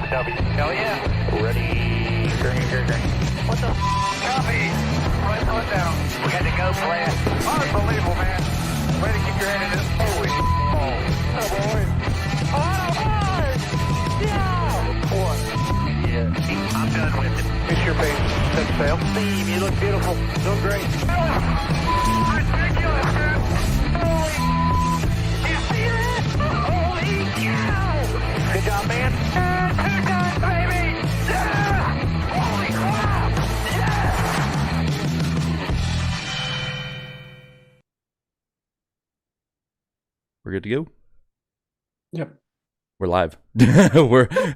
W. Hell yeah. Ready. Green. What the copy? Right foot down. We got to go, plan. Unbelievable, man. Way to keep your head in it. Holy oh boy. Oh boy. Yeah. What? Yeah. I'm done with it. Miss your face. Set sail. Steve, you look beautiful. Doing great. Ridiculous, man. Holy. You see that? Holy cow. Good job, man. Pick up, baby. Yeah. Holy crap. We're good to go? Yep. We're live.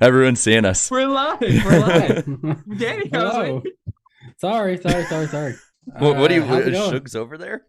Everyone's seeing us. We're live. Danny, hello. Sorry. What do you, how's it going? Suge's over there?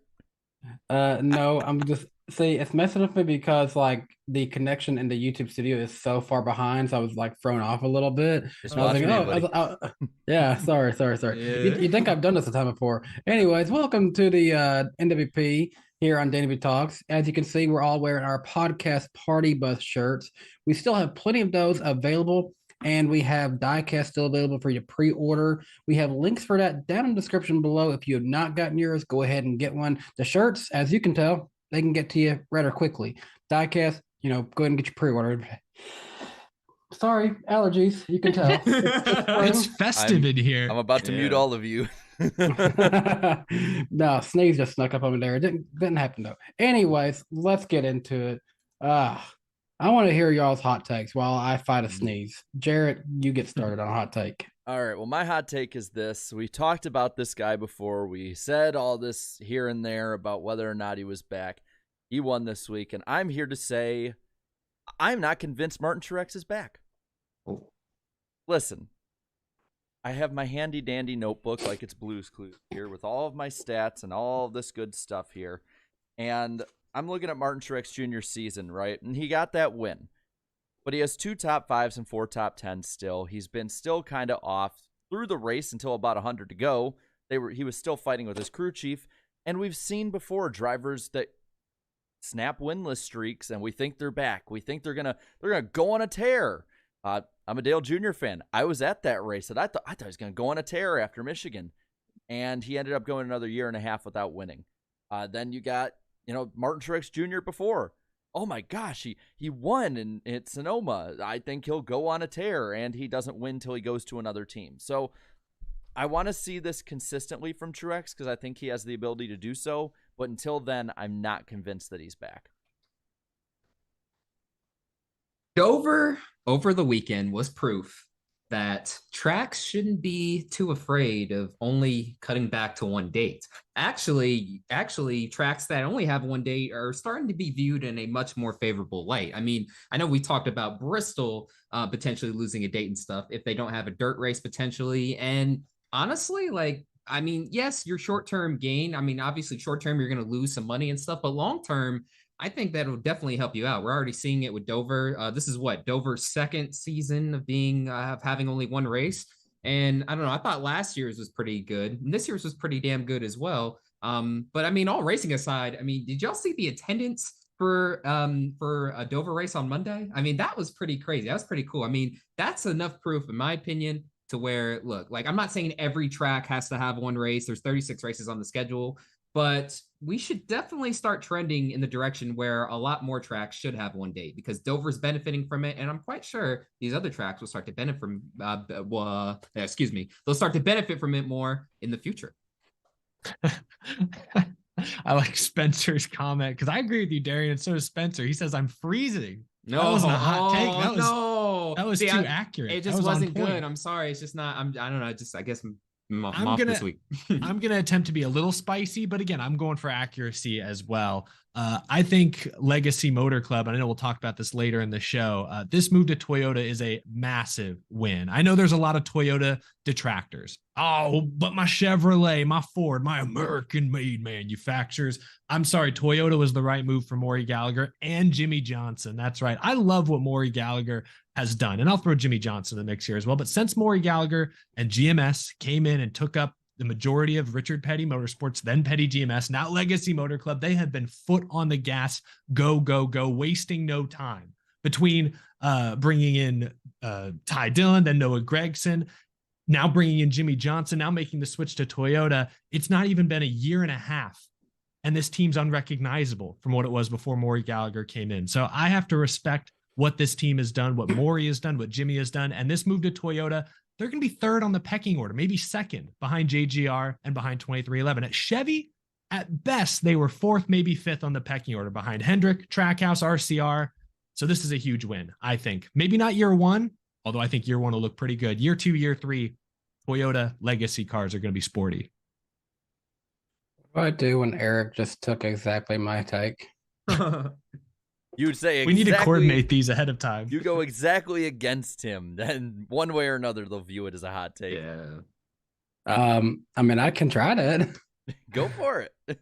No, I'm just, see, it's messing with me because like the connection in the YouTube studio is so far behind, so I was like thrown off a little bit. Just And I was watch like, me, buddy. yeah, sorry. Yeah. You think I've done this a time before. Anyways, welcome to the NWP here on DannyBTalks. As you can see, we're all wearing our podcast party bus shirts. We still have plenty of those available, and we have diecast still available for you to pre-order. We have links for that down in the description below. If you have not gotten yours, go ahead and get one. The shirts, as you can tell, they can get to you rather quickly. Diecast, go ahead and get your pre-ordered. Sorry, allergies. You can tell. It's festive in here. I'm about to mute all of you. No, sneeze just snuck up on me there. It didn't happen though. Anyways, let's get into it. I want to hear y'all's hot takes while I fight a sneeze. Jarrett, you get started on a hot take. All right. Well, my hot take is this. We talked about this guy before. We said all this here and there about whether or not he was back. He won this week, and I'm here to say I'm not convinced Martin Truex is back. Oh. Listen, I have my handy-dandy notebook like it's Blue's Clues here with all of my stats and all of this good stuff here. And I'm looking at Martin Truex Jr. season, right? And he got that win. But he has 2 top 5s and 4 top 10s still. He's been still kind of off through the race until about 100 to go. He was still fighting with his crew chief. And we've seen before drivers that snap winless streaks and we think they're back. We think they're gonna go on a tear. I'm a Dale Jr. fan. I was at that race and I thought he was gonna go on a tear after Michigan. And he ended up going another year and a half without winning. Then you got, Martin Truex Jr. before. Oh my gosh, he won in Sonoma. I think he'll go on a tear, and he doesn't win till he goes to another team. So I want to see this consistently from Truex because I think he has the ability to do so. But until then, I'm not convinced that he's back. Dover over the weekend was proof that tracks shouldn't be too afraid of only cutting back to one date. Actually, tracks that only have one date are starting to be viewed in a much more favorable light. I mean, I know we talked about Bristol potentially losing a date and stuff if they don't have a dirt race potentially. And honestly, yes, your short-term gain. I mean, obviously short-term, you're going to lose some money and stuff, but long-term, I think that will definitely help you out. We're already seeing it with Dover. This is Dover's second season of having only one race. And I don't know, I thought last year's was pretty good. And this year's was pretty damn good as well. But I mean, all racing aside, I mean, did y'all see the attendance for a Dover race on Monday? I mean, that was pretty crazy. That was pretty cool. I mean, that's enough proof, in my opinion, to where, look, I'm not saying every track has to have one race. There's 36 races on the schedule. But we should definitely start trending in the direction where a lot more tracks should have one date because Dover's benefiting from it. And I'm quite sure these other tracks will start to benefit from, they'll start to benefit from it more in the future. I like Spencer's comment because I agree with you, Darian, and so does Spencer. He says, I'm freezing. No, that wasn't a hot take. That was See, too accurate. It just wasn't good. I'm sorry. It's just not, I don't know. I guess I'm off this week. I'm going to attempt to be a little spicy, but again, I'm going for accuracy as well. I think Legacy Motor Club, and I know we'll talk about this later in the show, this move to Toyota is a massive win. I know there's a lot of Toyota detractors. Oh, but my Chevrolet, my Ford, my American-made manufacturers. I'm sorry, Toyota was the right move for Maury Gallagher and Jimmy Johnson. That's right. I love what Maury Gallagher has done, and I'll throw Jimmy Johnson in the mix here as well. But since Maury Gallagher and GMS came in and took up the majority of Richard Petty Motorsports, then Petty GMS, now Legacy Motor Club, they have been foot on the gas, go, wasting no time. Between bringing in Ty Dillon, then Noah Gragson, now bringing in Jimmy Johnson, now making the switch to Toyota. It's not even been a year and a half, and this team's unrecognizable from what it was before Maury Gallagher came in. So I have to respect what this team has done, what Maury has done, what Jimmy has done, and this move to Toyota, they're going to be third on the pecking order, maybe second behind JGR and behind 2311. At Chevy, at best, they were fourth, maybe fifth on the pecking order behind Hendrick, Trackhouse, RCR. So this is a huge win, I think. Maybe not year one, although I think year one will look pretty good. Year two, year three, Toyota legacy cars are going to be sporty. What do I do when Eric just took exactly my take? You'd say exactly, we need to coordinate these ahead of time. You go exactly against him, then one way or another they'll view it as a hot take. Yeah. I mean, I can try that. Go for it.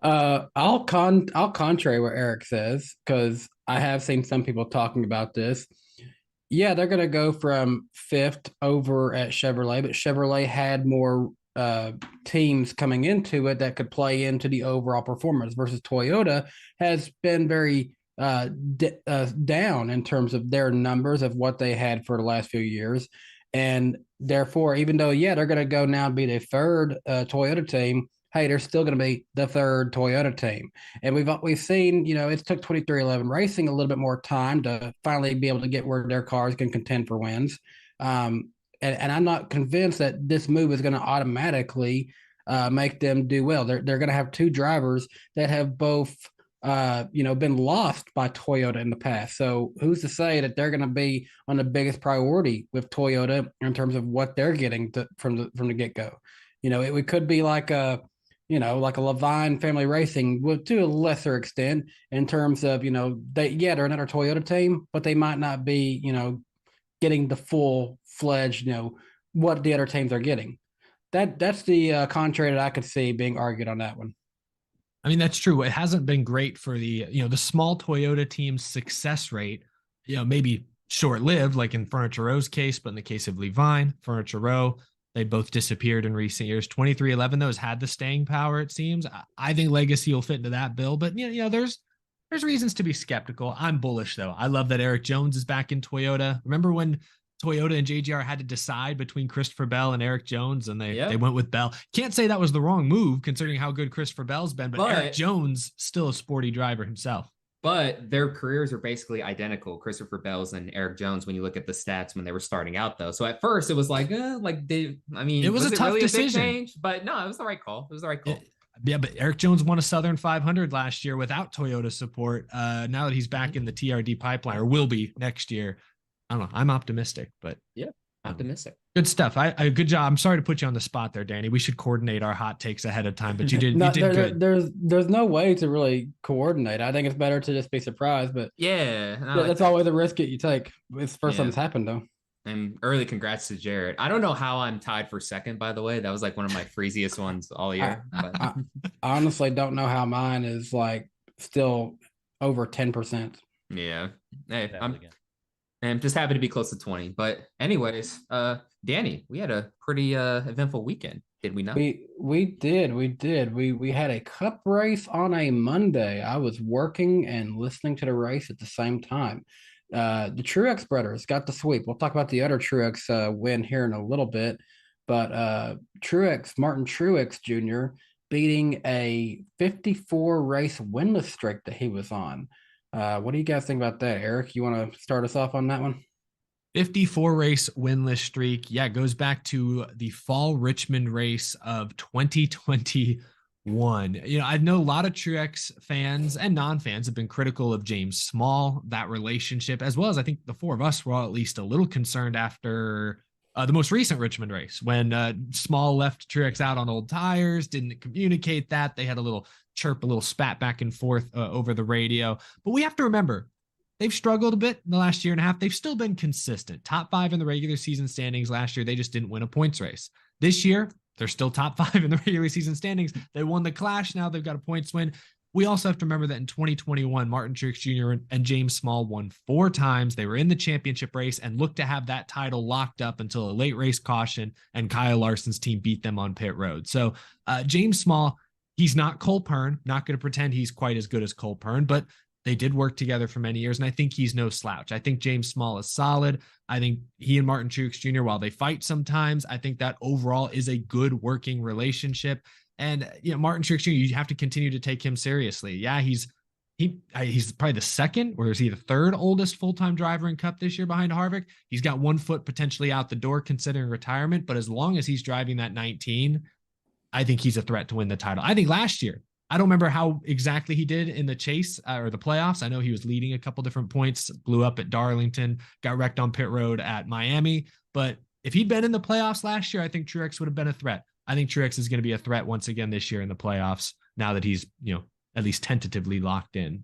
I'll contrary what Eric says, because I have seen some people talking about this. Yeah, they're going to go from fifth over at Chevrolet, but Chevrolet had more teams coming into it that could play into the overall performance versus Toyota has been very down in terms of their numbers of what they had for the last few years. And therefore, even though, yeah, they're going to go now and be the third Toyota team, hey, they're still going to be the third Toyota team. And we've seen, it took 2311 Racing a little bit more time to finally be able to get where their cars can contend for wins. And I'm not convinced that this move is going to automatically make them do well. They're going to have two drivers that have both been lost by Toyota in the past. So who's to say that they're going to be on the biggest priority with Toyota in terms of what they're getting from the get-go? It could be like a Levine Family Racing to a lesser extent in terms of, they're another Toyota team, but they might not be, getting the full-fledged, what the other teams are getting. That's the contrary that I could see being argued on that one. I mean, that's true. It hasn't been great for the small Toyota team's success rate, maybe short-lived, like in Furniture Row's case, but in the case of Levine, Furniture Row, they both disappeared in recent years. 2311, though, has had the staying power, it seems. I think Legacy will fit into that bill, but there's reasons to be skeptical. I'm bullish, though. I love that Eric Jones is back in Toyota. Remember when Toyota and JGR had to decide between Christopher Bell and Eric Jones, and they went with Bell? Can't say that was the wrong move, considering how good Christopher Bell's been, but Eric Jones, still a sporty driver himself. But their careers are basically identical, Christopher Bell's and Eric Jones, when you look at the stats when they were starting out, though. So at first it was like, it was a tough decision. Big change? But no, it was the right call. It was the right call. Yeah, but Eric Jones won a Southern 500 last year without Toyota support. Now that he's back in the TRD pipeline, or will be next year, I don't know. I'm optimistic, but optimistic. Good stuff. Good job. I'm sorry to put you on the spot there, Danny. We should coordinate our hot takes ahead of time, but you did. You did good. There's no way to really coordinate. I think it's better to just be surprised, but that's always a risk that you take. It's the first time it's happened, though. And early congrats to Jared. I don't know how I'm tied for second, by the way. That was like one of my freeziest ones all year. I honestly don't know how mine is still over 10%. Yeah. Hey, I'm just happy to be close to 20. But anyways, Danny, we had a pretty eventful weekend, did we not? We did. We had a cup race on a Monday. I was working and listening to the race at the same time. The Truex brothers got the sweep. We'll talk about the other Truex win here in a little bit. But Martin Truex Jr. beating a 54 race winless streak that he was on. What do you guys think about that? Eric, you want to start us off on that one? 54 race winless streak. Yeah, it goes back to the fall Richmond race of 2021. I know a lot of Truex fans and non-fans have been critical of James Small, that relationship, as well as I think the four of us were all at least a little concerned after the most recent Richmond race when Small left Truex out on old tires, didn't communicate that. They had a little chirp, a little spat back and forth over the radio. But we have to remember, they've struggled a bit in the last year and a half. They've still been consistent. Top 5 in the regular season standings last year. They just didn't win a points race. This year, they're still top 5 in the regular season standings. They won the Clash. Now they've got a points win. We also have to remember that in 2021, Martin Truex Jr. and James Small won 4 times. They were in the championship race and looked to have that title locked up until a late race caution and Kyle Larson's team beat them on pit road. So James Small, he's not Cole Pearn. Not going to pretend he's quite as good as Cole Pearn, but They did work together for many years, and I think he's no slouch. I think James Small is solid. I think he and Martin Truex Jr., while they fight sometimes, I think that overall is a good working relationship. And Martin Truex Jr., you have to continue to take him seriously. Yeah, he's probably the second, or is he the third oldest full-time driver in Cup this year behind Harvick? He's got 1 foot potentially out the door considering retirement, but as long as he's driving that 19, I think he's a threat to win the title. I think last year, I don't remember how exactly he did in the chase or the playoffs. I know he was leading a couple different points, blew up at Darlington, got wrecked on pit road at Miami. But if he'd been in the playoffs last year, I think Truex would have been a threat. I think Truex is going to be a threat once again this year in the playoffs, now that he's, at least tentatively locked in.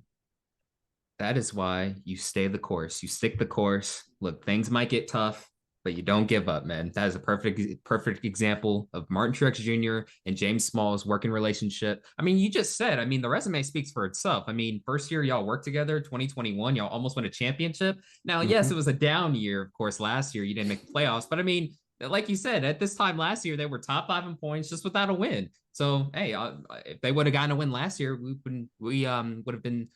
That is why you stay the course. You stick the course. Look, things might get tough, but you don't give up, man. That is a perfect example of Martin Truex Jr. and James Small's working relationship. I mean, you just said, the resume speaks for itself. I mean, first year y'all worked together, 2021, y'all almost won a championship. Now, yes, it was a down year, of course, last year. You didn't make the playoffs, but I mean, like you said, at this time last year, they were top 5 in points just without a win. So, hey, if they would have gotten a win last year, we would have been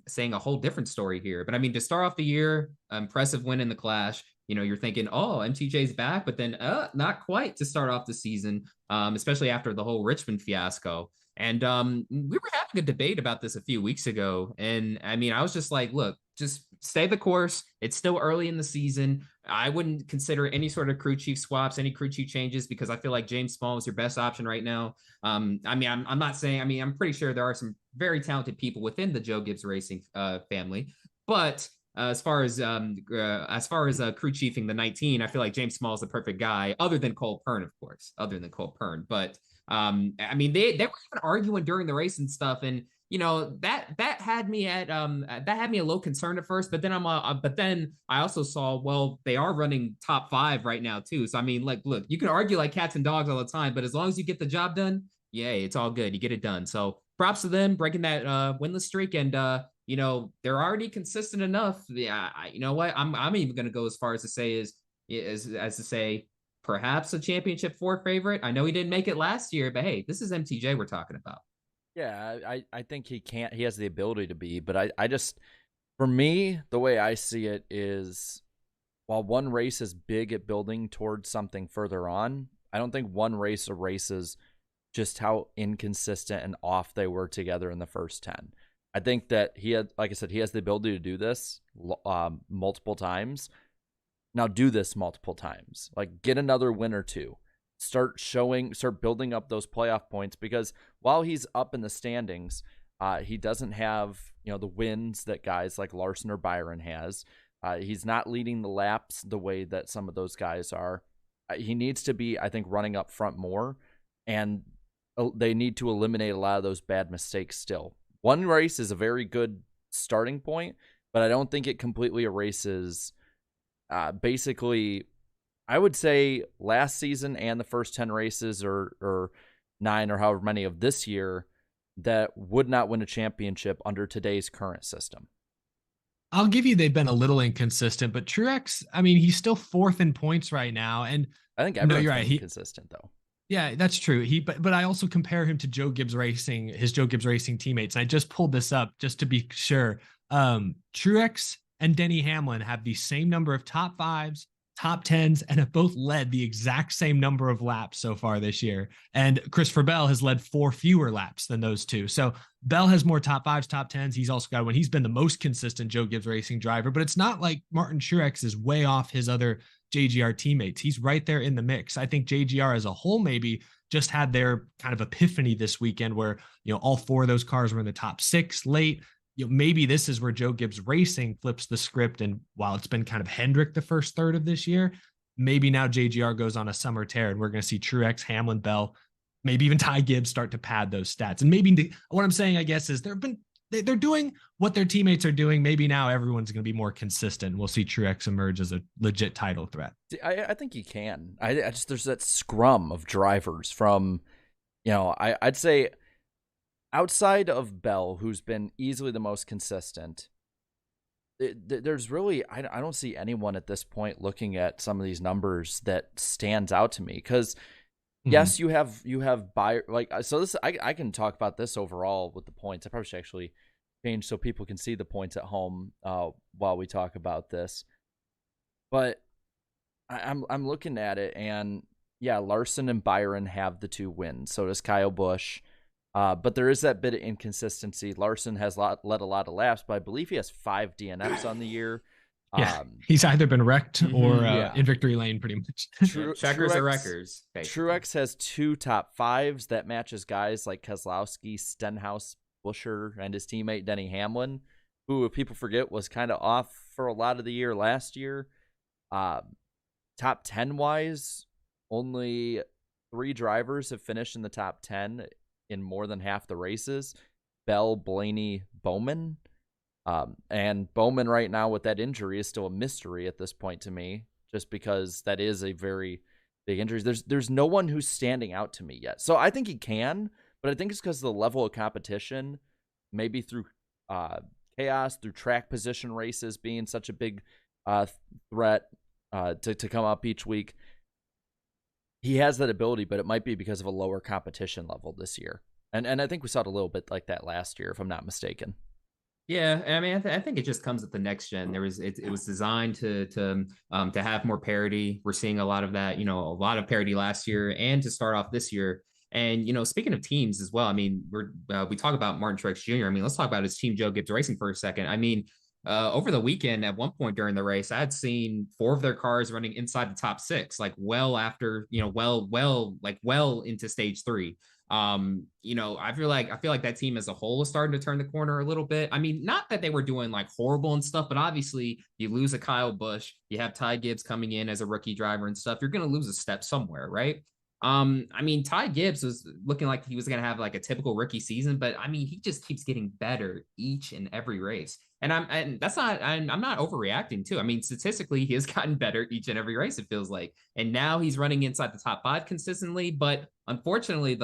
saying a whole different story here. But I mean, to start off the year, impressive win in the Clash. You're thinking, oh, MTJ's back, but then not quite to start off the season, especially after the whole Richmond fiasco. And we were having a debate about this a few weeks ago. And I mean, I was just like, look, just stay the course. It's still early in the season. I wouldn't consider any sort of crew chief swaps, any crew chief changes, because I feel like James Small is your best option right now. I'm not saying, I'm pretty sure there are some very talented people within the Joe Gibbs Racing family, but as far as crew chiefing the 19, I feel like James Small is the perfect guy, other than Cole Pern, of course, But they were even arguing during the race and stuff, and that had me a little concerned at first. But then I also saw, well, they are running top 5 right now too. So I mean, like, look, you can argue like cats and dogs all the time, but as long as you get the job done, yeah, it's all good. You get it done. So props to them breaking that winless streak, and they're already consistent enough. Yeah, you know what? I'm even going to go as far as to say as to say perhaps a championship 4 favorite. I know he didn't make it last year, but hey, this is MTJ we're talking about. Yeah, I think he has the ability to be, but I just, for me, the way I see it is, while one race is big at building towards something further on, I don't think one race erases just how inconsistent and off they were together in the first 10. I think that he has the ability to do this multiple times. Now do this multiple times. Like, get another win or two. Start building up those playoff points, because while he's up in the standings, he doesn't have, the wins that guys like Larson or Byron has. He's not leading the laps the way that some of those guys are. He needs to be, I think, running up front more, and they need to eliminate a lot of those bad mistakes still. One race is a very good starting point, but I don't think it completely erases basically, I would say, last season and the first 10 races or 9 or however many of this year that would not win a championship under today's current system. I'll give you they've been a little inconsistent, but Truex, he's still 4th in points right now. And I think everyone's been inconsistent, though. Yeah, that's true. But I also compare him to Joe Gibbs Racing, his Joe Gibbs Racing teammates. And I just pulled this up just to be sure. Truex and Denny Hamlin have the same number of top 5s, top 10s, and have both led the exact same number of laps so far this year. And Christopher Bell has led 4 fewer laps than those two. So Bell has more top 5s, top 10s. He's also got one. He's been the most consistent Joe Gibbs Racing driver, but it's not like Martin Truex is way off his other JGR teammates. He's right there in the mix. I think JGR as a whole maybe just had their kind of epiphany this weekend where, all 4 of those cars were in the top 6 late. Maybe this is where Joe Gibbs Racing flips the script. And while it's been kind of Hendrick the first third of this year, maybe now JGR goes on a summer tear and we're going to see Truex, Hamlin, Bell, maybe even Ty Gibbs start to pad those stats. And maybe what I'm saying, I guess, is they're doing what their teammates are doing. Maybe now everyone's going to be more consistent. We'll see Truex emerge as a legit title threat. I think you can. I just, there's that scrum of drivers from, I'd say outside of Bell, who's been easily the most consistent, there's really, I don't see anyone at this point looking at some of these numbers that stands out to me. Because yes, you have so this, I can talk about this overall with the points. I probably should actually change so people can see the points at home while we talk about this. But I'm looking at it, and yeah, Larson and Byron have the 2 wins. So does Kyle Busch. But there is that bit of inconsistency. Larson has led a lot of laps, but I believe he has 5 DNFs on the year. Yeah, he's either been wrecked or yeah. in victory lane, pretty much. Checkers or wreckers. Truex has 2 top 5s. That matches guys like Keselowski, Stenhouse, Buescher, and his teammate Denny Hamlin, who, if people forget, was kind of off for a lot of the year last year. Top 10 wise, only 3 drivers have finished in the top 10 in more than half the races. Bell, Blaney, Bowman. And Bowman right now with that injury is still a mystery at this point to me, just because that is a very big injury. There's no one who's standing out to me yet. So I think he can, but I think it's because of the level of competition, maybe through chaos, through track position races being such a big threat to come up each week. He has that ability, but it might be because of a lower competition level this year. And I think we saw it a little bit like that last year, if I'm not mistaken. Yeah, I mean, I think it just comes with the next gen. It was designed to have more parity. We're seeing a lot of that, a lot of parity last year, and to start off this year. And speaking of teams as well, I mean, we talk about Martin Truex Jr. I mean, let's talk about his team, Joe Gibbs Racing, for a second. I mean, over the weekend, at one point during the race, I had seen 4 of their cars running inside the top 6, like well after, well into stage 3. I feel like that team as a whole is starting to turn the corner a little bit. I mean, not that they were doing like horrible and stuff, but obviously you lose a Kyle Busch, you have Ty Gibbs coming in as a rookie driver and stuff. You're going to lose a step somewhere, right? I mean, Ty Gibbs was looking like he was going to have like a typical rookie season, but I mean, he just keeps getting better each and every race. And I'm not overreacting too. I mean, statistically, he has gotten better each and every race, it feels like. And now he's running inside the top 5 consistently. But unfortunately,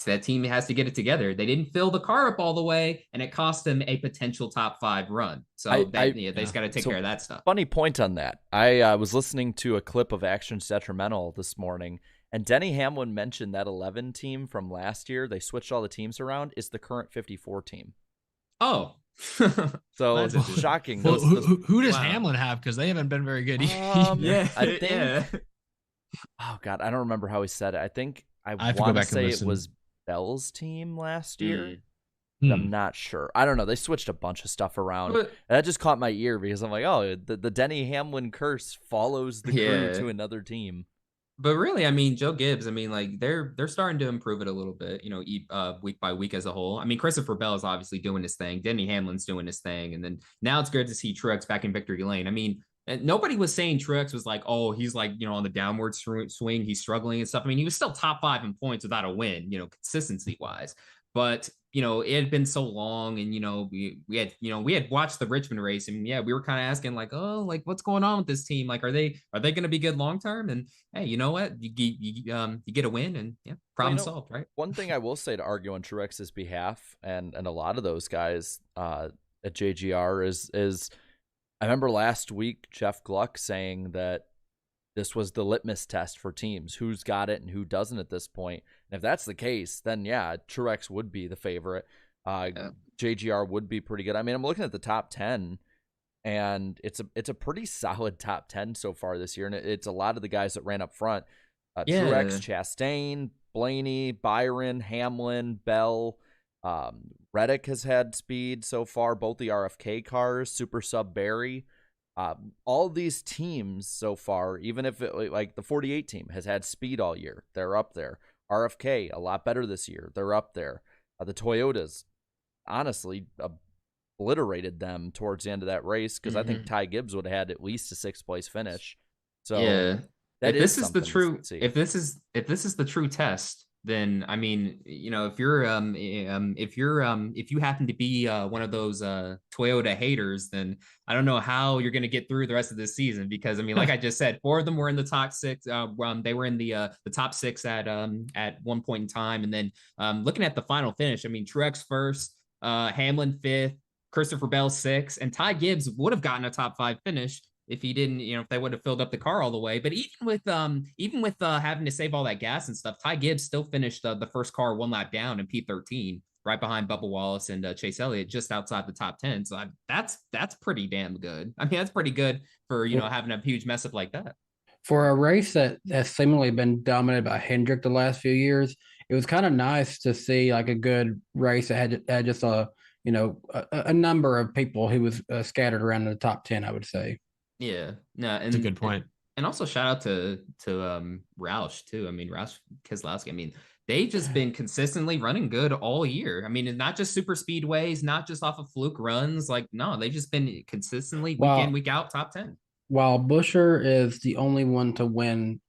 that team has to get it together. They didn't fill the car up all the way, and it cost them a potential top 5 run. So they just got to take care of that stuff. Funny point on that. I was listening to a clip of Actions Detrimental this morning, and Denny Hamlin mentioned that 11 team from last year, they switched all the teams around, is the current 54 team. Oh. So it's shocking. Well, who does Hamlin have? Because they haven't been very good. I think. Oh God, I don't remember how he said it. I think I want to say it was Bell's team last year. I'm not sure. I don't know. They switched a bunch of stuff around. And that just caught my ear because I'm like, oh, the Denny Hamlin curse follows the crew to another team. But really, I mean, Joe Gibbs, I mean, like they're starting to improve it a little bit, week by week as a whole. I mean, Christopher Bell is obviously doing his thing. Denny Hamlin's doing his thing. And then now it's good to see Truex back in victory lane. I mean, nobody was saying Truex was like, oh, he's like, on the downward swing. He's struggling and stuff. I mean, he was still top 5 in points without a win, consistency wise. But, it had been so long, and, we had watched the Richmond race, and we were kind of asking like, oh, like what's going on with this team? Like, are they going to be good long-term? And hey, you know what? You get a win, and problem solved, right? One thing I will say to argue on Truex's behalf, and a lot of those guys at JGR is I remember last week, Jeff Gluck saying that this was the litmus test for teams, who's got it and who doesn't at this point. And if that's the case, then Truex would be the favorite. JGR would be pretty good. I mean, I'm looking at the top 10, and it's a pretty solid top 10 so far this year. And it's a lot of the guys that ran up front. Truex, Chastain, Blaney, Byron, Hamlin, Bell. Reddick has had speed so far, both the RFK cars, Super Sub Barry. All these teams so far, even if like the 48 team has had speed all year, they're up there. RFK, a lot better this year. They're up there. The Toyotas, honestly, obliterated them towards the end of that race because I think Ty Gibbs would have had at least a 6th place finish. So if this is the true test, then I mean, if you happen to be one of those Toyota haters, then I don't know how you're going to get through the rest of this season, because I mean, like I just said, 4 of them were in the top 6. They were in the top 6 at one point in time, and then looking at the final finish, I mean, Truex 1st, Hamlin 5th, Christopher Bell 6th, and Ty Gibbs would have gotten a top 5 finish if he didn't, if they would have filled up the car all the way. But even with having to save all that gas and stuff, Ty Gibbs still finished the first car 1 lap down in P13. right behind Bubba Wallace and Chase Elliott, just outside the top 10. So that's pretty damn good. I mean, that's pretty good for having a huge mess up like that. For a race that has seemingly been dominated by Hendrick the last few years, it was kind of nice to see like a good race that had just a number of people who was scattered around in the top 10, I would say. Yeah, no, and that's a good point. And also shout out to Roush too. I mean, Roush Keselowski. I mean, they've just been consistently running good all year. I mean, it's not just super speedways, not just off of fluke runs. Like, no, they've just been consistently week in, week out, top 10. While Buescher is the only one to win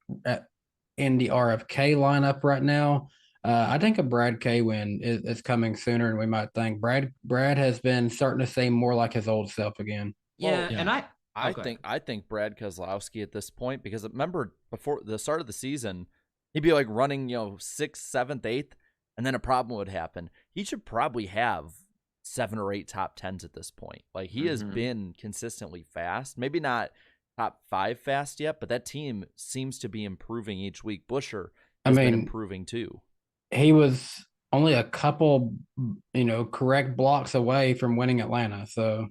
in the RFK lineup right now, I think a Brad K win is coming sooner than we might think. Brad has been starting to seem more like his old self again. Yeah, and I think Brad Keselowski at this point, because remember before the start of the season, he'd be like running 6th, 7th, 8th, and then a problem would happen. He should probably have 7 or 8 top 10s at this point. Like he has been consistently fast, maybe not top 5 fast yet, but that team seems to be improving each week. Buescher has been improving too. He was only a couple, correct blocks away from winning Atlanta. So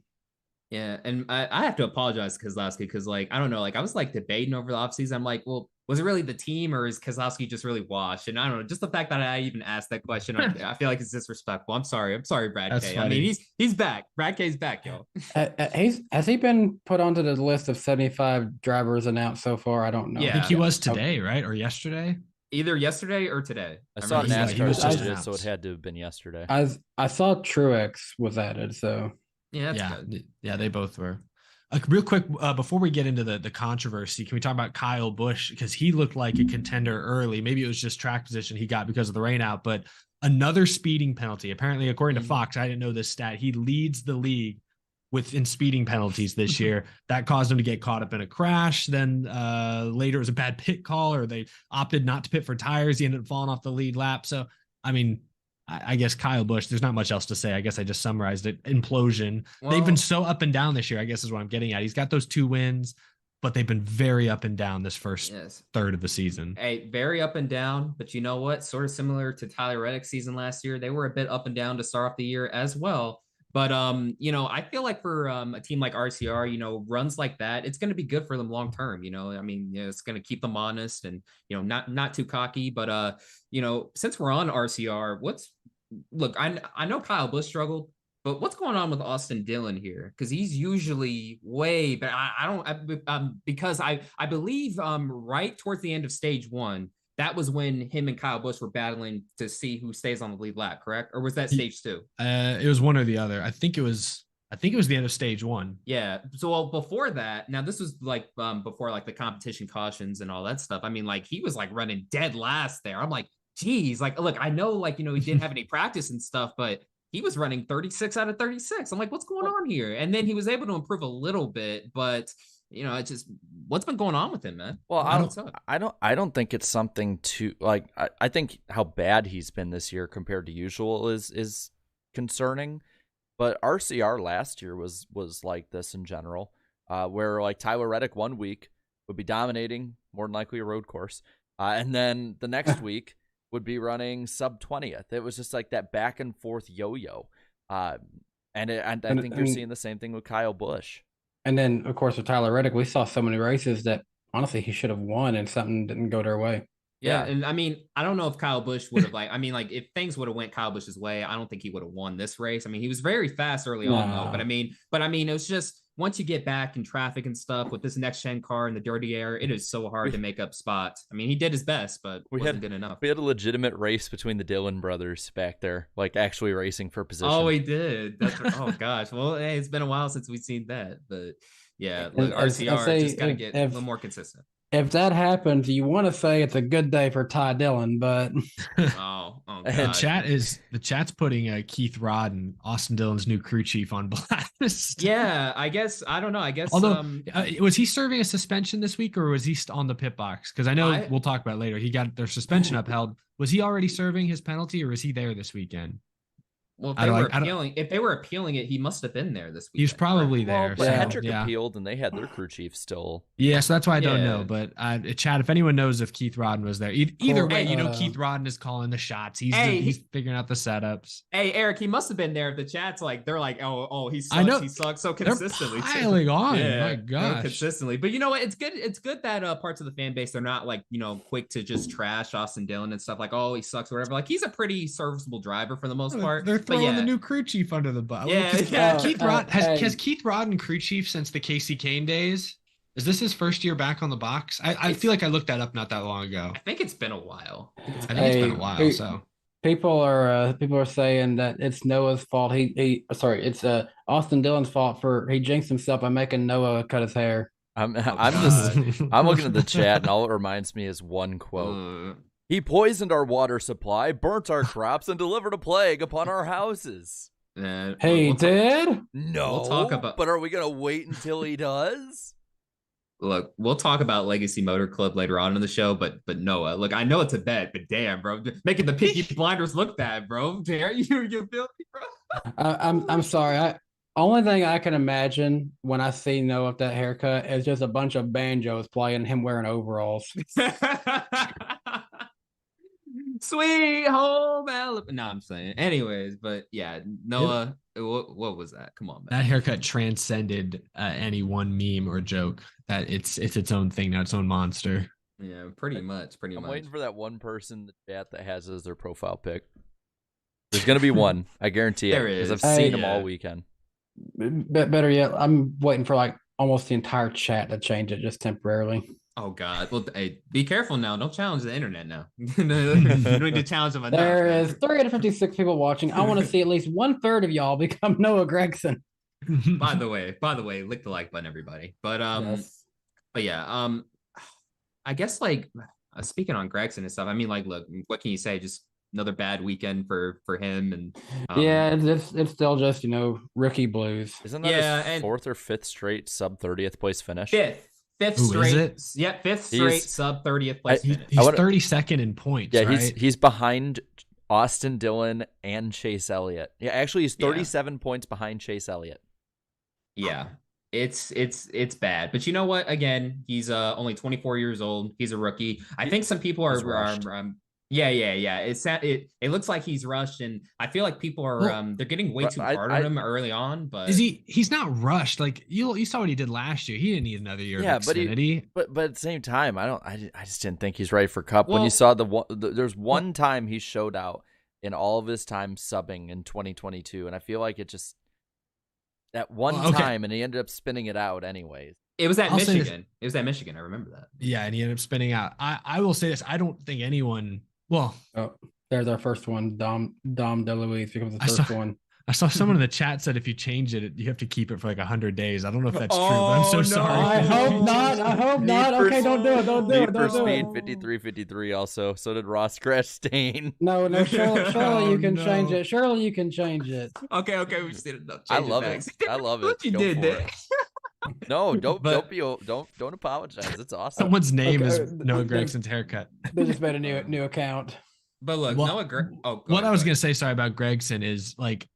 yeah, and I have to apologize to Keselowski because, like, I don't know, like I was like debating over the offseason. I'm like, well, was it really the team or is Keselowski just really washed? And I don't know, just the fact that I even asked that question, I feel like it's disrespectful. I'm sorry, Brad That's K. Funny. I mean, he's back. Brad K's back, yo. Has he been put onto the list of 75 drivers announced so far? I don't know. Yeah, I think he was today, right, or yesterday. Either yesterday or today. I saw NASCAR Series, so it had to have been yesterday. I saw Truex was added, so yeah, they both were. Real quick, before we get into the controversy, can we talk about Kyle Busch? Because he looked like a contender early. Maybe it was just track position he got because of the rain out, but another speeding penalty. Apparently, according to Fox, I didn't know this stat, he leads the league in speeding penalties this year. That caused him to get caught up in a crash. Then later it was a bad pit call, or they opted not to pit for tires. He ended up falling off the lead lap. So, I mean, I guess Kyle Busch, there's not much else to say. I guess I just summarized it. Implosion. Well, they've been so up and down this year, I guess is what I'm getting at. He's got those 2 wins, but they've been very up and down this first third of the season. Hey, very up and down, but you know what? Sort of similar to Tyler Reddick's season last year. They were a bit up and down to start off the year as well. But, I feel like for a team like RCR, runs like that, it's going to be good for them long term. I mean, it's going to keep them honest and, not too cocky. But, since we're on RCR, I know Kyle Busch struggled, but what's going on with Austin Dillon here? Because he's usually way, but because I believe right towards the end of stage 1, that was when him and Kyle Busch were battling to see who stays on the lead lap, correct? Or was that stage 2? It was one or the other. I think it was the end of stage 1. Yeah. So before that, now this was like before like the competition cautions and all that stuff. I mean, like he was like running dead last there. I'm like, geez, like look, I know like he didn't have any practice and stuff, but he was running 36 out of 36. I'm like, what's going on here? And then he was able to improve a little bit, but it's just what's been going on with him, man. Well, I don't think it's something to like. I think how bad he's been this year compared to usual is concerning. But RCR last year was like this in general, where like Tyler Reddick 1 week would be dominating, more than likely a road course, and then the next week would be running sub 20th. It was just like that back and forth yo-yo, and I think you're seeing the same thing with Kyle Busch. And then, of course, with Tyler Reddick, we saw so many races that, honestly, he should have won and something didn't go their way. Yeah, and I mean, I don't know if Kyle Busch would have, if things would have went Kyle Busch's way, I don't think he would have won this race. I mean, he was very fast early on, though. But I mean, it was just, once you get back in traffic and stuff with this next-gen car in the dirty air, it is so hard to make up spots. I mean, he did his best, but wasn't good enough. We had a legitimate race between the Dillon brothers back there, like actually racing for position. Oh, we did. Oh, gosh. Well, hey, it's been a while since we've seen that, but yeah, look, RCR just got to get a little more consistent. If that happens, you want to say it's a good day for Ty Dillon, but oh God. The chat's putting Keith Rod and Austin Dillon's new crew chief on blast. Yeah, I guess I don't know. I guess although was he serving a suspension this week or was he on the pit box? Because I know we'll talk about it later. He got their suspension upheld. Was he already serving his penalty or is he there this weekend? Well, if I they don't were like- I don't- appealing, if they were appealing it, he must have been there this week. He was probably Well, there. but so, Hendrick yeah. appealed, and they had their crew chief still. Yeah, so that's why I don't Yeah. know. But Chad, if anyone knows if Keith Rodden was there, either way, Hey, Keith Rodden is calling the shots. He's Hey, he's figuring out the setups. Hey, Eric, he must have been there. The chat's like, they're like, oh, he sucks. I know. He sucks so They're consistently. too. piling on. Yeah, My gosh. consistently. But you know what? It's good. It's good that parts of the fan base, they're not like, quick to just trash Austin Dillon and stuff like, oh, he sucks or whatever. Like, he's a pretty serviceable driver for the most part. They're But throwing yeah. the new crew chief under the bus. Yeah, Keith yeah. Has Keith Rodden crew chief since the Casey Kane days? Is this his first year back on the box? I feel like I looked that up not that long ago. I think it's been a while. I think it's been a while. So People are saying that it's Noah's fault. It's Austin Dillon's fault for he jinxed himself by making Noah cut his hair. I'm God. I'm looking at the chat, and all it reminds me is one quote. He poisoned our water supply, burnt our crops, and delivered a plague upon our houses. Hey, we'll did? No, We'll talk about- but are we gonna wait until he does? Look, we'll talk about Legacy Motor Club later on in the show, but Noah, look, I know it's a bet, but damn, bro, making the Peaky Blinders look bad, bro. Damn, you filthy, bro. I'm sorry. Only thing I can imagine when I see Noah with that haircut is just a bunch of banjos playing and him wearing overalls. Sweet home Alabama. No, I'm saying. Anyways, but yeah, Noah, what was that? Come on, man. that haircut transcended any one meme or joke. That it's its own thing now, its own monster. Yeah, pretty much. I'm waiting for that one person in the chat that has as their profile pic. There's gonna be one, I guarantee it, There because I've is. seen them Yeah. all weekend. Better yet, I'm waiting for like almost the entire chat to change it just temporarily. Oh God. Well, hey, be careful now. Don't challenge the internet now. You don't need to challenge them enough. There man. is 356 people watching. I want to see at least 1/3 of y'all become Noah Gregson. By the way, lick the like button, everybody. But Yes. but yeah, I guess like speaking on Gregson and stuff. I mean, like, look, what can you say? Just another bad weekend for him, and Yeah, it's still just rookie blues. Isn't that Yeah, his and- fourth or fifth straight sub 30th place finish? fifth Ooh, is straight. it? Yep, fifth He's- straight sub 30th place He's finish. 32nd in points. Yeah, right? he's behind Austin Dillon and Chase Elliott. Yeah, actually, he's Yeah. 37 points behind Chase Elliott. Yeah, it's bad. But you know what? Again, he's only 24 years old. He's a rookie. I think some people He's rushed. yeah. It looks like he's rushed, and I feel like people are Well, they're getting way too I- hard I- on him early on. But He's not rushed. Like you saw what he did last year. He didn't need another year Yeah, of but Xfinity. But at the same time, I just didn't think he's ready for Cup. When Well- you saw there's one time he showed out in all of his time subbing in 2022, and I feel like it just that one Well, okay. time, and he ended up spinning it out anyways. it was at I'll say this- Michigan. It was at Michigan. I remember that. Yeah, and he ended up spinning out. I will say this. I don't think anyone. Well, Oh, there's our first one. Dom DeLuise becomes the I first saw- one. I saw someone in the chat said if you change it, you have to keep it for like 100 days. I don't know if that's true, but I'm so Oh, no. sorry. I hope not. I hope Need not. for Okay, don't do it. Don't do Need it. for Don't do Speed it. 53-53 also. So did Ross Chastain. No, Shirley, you can Oh, change no. it. Shirley, you can change it. Okay, we've seen it. I love it. I love it. What you Go did for there? it. No, don't But- don't apologize. It's awesome. Someone's name Okay, is Noah Gregson's haircut. They just made a new account. But look, Well, Noah. Go What ahead, I was go gonna ahead. say, sorry about Gregson, is like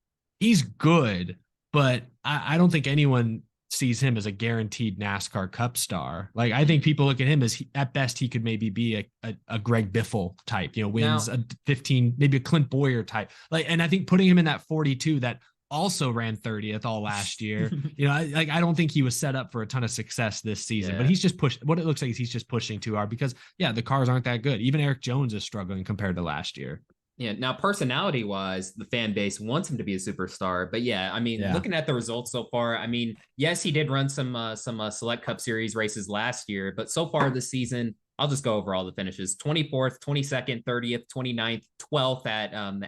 he's good, but I don't think anyone sees him as a guaranteed NASCAR Cup star. Like I think people look at him as at best he could maybe be a Greg Biffle type, wins a 15, maybe a Clint Boyer type. Like, and I think putting him in that 42 that also ran 30th all last year. I don't think he was set up for a ton of success this season, but Yeah. he's just pushed. What it looks like is he's just pushing too hard because the cars aren't that good. Even Eric Jones is struggling compared to last year. Yeah. Now, personality wise, the fan base wants him to be a superstar. But yeah, I mean, Yeah. looking at the results so far, I mean, yes, he did run some Select Cup Series races last year, but so far this season, I'll just go over all the finishes: 24th, 22nd, 30th, 29th, 12th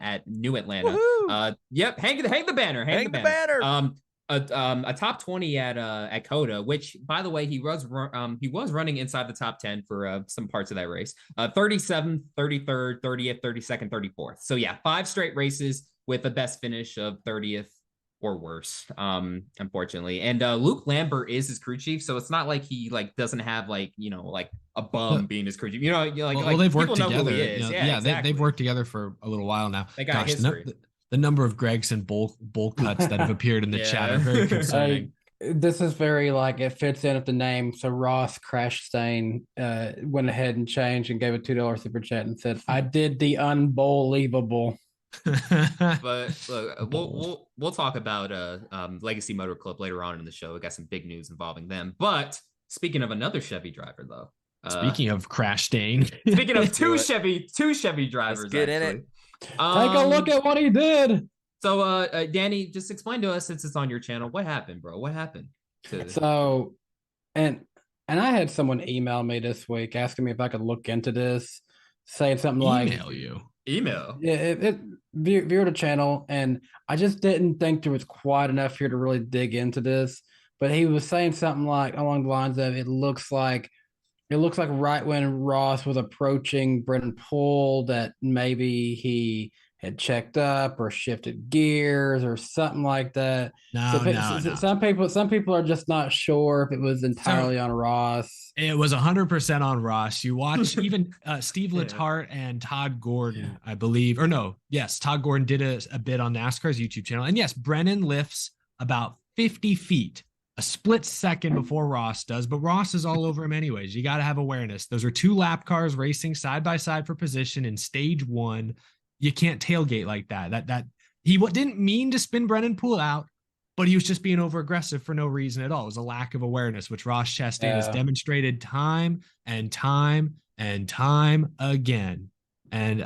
at New Atlanta. Woohoo! Yep, hang the banner, Hang the banner. A top 20 at Coda, which by the way, he was running inside the top 10 for some parts of that race. 37th, 33rd, 30th, 32nd, 34th. So yeah, 5 straight races with the best finish of 30th or worse, unfortunately. And Luke Lambert is his crew chief, so it's not like he doesn't have like a bum being his crew chief. Well, they've worked people know who together. he is. Exactly. Exactly. They've worked together for a little while now. They got Gosh, history. The number of Gregson bowl cuts that have appeared in the chat are very concerning. This is very like it fits in with the name. So Ross Chastain went ahead and changed and gave a $2 super chat and said, "I did the unbelievable." But look, we'll talk about Legacy Motor Club later on in the show. We got some big news involving them. But speaking of another Chevy driver, though. Speaking of Chastain. Speaking of two Chevy drivers, Let's get actually. in it. Take a look at what he did. So, Danny, just explain to us, since it's on your channel, what happened, bro? What happened? So, and I had someone email me this week asking me if I could look into this, saying something like, Email. Yeah, it viewed a channel, and I just didn't think there was quite enough here to really dig into this. But he was saying something like along the lines of, it looks like right when Ross was approaching Brendan Poole that maybe he had checked up or shifted gears or something like that. No. Some people are just not sure if it was entirely on Ross. It was 100% on Ross. You watch even Steve Letarte and Todd Gordon, I believe, or no, yes, Todd Gordon did a bit on NASCAR's YouTube channel. And yes, Brennan lifts about 50 feet, a split second before Ross does, but Ross is all over him anyways. You got to have awareness. Those are two lap cars racing side by side for position in stage one. You can't tailgate like that. That he didn't mean to spin Brennan Poole out, but he was just being over aggressive for no reason at all. It was a lack of awareness, which Ross Chastain has demonstrated time and time and time again. And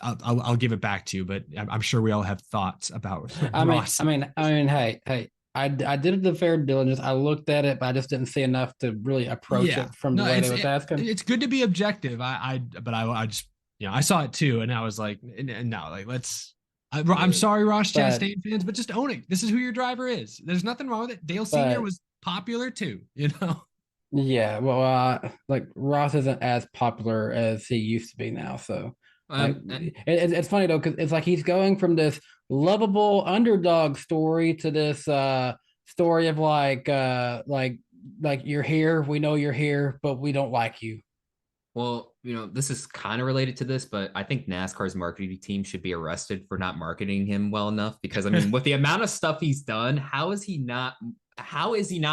I'll give it back to you, but I'm sure we all have thoughts about Ross. I mean, hey, I did the fair diligence. I looked at it, but I just didn't see enough to really approach it from the way they was asking. It's good to be objective. I just, I saw it too, and I was like, no, like I'm sorry, Ross Chastain fans, but just own it. This is who your driver is. There's nothing wrong with it. Dale Sr. was popular too, Yeah, well, like Ross isn't as popular as he used to be now, so. It's funny though, because it's like he's going from this lovable underdog story to this story of like you're here, we know you're here, but we don't like you. Well, this is kind of related to this, but I think NASCAR's marketing team should be arrested for not marketing him well enough, because I mean, with the amount of stuff he's done, how is he not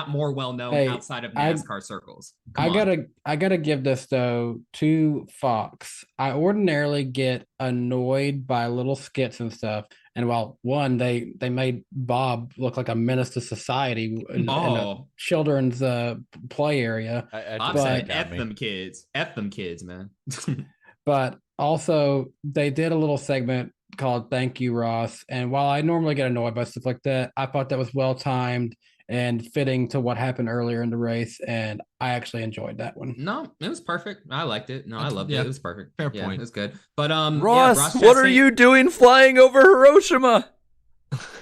more well known outside of NASCAR circles? I gotta give this though to Fox. I ordinarily get annoyed by little skits and stuff. And while they made Bob look like a menace to society in a children's play area. Bob said, F them kids, man. But also they did a little segment called Thank You, Ross. And while I normally get annoyed by stuff like that, I thought that was well timed and fitting to what happened earlier in the race, and I actually enjoyed that one. No, it was perfect. I liked it. No, I loved it. It was perfect. Fair point. It was good. But Ross, what are you doing flying over Hiroshima?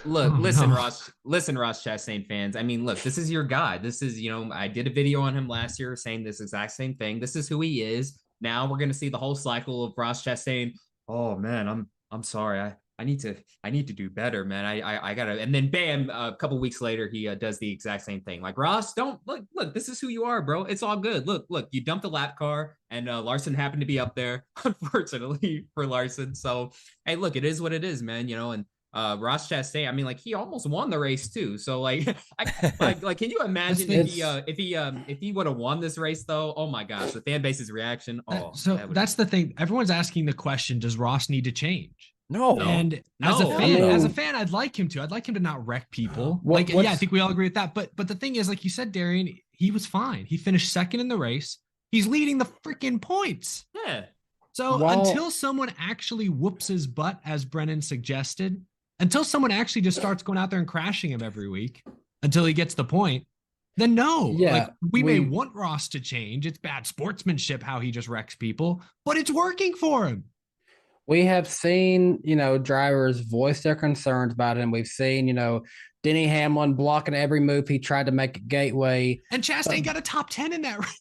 Listen, Ross Chastain fans. I mean, look, this is your guy. This is, I did a video on him last year saying this exact same thing. This is who he is. Now we're gonna see the whole cycle of Ross Chastain. Oh man, I'm sorry. I need to do better, man. I gotta, and then bam, a couple weeks later, he does the exact same thing. Like, Ross, don't look, this is who you are, bro. It's all good. Look, you dumped a lap car and Larson happened to be up there, unfortunately for Larson. So, hey, look, it is what it is, man, and Ross Chastain, I mean, like, he almost won the race too. So like, can you imagine if he would have won this race though? Oh my gosh, the fan base's reaction. That's the thing. Everyone's asking the question, does Ross need to change? No. And as a fan, I'd like him to. I'd like him to not wreck people. I think we all agree with that. But the thing is, like you said, Darian, he was fine. He finished second in the race. He's leading the freaking points. Yeah. So until someone actually whoops his butt, as Brennan suggested, until someone actually just starts going out there and crashing him every week until he gets the point, then no. Yeah, like we may want Ross to change. It's bad sportsmanship how he just wrecks people, but it's working for him. We have seen, drivers voice their concerns about him. We've seen, Denny Hamlin blocking every move he tried to make a gateway. And Chastain got a top 10 in that race.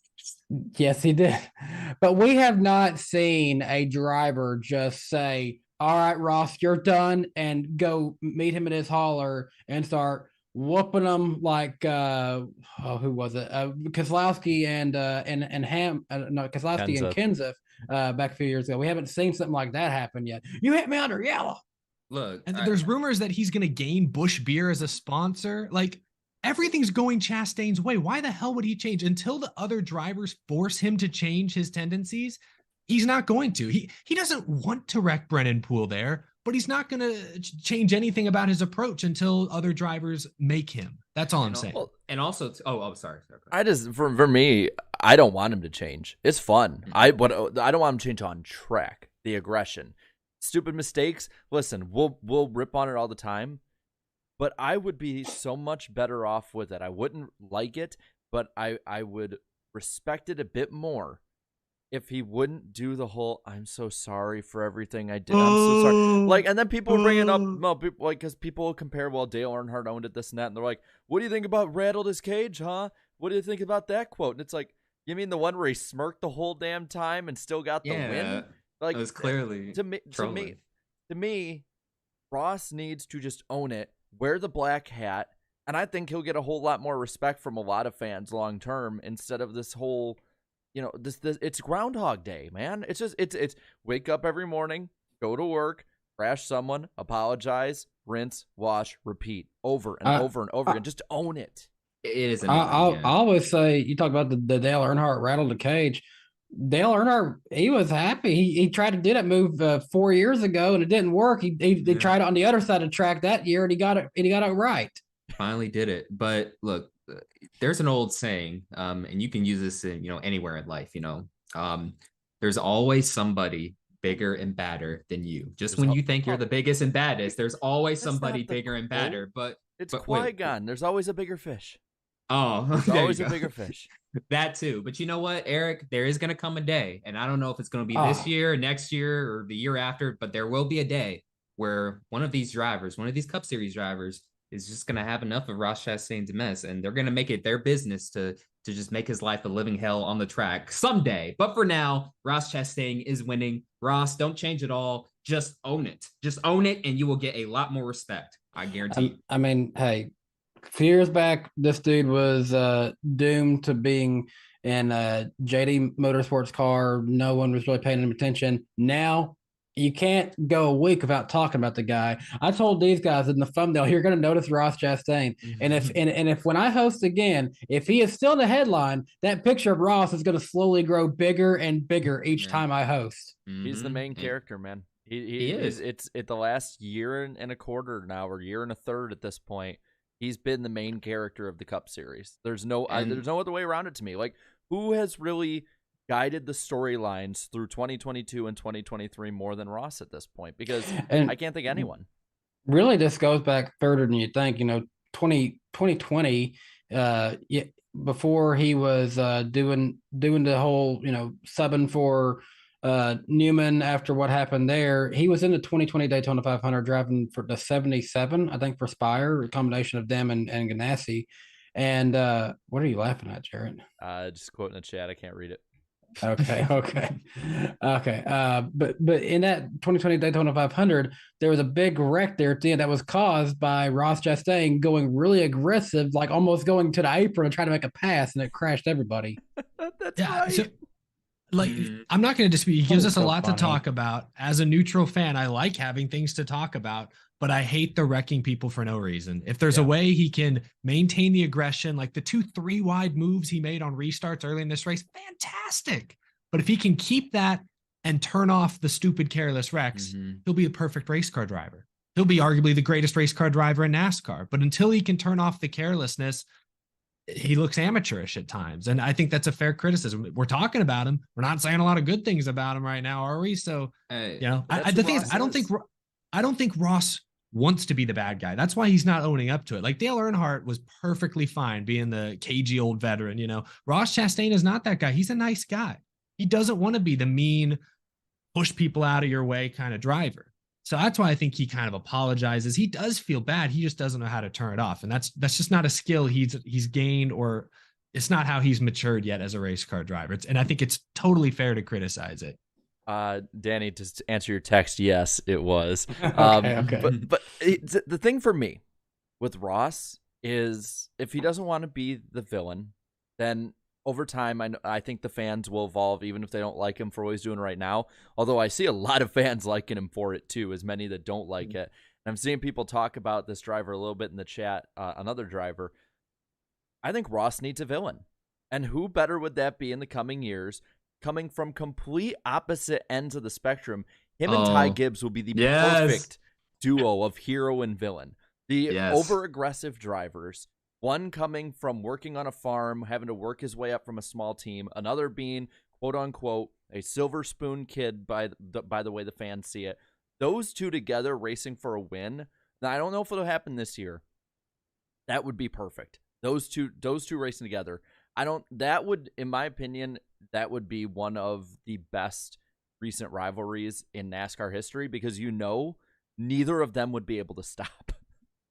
Yes, he did. But we have not seen a driver just say, all right, Ross, you're done, and go meet him in his hauler and start whooping him like, who was it? Keselowski and Kenseth. Back a few years ago. We haven't seen something like that happen yet. You hit me under yellow. Look, And there's rumors that he's going to gain Busch Beer as a sponsor. Like, everything's going Chastain's way. Why the hell would he change? Until the other drivers force him to change his tendencies, he's not going to. He doesn't want to wreck Brennan Poole there, but he's not going to change anything about his approach until other drivers make him. That's all I'm saying. Well, and also, sorry. I just for me, I don't want him to change. It's fun. I don't want him to change on track. The aggression, stupid mistakes. Listen, we'll rip on it all the time, but I would be so much better off with it. I wouldn't like it, but I would respect it a bit more if he wouldn't do the whole "I'm so sorry for everything I did. I'm so sorry." Like, and then people bring it up, because people compare, well, Dale Earnhardt owned it, this and that, and they're like, "What do you think about rattled his cage, huh? What do you think about that quote?" And it's like, you mean the one where he smirked the whole damn time and still got the win? Like, it was clearly to me, Ross needs to just own it, wear the black hat, and I think he'll get a whole lot more respect from a lot of fans long term instead of this whole, this it's Groundhog Day, man. It's just it's wake up every morning, go to work, crash someone, apologize, rinse, wash, repeat over and over and over again. Just own it. It is. I always say, you talk about the Dale Earnhardt rattled the cage. Dale Earnhardt, he was happy. He tried to do that move 4 years ago, and it didn't work. He tried it on the other side of the track that year, and he got it. And he got it right. Finally did it. But look, there's an old saying, and you can use this in anywhere in life. There's always somebody bigger and badder than you. Just when you think you're the biggest and baddest, there's always somebody bigger and badder. But it's Qui-Gon. There's always a bigger fish. Oh, there's always a bigger fish. That too. But you know what, Eric? There is going to come a day, and I don't know if it's going to be this year, next year, or the year after, but there will be a day where one of these Cup Series drivers, is just going to have enough of Ross Chastain's mess, and they're going to make it their business to just make his life a living hell on the track someday. But for now, Ross Chastain is winning. Ross, don't change it all. Just own it. Just own it, and you will get a lot more respect. I guarantee. I mean, hey, a few years back, this dude was doomed to being in a JD Motorsports car. No one was really paying him attention. Now, you can't go a week without talking about the guy. I told these guys in the thumbnail, you're going to notice Ross Chastain. And if when I host again, if he is still in the headline, that picture of Ross is going to slowly grow bigger and bigger each time I host. He's the main character, man. He is. It's the last year and a quarter now, or year and a third at this point. He's been the main character of the Cup Series. There's no other way around it to me. Like, who has really guided the storylines through 2022 and 2023 more than Ross at this point? Because I can't think of anyone. Really, this goes back further than you think. 2020, before he was doing the whole, subbing for Newman after what happened there, he was in the 2020 Daytona 500 driving for the 77, I think, for Spire, a combination of them and Ganassi. And what are you laughing at, Jared? Just quoting the chat. I can't read it. Okay. But in that 2020 Daytona 500, there was a big wreck there at the end that was caused by Ross Chastain going really aggressive, like almost going to the apron and trying to make a pass, and it crashed everybody. That's right. So, I'm not going to dispute. He gives us a lot to talk about. As a neutral fan, I like having things to talk about, but I hate the wrecking people for no reason. If there's a way he can maintain the aggression, like the 2-3 wide moves he made on restarts early in this race, fantastic. But if he can keep that and turn off the stupid careless wrecks, he'll be a perfect race car driver. He'll be arguably the greatest race car driver in NASCAR. But until he can turn off the carelessness, he looks amateurish at times. And I think that's a fair criticism. We're talking about him. We're not saying a lot of good things about him right now, are we? So, the thing is, I don't think Ross wants to be the bad guy. That's why he's not owning up to it. Like, Dale Earnhardt was perfectly fine being the cagey old veteran. Ross Chastain is not that guy. He's a nice guy. He doesn't want to be the mean, push people out of your way kind of driver. So that's why I think he kind of apologizes. He does feel bad. He just doesn't know how to turn it off. And that's just not a skill he's gained, or it's not how he's matured yet as a race car driver. And I think it's totally fair to criticize it. Danny, to answer your text, yes, it was. Okay. But the thing for me with Ross is, if he doesn't want to be the villain, then over time, I think the fans will evolve, even if they don't like him for what he's doing right now. Although I see a lot of fans liking him for it too, as many that don't like it. And I'm seeing people talk about this driver a little bit in the chat. Another driver. I think Ross needs a villain. And who better would that be in the coming years? Coming from complete opposite ends of the spectrum, him and Ty Gibbs will be the perfect duo of hero and villain. The over-aggressive drivers, one coming from working on a farm, having to work his way up from a small team, another being, quote-unquote, a silver spoon kid by the way the fans see it. Those two together racing for a win. Now, I don't know if it'll happen this year. That would be perfect. Those two racing together. That would, in my opinion, that would be one of the best recent rivalries in NASCAR history, because neither of them would be able to stop.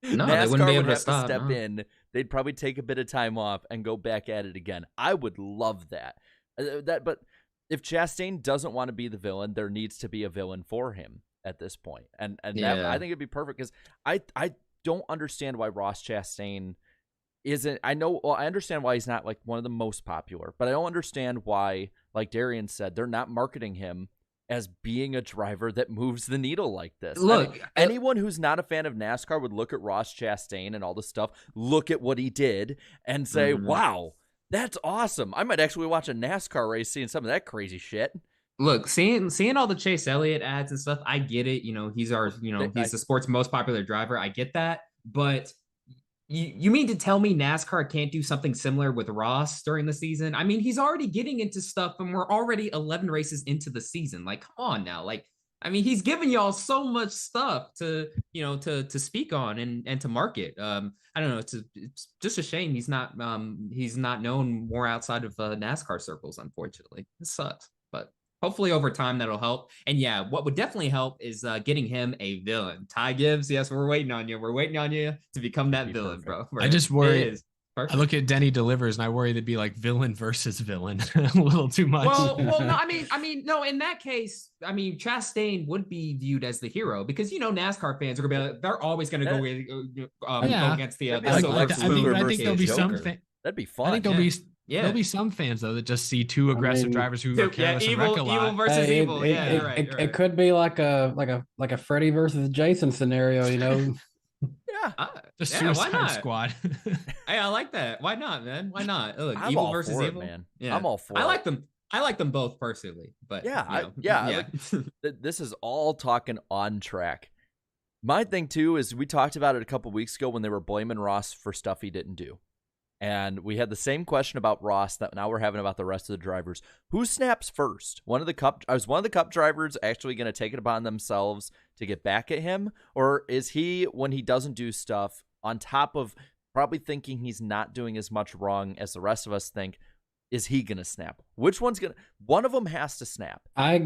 No, NASCAR they wouldn't be able would to have stop, to step in. They'd probably take a bit of time off and go back at it again. I would love that. But if Chastain doesn't want to be the villain, there needs to be a villain for him at this point. And that, I think it'd be perfect, because I don't understand why Ross Chastain isn't. I understand why he's not like one of the most popular, but I don't understand why, like Darian said, they're not marketing him as being a driver that moves the needle like this. Look, anyone who's not a fan of NASCAR would look at Ross Chastain and all this stuff, look at what he did, and say, wow, that's awesome. I might actually watch a NASCAR race seeing some of that crazy shit. Look, seeing all the Chase Elliott ads and stuff, I get it. He's he's the sport's most popular driver. I get that. But you mean to tell me NASCAR can't do something similar with Ross during the season? I mean, he's already getting into stuff, and we're already 11 races into the season. Like, come on now. Like, I mean, he's giving y'all so much stuff to speak on and to market. I don't know. It's just a shame he's not known more outside of NASCAR circles. Unfortunately, it sucks. But hopefully over time that'll help. And yeah, what would definitely help is getting him a villain. Ty Gibbs, yes, we're waiting on you. We're waiting on you to become that villain, perfect. bro. I just worry. I look at Denny Delivers and I worry they'd be like villain versus villain a little too much. Well, no, I mean, no. In that case, I mean, Chastain would be viewed as the hero, because NASCAR fans are gonna be like, they're always gonna go against the I think there'll be some. That'd be fun. I think there'll be some fans though that just see two aggressive drivers who are careless and wreck a lot. Evil versus evil. It could be like a Freddy versus Jason scenario, The Suicide Squad. Hey, I like that. Why not, man? Why not? Look, I'm evil all versus for evil, it, man. Yeah. I'm all for I it. like them. I like them both personally, but This is all talking on track. My thing too is we talked about it a couple weeks ago when they were blaming Ross for stuff he didn't do. And we had the same question about Ross that now we're having about the rest of the drivers. Who snaps first? One of the Cup drivers actually going to take it upon themselves to get back at him? Or is he, when he doesn't do stuff, on top of probably thinking he's not doing as much wrong as the rest of us think, is he going to snap? Which one's going to? One of them has to snap. I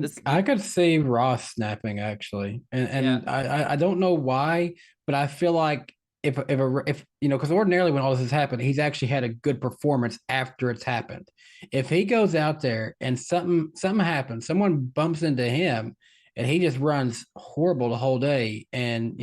could see Ross snapping, actually. And I don't know why, but I feel like if because ordinarily when all this has happened, he's actually had a good performance after it's happened. If he goes out there and something happens, someone bumps into him and he just runs horrible the whole day, and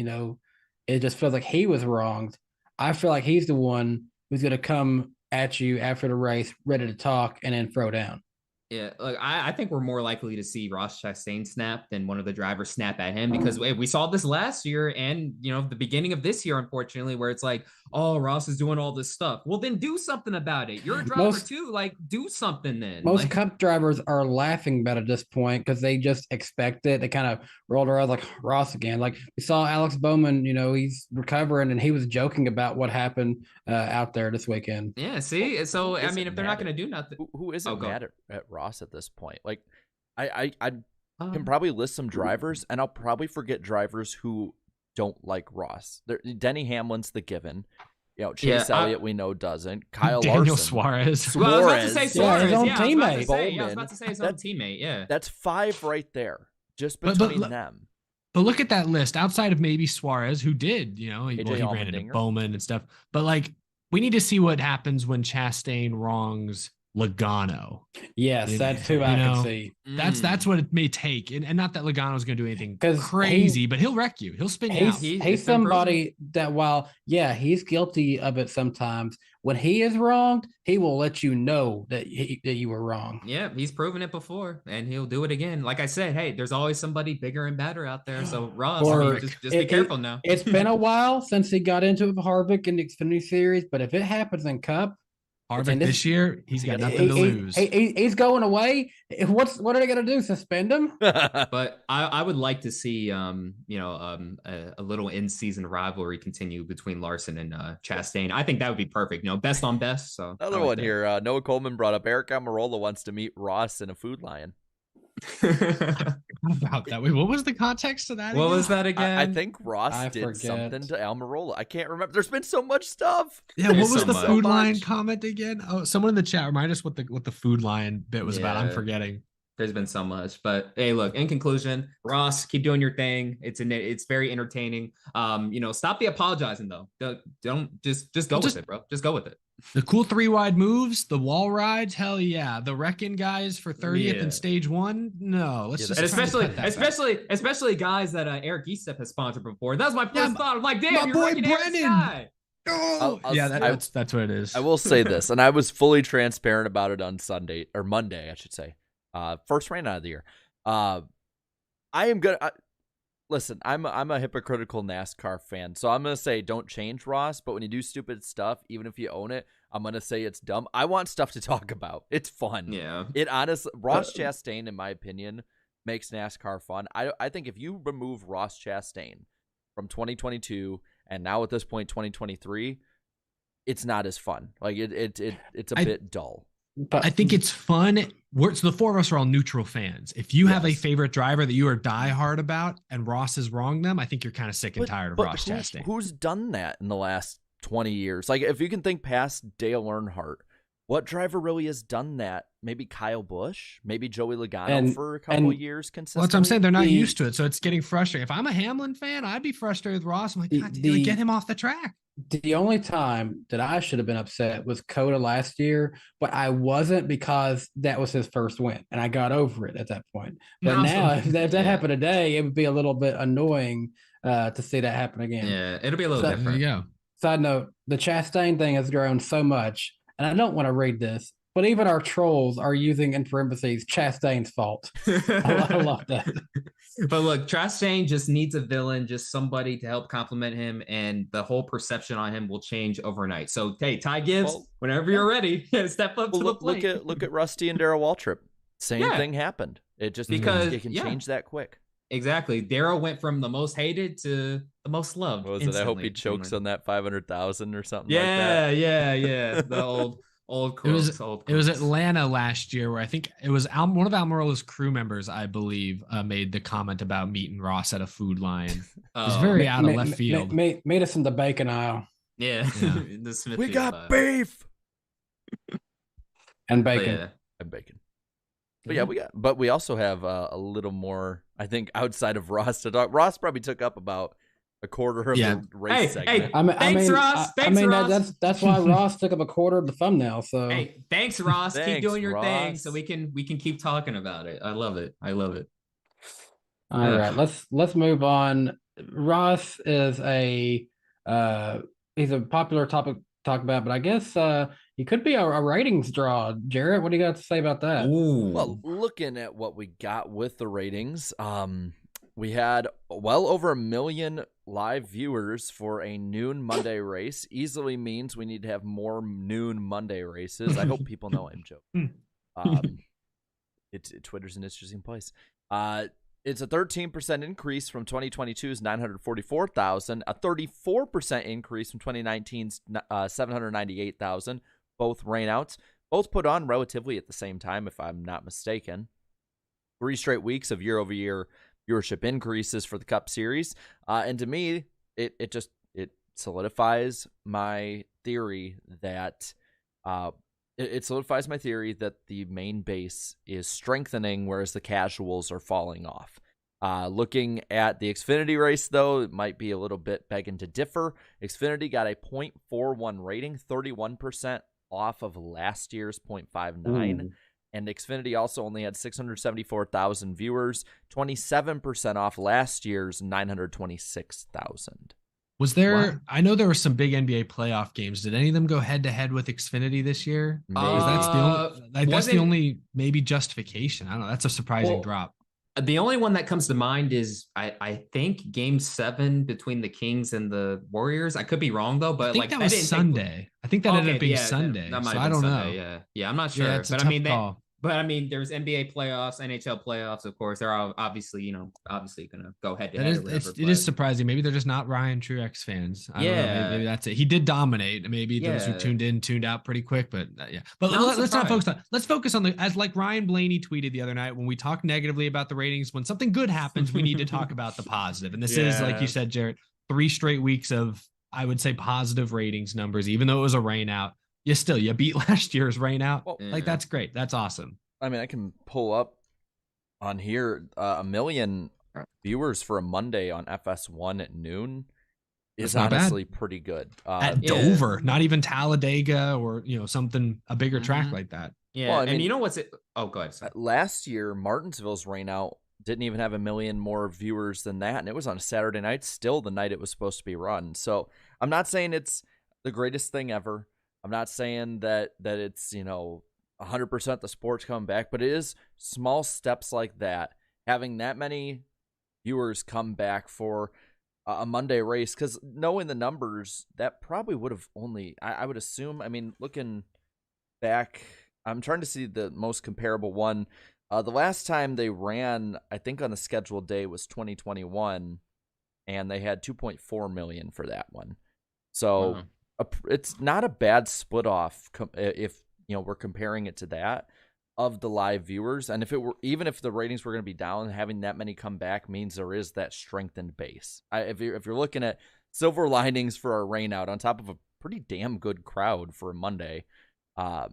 it just feels like he was wronged, I feel like he's the one who's going to come at you after the race ready to talk and then throw down. Yeah, look, I think we're more likely to see Ross Chastain snap than one of the drivers snap at him, because we saw this last year and, the beginning of this year, unfortunately, where it's like, oh, Ross is doing all this stuff. Well, then do something about it. You're a driver too. Like, do something then. Most Cup drivers are laughing about it at this point because they just expect it. They kind of rolled around like Ross again. Like we saw Alex Bowman, he's recovering and he was joking about what happened out there this weekend. Yeah, see? So, I mean, if they're not going to do nothing. Who isn't mad at Ross at this point? Like, I can probably list some drivers, and I'll probably forget drivers who don't like Ross. Denny Hamlin's the given. Chase Elliott we know doesn't. Kyle Daniel Larson. Suarez. Well, I was about to say Suarez. His own teammate. I was about to say his own teammate. Yeah, that's 5 right there, just between them. But look at that list. Outside of maybe Suarez, who did, he ran into Allmendinger. Bowman and stuff. But we need to see what happens when Chastain wrongs Logano. Yes, that's who I can see. That's what it may take, and not that Logano's going to do anything 'Cause crazy, but he'll wreck you. He'll spin you out. He's It's been somebody that while he's guilty of it sometimes, when he is wronged, he will let you know that you were wrong. Yeah, he's proven it before, and he'll do it again. Like I said, hey, there's always somebody bigger and better out there. So Ross, just be careful now. It's been a while since he got into it with Harvick in the Xfinity Series, but if it happens in Cup, Harvick this year, he's got nothing to lose. He's going away. What are they going to do? Suspend him? But I would like to see a little in-season rivalry continue between Larson and Chastain. I think that would be perfect. Best on best. So Another one here. Noah Coleman brought up Eric Almirola wants to meet Ross in a Food Lion. About that. Wait, what was the context of that? What was that again? I think Ross did something to Almirola. I can't remember. There's been so much stuff. Yeah, what was the Food Lion comment again? Oh, someone in the chat remind us what the Food Lion bit was about. I'm forgetting. There's been so much, but hey, look, in conclusion, Ross, keep doing your thing. It's very entertaining. Stop the apologizing though. Don't just go with it, bro. Just go with it. The cool 3-wide moves, the wall rides, hell yeah. The wrecking guys for 30th and stage 1, no. Let's just especially guys that Eric Eastep has sponsored before. That was my first thought. I'm like, damn, my you're boy wrecking Brennan. Guy. Oh, that's what it is. I will say this, and I was fully transparent about it on Monday, I should say. First rain out of the year. I am gonna listen. I'm a hypocritical NASCAR fan, so I'm gonna say don't change Ross. But when you do stupid stuff, even if you own it, I'm gonna say it's dumb. I want stuff to talk about. It's fun. Yeah. Ross Chastain, in my opinion, makes NASCAR fun. I think if you remove Ross Chastain from 2022 and now at this point 2023, it's not as fun. Like it's a bit dull. But I think it's fun. So the four of us are all neutral fans. If you have a favorite driver that you are diehard about and Ross has wronged them, I think you're kind of sick and tired of Ross Chastain. Who's done that in the last 20 years? Like, if you can think past Dale Earnhardt, what driver really has done that? Maybe Kyle Busch, maybe Joey Logano for a couple of years consistently. Well, that's what I'm saying. They're not used to it, so it's getting frustrating. If I'm a Hamlin fan, I'd be frustrated with Ross. I'm like, God, get him off the track. The only time that I should have been upset was Coda last year, but I wasn't because that was his first win, and I got over it at that point. But now, if that happened today, it would be a little bit annoying to see that happen again. Yeah, it'll be a little different. Yeah. Side note, the Chastain thing has grown so much, and I don't want to read this, but even our trolls are using in parentheses Chastain's fault. I love that. But look, Chastain just needs a villain, just somebody to help compliment him, and the whole perception on him will change overnight. So, hey, Ty Gibbs, whenever you're ready, step up to the plate. Look at Rusty and Darrell Waltrip. Same thing happened. It just because it can change that quick. Exactly. Darrell went from the most hated to the most loved. What was it? I hope he chokes on that 500,000 or something. Yeah, like that. yeah. The old crooks. It was Atlanta last year where I think it was one of Almirola's crew members, I believe, made the comment about meeting Ross at a Food Lion. It was very out of left field. Meet us in the bacon aisle. Yeah. We got beef and bacon. And bacon. But we also have a little more, I think, outside of Ross to talk. Ross probably took up about a quarter of the race segment. Thanks, Ross. Ross. That's why Ross took up a quarter of the thumbnail. So hey, thanks, Ross. Keep doing your thing, so we can keep talking about it. I love it. All right, let's move on. Ross is he's a popular topic to talk about, but I guess he could be a ratings draw. Jarrett, what do you got to say about that? Ooh. Well, looking at what we got with the ratings, we had well over 1 million live viewers for a noon Monday race. Easily means we need to have more noon Monday races. I hope people know I'm joking. Twitter's an interesting place. It's a 13% increase from 2022's 944,000, a 34% increase from 2019's 798,000. Both rainouts, both put on relatively at the same time, if I'm not mistaken. 3 straight weeks of year-over-year viewership increases for the Cup Series, and to me, it solidifies my theory that it solidifies my theory that the main base is strengthening, whereas the casuals are falling off. Looking at the Xfinity race, though, it might be a little bit begging to differ. Xfinity got a .41 rating, 31% off of last year's 0.59. Ooh. And Xfinity also only had 674,000 viewers, 27% off last year's 926,000. Was there? Wow. I know there were some big NBA playoff games. Did any of them go head to head with Xfinity this year? Maybe. That's the only. That's the wasn't- only maybe justification. I don't know. That's a surprising Well, drop. The only one that comes to mind is I think Game 7 between the Kings and the Warriors. I could be wrong though, but I think like that was Sunday. I think that ended up being Sunday. That might So have I been don't Sunday, know. Yeah, I'm not sure. Yeah, it's a but I tough mean, call. there's NBA playoffs, NHL playoffs, of course. They're all obviously gonna go head to That head. is, or whatever, it is surprising. Maybe they're just not Ryan Truex fans. I don't know. Yeah. Maybe that's it. He did dominate. Maybe those who Yeah. tuned out pretty quick. But yeah. But No, I'm let's not focus surprised. on. Let's focus on as like Ryan Blaney tweeted the other night when we talk negatively about the ratings. When something good happens, we need to talk about the positive. And this is, like Yeah. you said, Jarrett, 3 straight weeks of, I would say, positive ratings numbers. Even though it was a rain out, you beat last year's rain out. Well, Like that's great. That's awesome. I mean, I can pull up on here 1 million viewers for a Monday on FS1 at noon is That's not bad. honestly pretty good. At yeah. Dover, not even Talladega or something, a bigger track Mhm. like that. Yeah, Well, I and mean- you know what's it? Oh, go ahead. Sorry. Last year, Martinsville's rain out didn't even have 1 million more viewers than that, and it was on a Saturday night, still the night it was supposed to be run. So I'm not saying it's the greatest thing ever. I'm not saying that it's 100% the sport's coming back, but it is small steps like that, having that many viewers come back for a Monday race, because knowing the numbers, that probably would have only, I would assume, I mean, looking back, I'm trying to see the most comparable one. The last time they ran, I think on the scheduled day, was 2021, and they had 2.4 million for that one. So Wow. it's not a bad split off if we're comparing it to that of the live viewers. And even if the ratings were going to be down, having that many come back means there is that strengthened base. If you're looking at silver linings for a rain out on top of a pretty damn good crowd for a Monday, I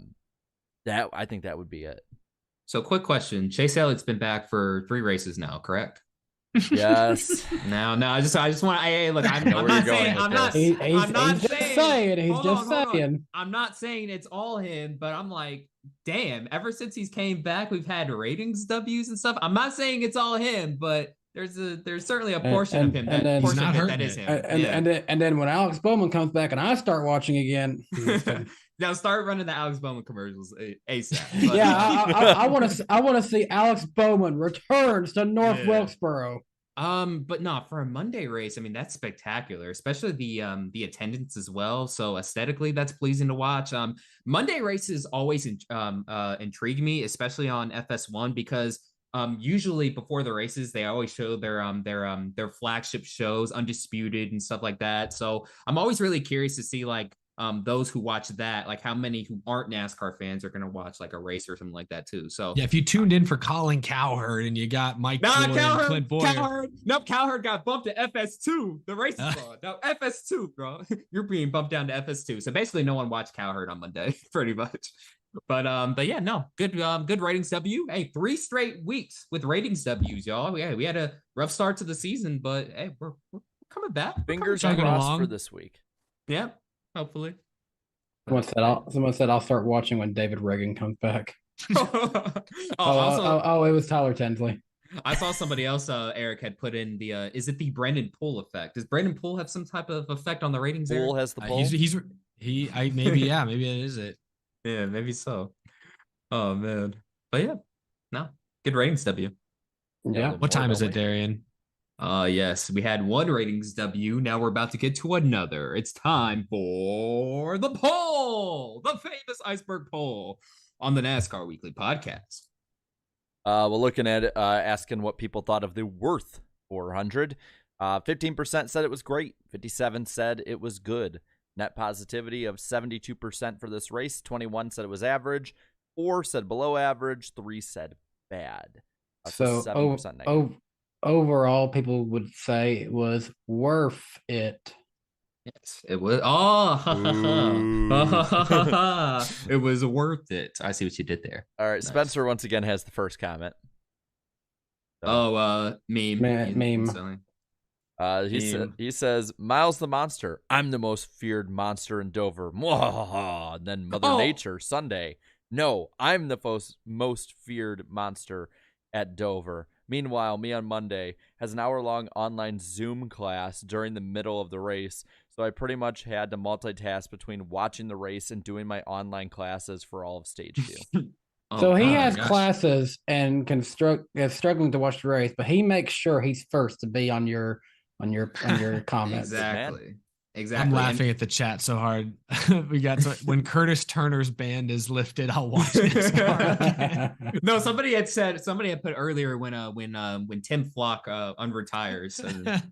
think that would be it. So, quick question: Chase Elliott's been back for 3 races now, correct? Yes. No, I just want. Hey, look, I'm know where not you're going saying. with I'm not. this. I'm not saying. He's Hold just on, hold on. saying. I'm not saying it's all him, but I'm like, damn. Ever since he's came back, we've had ratings W's and stuff. I'm not saying it's all him, but there's certainly a portion of him and then- portion He's not of it that hurting is it. him. And then when Alex Bowman comes back and I start watching again, Now start running the Alex Bowman commercials ASAP. But, yeah, I want to see Alex Bowman returns to North Yeah. Wilkesboro. But no, for a Monday race, I mean that's spectacular, especially the attendance as well. So aesthetically, that's pleasing to watch. Monday races always intrigue me, especially on FS1, because usually before the races they always show their flagship shows, Undisputed and stuff like that. So I'm always really curious to see like those who watch that, like how many who aren't NASCAR fans are going to watch like a race or something like that too. So Yeah, if you tuned in for Colin Cowherd and you got Mike Joy and Clint Boyer. Cowherd got bumped to FS2. The race is on. No, FS2, bro. You're being bumped down to FS2. So basically no one watched Cowherd on Monday, pretty much. But yeah, no, good ratings W. Hey, 3 straight weeks with ratings W's, y'all. We had a rough start to the season, but hey, we're coming back. Fingers chugging crossed along. for this week. Yeah, hopefully. Someone said I'll start watching when David Reagan comes back. Also, It was Tyler Tensley. I saw somebody else, Eric, had put in the, is it the Brendan Poole effect? Does Brendan Poole have some type of effect on the ratings there? Pool has the ball. Maybe it is it. Yeah, maybe so. Oh, man. But yeah, no, good ratings W. Yeah. What time is it, Darian? Yes, we had 1 ratings W. Now we're about to get to another. It's time for the poll, the famous iceberg poll on the NASCAR Weekly Podcast. We're looking at it, asking what people thought of the Worth 400. 15% said it was great. 57% said it was good. Net positivity of 72% for this race. 21% said it was average. 4% said below average. 3% said bad. So 7% negative. overall, people would say it was worth it. Yes, it was. It was worth it. I see what you did there. All right, Nice. Spencer once again has the first comment. So, Meme. Meme. Instantly. He says, Miles the Monster, I'm the most feared monster in Dover. Mwahaha. And then Mother Nature, Sunday. No, I'm the most feared monster at Dover. Meanwhile, me on Monday has an hour-long online Zoom class during the middle of the race, so I pretty much had to multitask between watching the race and doing my online classes for all of stage 2. So he has classes and is struggling to watch the race, but he makes sure he's first to be on your comments. Exactly. I'm laughing at the chat so hard. We got when Curtis Turner's band is lifted, I'll watch this. No, somebody had put earlier when Tim Flock unretires,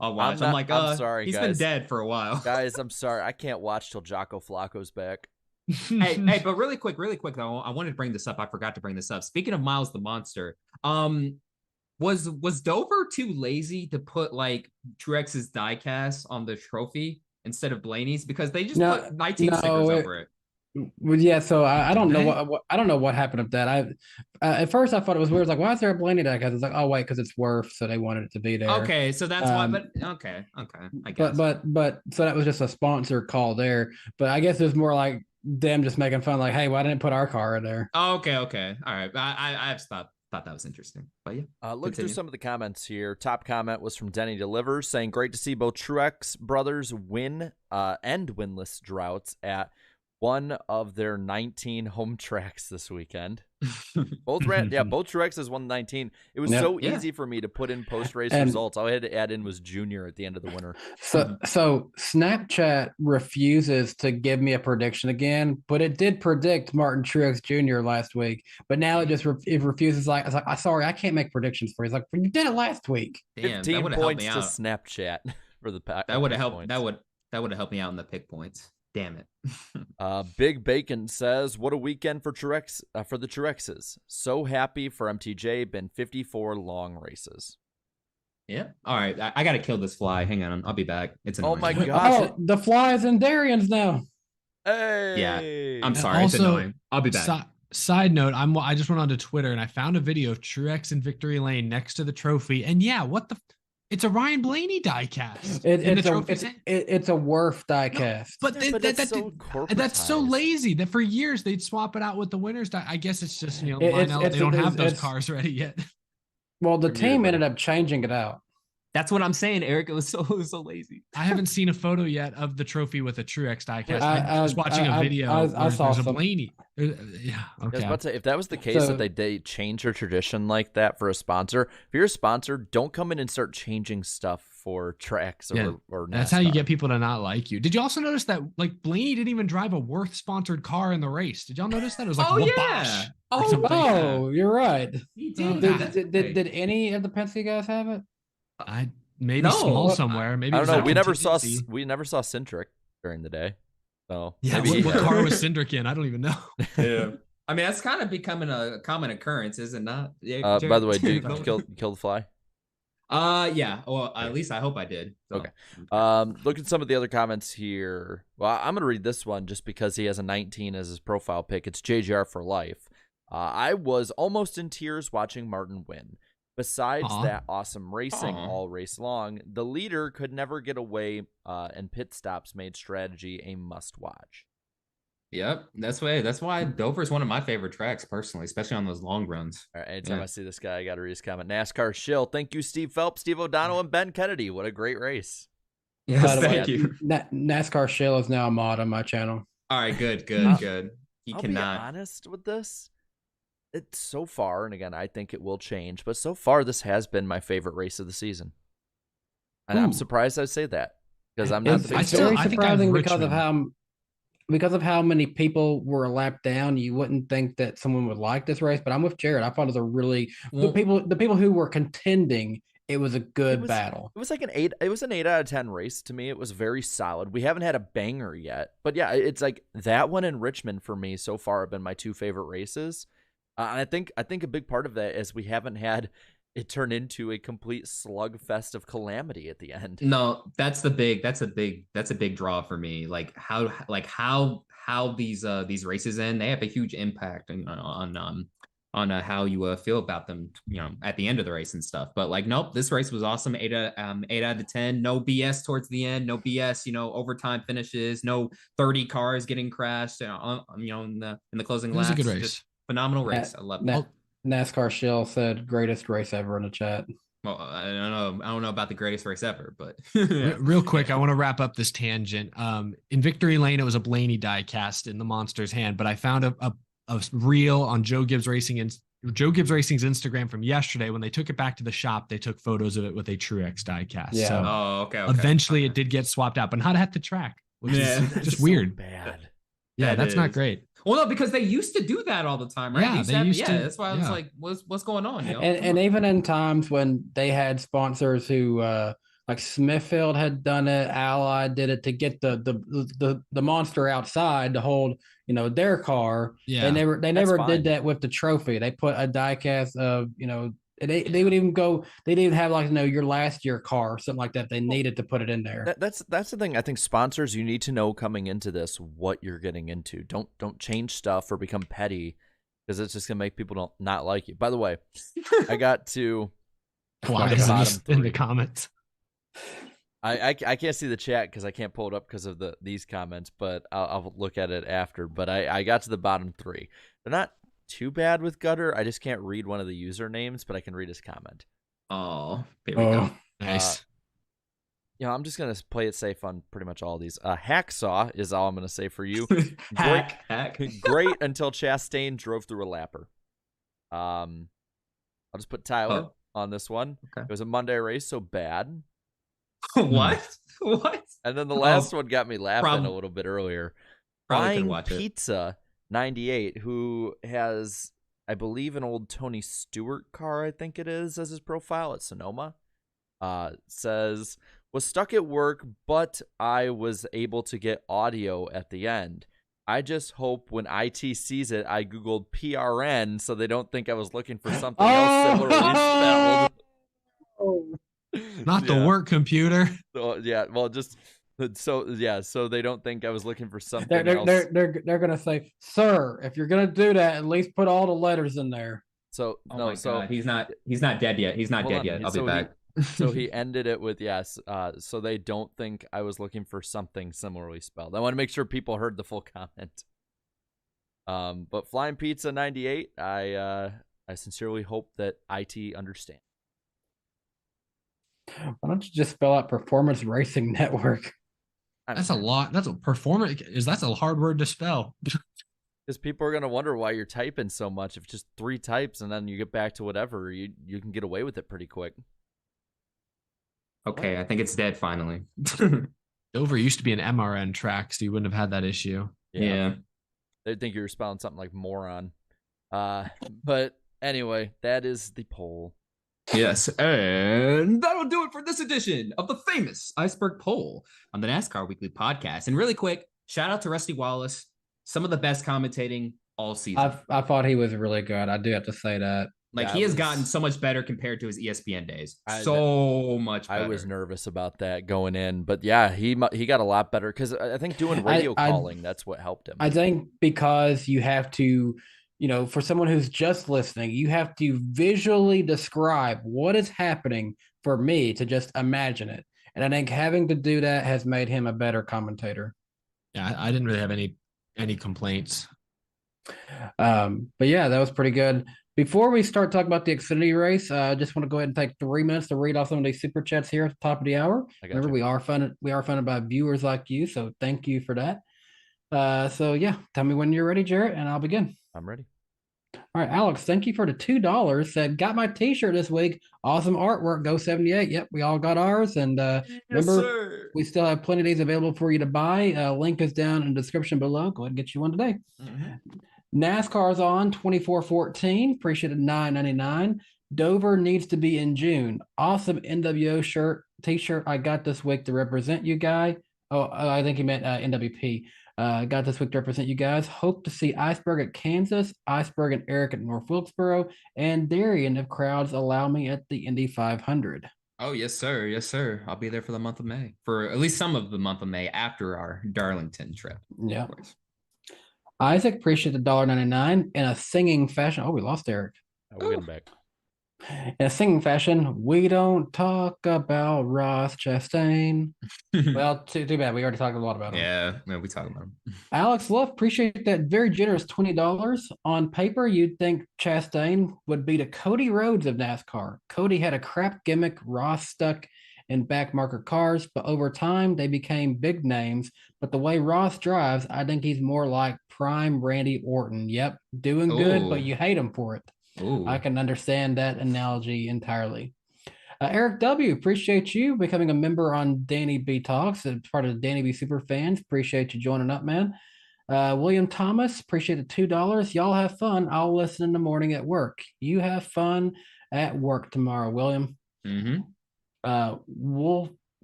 I'll watch. I'm sorry, he's been dead for a while. Guys, I'm sorry. I can't watch till Jocko Flacco's back. hey, but really quick though, I wanted to bring this up. I forgot to bring this up. Speaking of Miles the Monster, was Dover too lazy to put like Truex's diecast on the trophy instead of Blaney's, because they just put 19 stickers over it? Well, yeah, so I don't know I don't know what happened with that. At first I thought it was weird. It's like, why is there a Blaney diecast? It's like, oh wait, because it's Worth, so they wanted it to be there. Okay, so that's why. But okay, I guess. But so that was just a sponsor call there. But I guess it's more like them just making fun, like, hey, why didn't put our car in there? Oh, okay, all right. I thought that was interesting. But yeah, look through some of the comments here. Top comment was from Denny Delivers, saying, great to see both Truex brothers win and winless droughts at one of their 19 home tracks this weekend. Both Truexes won 19. It was so easy for me to put in post-race results. All I had to add in was Junior at the end of the winter. So Snapchat refuses to give me a prediction again, but it did predict Martin Truex Jr. last week. But now it refuses. Like, it's like, sorry, I can't make predictions for you. It's like, you did it last week. Damn, 15 points to Snapchat for the pack. That would have helped. That would have helped me out in the pick points. Damn it. Big Bacon says, what a weekend for Truex, for the Truexes. So happy for MTJ. Been 54 long races. Yeah. All right. I got to kill this fly. Hang on. I'll be back. It's annoying. Oh my gosh. Oh, the fly is in Darian's now. Hey. Yeah. I'm sorry. It's annoying. I'll be back. Side note, I just went onto Twitter and I found a video of Truex in victory lane next to the trophy. And yeah, it's a Ryan Blaney diecast. It's a Worth diecast. No, that's so lazy that for years they'd swap it out with the winners. I guess it's just, they don't have those cars ready yet. Well, the team ended up changing it out. That's what I'm saying, Eric. It was so lazy. I haven't seen a photo yet of the trophy with a Truex diecast. I was watching a video. I saw some. A Blaney. Yeah. Okay. I was about to say, if that was the case, that they change their tradition like that for a sponsor, if you're a sponsor, don't come in and start changing stuff for tracks or NASCAR. That's how you get people to not like you. Did you also notice that like Blaney didn't even drive a Worth sponsored car in the race? Did y'all notice that? It was like, you're right. He did. Did any of the Penske guys have it? Small somewhere. Maybe I don't know. We never saw Cintric during the day. So what car was Cindric in? I don't even know. Yeah, I mean that's kind of becoming a common occurrence, is it not? Yeah, by the way, did you kill the fly? Yeah. Well, at least I hope I did. So. Okay. Look at some of the other comments here. Well, I'm gonna read this one just because he has a 19 as his profile pick. It's JGR for life. I was almost in tears watching Martin win. Besides that awesome racing all race long, the leader could never get away, and pit stops made strategy a must-watch. Yep, that's why Dover's one of my favorite tracks, personally, especially on those long runs. All right, anytime I see this guy, I got to read his comment. NASCAR shill. Thank you, Steve Phelps, Steve O'Donnell, and Ben Kennedy. What a great race. Yes, thank you. NASCAR shill is now a mod on my channel. All right, good. He I'll cannot. be honest with this. It's so far, and again, I think it will change, but so far, this has been my favorite race of the season. And I'm surprised I say that because I'm not. It's very surprising because of how many people were a lap down. You wouldn't think that someone would like this race, but I'm with Jared. I thought it was a really the people who were contending. It was a good battle. It was like an 8. It was an 8 out of 10 race to me. It was very solid. We haven't had a banger yet, but yeah, it's like that one in Richmond for me so far have been my 2 favorite races. And I think a big part of that is we haven't had it turn into a complete slugfest of calamity at the end. No, that's a big draw for me. Like how these races end, they have a huge impact on how you feel about them, at the end of the race and stuff. But like, nope, this race was awesome. 8 out of 10. No BS towards the end. No BS. Overtime finishes. No 30 cars getting crashed. In the closing It was laps. a good race. Just phenomenal race. I love it. NASCAR Shill said greatest race ever in the chat. Well, I don't know about the greatest race ever, but real quick, I want to wrap up this tangent. In Victory Lane, it was a Blaney die cast in the Monster's hand, but I found a reel on Joe Gibbs Racing's Instagram from yesterday. When they took it back to the shop, they took photos of it with a Truex die cast. Yeah. So okay. Eventually, it did get swapped out, but not at the track, which is just weird. So bad. Yeah, that's not great. Well, no, because they used to do that all the time, right? Yeah, that's why I was like, what's going on? And even in times when they had sponsors who like Smithfield had done it, Allied did it to get the Monster outside to hold their car. Yeah, they never did that with the trophy. They put a die cast of they would even go. They didn't have your last year car or something like that. They needed to put it in there. That's the thing. I think sponsors, you need to know coming into this what you're getting into. Don't change stuff or become petty, because it's just gonna make people not like you. By the way, I got to in the comments. I can't see the chat because I can't pull it up because of these comments, but I'll look at it after. But I got to the bottom 3. They're not too bad with Gutter. I just can't read one of the usernames, but I can read his comment. Oh, there we go. Nice. I'm just gonna play it safe on pretty much all these. Hacksaw is all I'm gonna say for you. Hack. Great until Chastain drove through a lapper. I'll just put Tyler on this one. Okay. It was a Monday race, so bad. What? And then the last one got me laughing a little bit earlier. Probably could watch Pizza 98, who has, I believe, an old Tony Stewart car, I think it is, as his profile at Sonoma. Says, was stuck at work, but I was able to get audio at the end. I just hope when IT sees it, I Googled PRN so they don't think I was looking for something else similarly spelled. Not the work computer. So, so they don't think I was looking for something else. They're gonna say, sir, if you're gonna do that, at least put all the letters in there. So God. He's not dead yet. He's not dead yet. I'll be back. So he ended it with yes. So they don't think I was looking for something similarly spelled. I want to make sure people heard the full comment. But Flying Pizza 98, I sincerely hope that IT understands. Why don't you just spell out Performance Racing Network? That's a lot. That's a performance. That's a hard word to spell. Because people are going to wonder why you're typing so much. If just 3 types and then you get back to whatever, you can get away with it pretty quick. Okay, I think it's dead finally. Dover used to be an MRN track, so you wouldn't have had that issue. Yeah. They'd think you were spelling something like moron. But anyway, that is the poll. Yes, and that'll do it for this edition of the famous Iceberg Poll on the NASCAR Weekly Podcast. And really quick, shout out to Rusty Wallace. Some of the best commentating all season. I thought he was really good. I do have to say that. He has gotten so much better compared to his ESPN days. So much better. I was nervous about that going in, but yeah, he got a lot better because I think doing radio calling, that's what helped him. I think because you have to, for someone who's just listening, you have to visually describe what is happening for me to just imagine it. And I think having to do that has made him a better commentator. Yeah, I didn't really have any complaints. But yeah, that was pretty good. Before we start talking about the Xfinity race, I just want to go ahead and take 3 minutes to read off some of these super chats here at the top of the hour. Remember, we are funded by viewers like you, so thank you for that. So yeah, tell me when you're ready, Jarrett, and I'll begin. I'm ready. All right, Alex, thank you for the $2. Said, got my t-shirt this week. Awesome artwork, Go 78. Yep, we all got ours. And remember, we still have plenty of these available for you to buy. Link is down in the description below. Go ahead and get you one today. Mm-hmm. NASCAR's on 2414. Appreciate it, $9.99. Dover needs to be in June. Awesome NWO t-shirt I got this week to represent you guys. Oh, I think he meant NWP. Got this week to represent you guys. Hope to see Iceberg at Kansas, Iceberg and Eric at North Wilkesboro, and Darian if crowds allow me at the Indy 500. Oh, yes, sir. Yes, sir. I'll be there for the month of May, for at least some of the month of May after our Darlington trip. Yeah. Isaac, appreciate the $1.99 in a singing fashion. Oh, we lost Eric. We'll get him back. In a singing fashion, we don't talk about Ross Chastain. Well, too bad. We already talked a lot about him. Yeah, we talk about him. Alex Love, appreciate that very generous $20. On paper, you'd think Chastain would be the Cody Rhodes of NASCAR. Cody had a crap gimmick, Ross stuck in backmarker cars, but over time they became big names. But the way Ross drives, I think he's more like prime Randy Orton. Yep, doing good, but you hate him for it. Ooh. I can understand that analogy entirely. Eric W., appreciate you becoming a member on Danny B Talks, part of the Danny B Super Fans. Appreciate you joining up, man. William Thomas, appreciate the $2. Y'all have fun. I'll listen in the morning at work. You have fun at work tomorrow, William.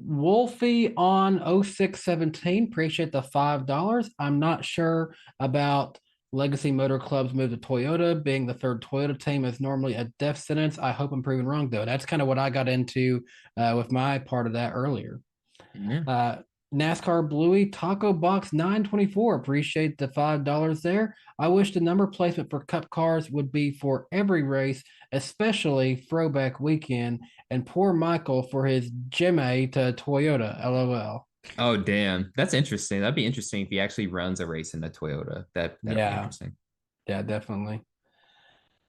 Wolfie on 0617, appreciate the $5. I'm not sure about Legacy Motor Club's move to Toyota. Being the third Toyota team is normally a death sentence. I hope I'm proven wrong, though. That's kind of what I got into with my part of that earlier. NASCAR Bluey Taco Box 924. Appreciate the $5 there. I wish the number placement for Cup cars would be for every race, especially throwback weekend. And poor Michael for his Jimmy to Toyota. LOL. Oh, damn. That's interesting. That'd be interesting if he actually runs a race in the Toyota. That'd be interesting. Yeah, definitely.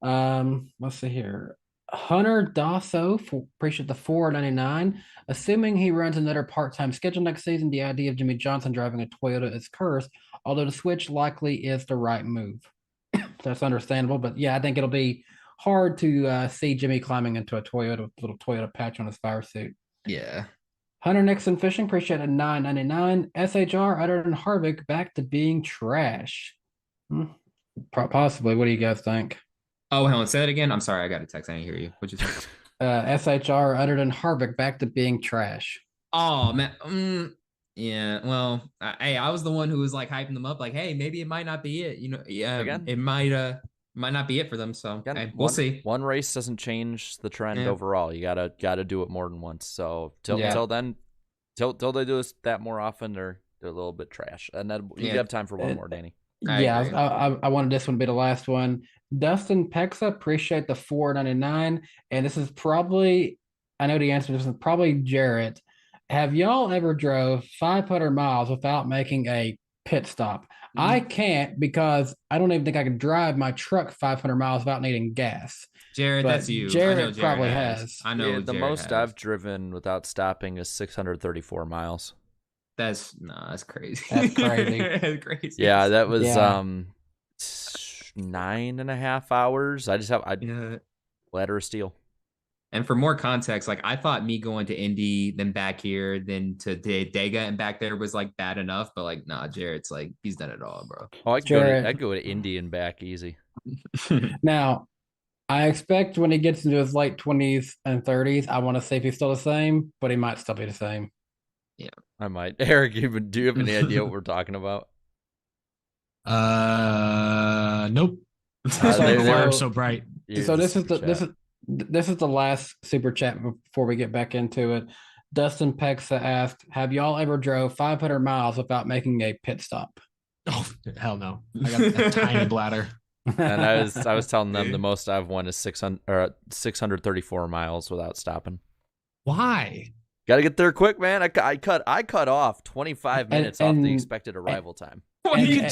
Let's see here. Hunter Dasso, appreciate the $4.99. Assuming he runs another part-time schedule next season, the idea of Jimmy Johnson driving a Toyota is cursed, although the switch likely is the right move. That's understandable, but yeah, I think it'll be hard to see Jimmy climbing into a Toyota with a little Toyota patch on his fire suit. Yeah. Hunter Nixon Fishing, appreciate a $9.99. SHR, other than Harvick, back to being trash. Possibly. What do you guys think? Oh, Helen, say that again. I'm sorry, I got a text. I didn't hear you. What'd you say? SHR, other than Harvick, back to being trash. Oh, man. Yeah, well, I was the one who was like hyping them up, like, hey, maybe it might not be it. You know, yeah, Again? it might not be it for them. So Again, we'll see. One race doesn't change the trend overall. You gotta do it more than once. So till then, till they do that more often, they're a little bit trash. And then you have time for one more, Danny. I wanted this one to be the last one. Dustin Pexa, appreciate the $4.99. And this is probably, I know the answer. This is probably Jarrett. Have y'all ever drove 500 miles without making a pit stop? I can't, because I don't even think I could drive my truck 500 miles without needing gas. Jared, that's you. Jared probably has. I know. The most I've driven without stopping is 634 miles. That's crazy. That's crazy. That's crazy. Yeah, that was 9.5 hours. I just have ladder of steel. And for more context, like, I thought me going to Indy, then back here, then to Dega and back there was like bad enough, but like, nah, Jared's like, he's done it all, bro. Oh, I'd go to Indy and back easy. Now, I expect when he gets into his late 20s and 30s, I want to see if he's still the same, but he might still be the same. Yeah, I might. Eric, do you have any idea what we're talking about? Nope. They're so bright. So this is the last super chat before we get back into it. Dustin Pexa asked, have y'all ever drove 500 miles without making a pit stop? Oh, hell no. I got a tiny bladder. And I was telling them the most I've won is 634 miles without stopping. Why? Got to get there quick, man. I cut off 25 minutes off the expected arrival time. You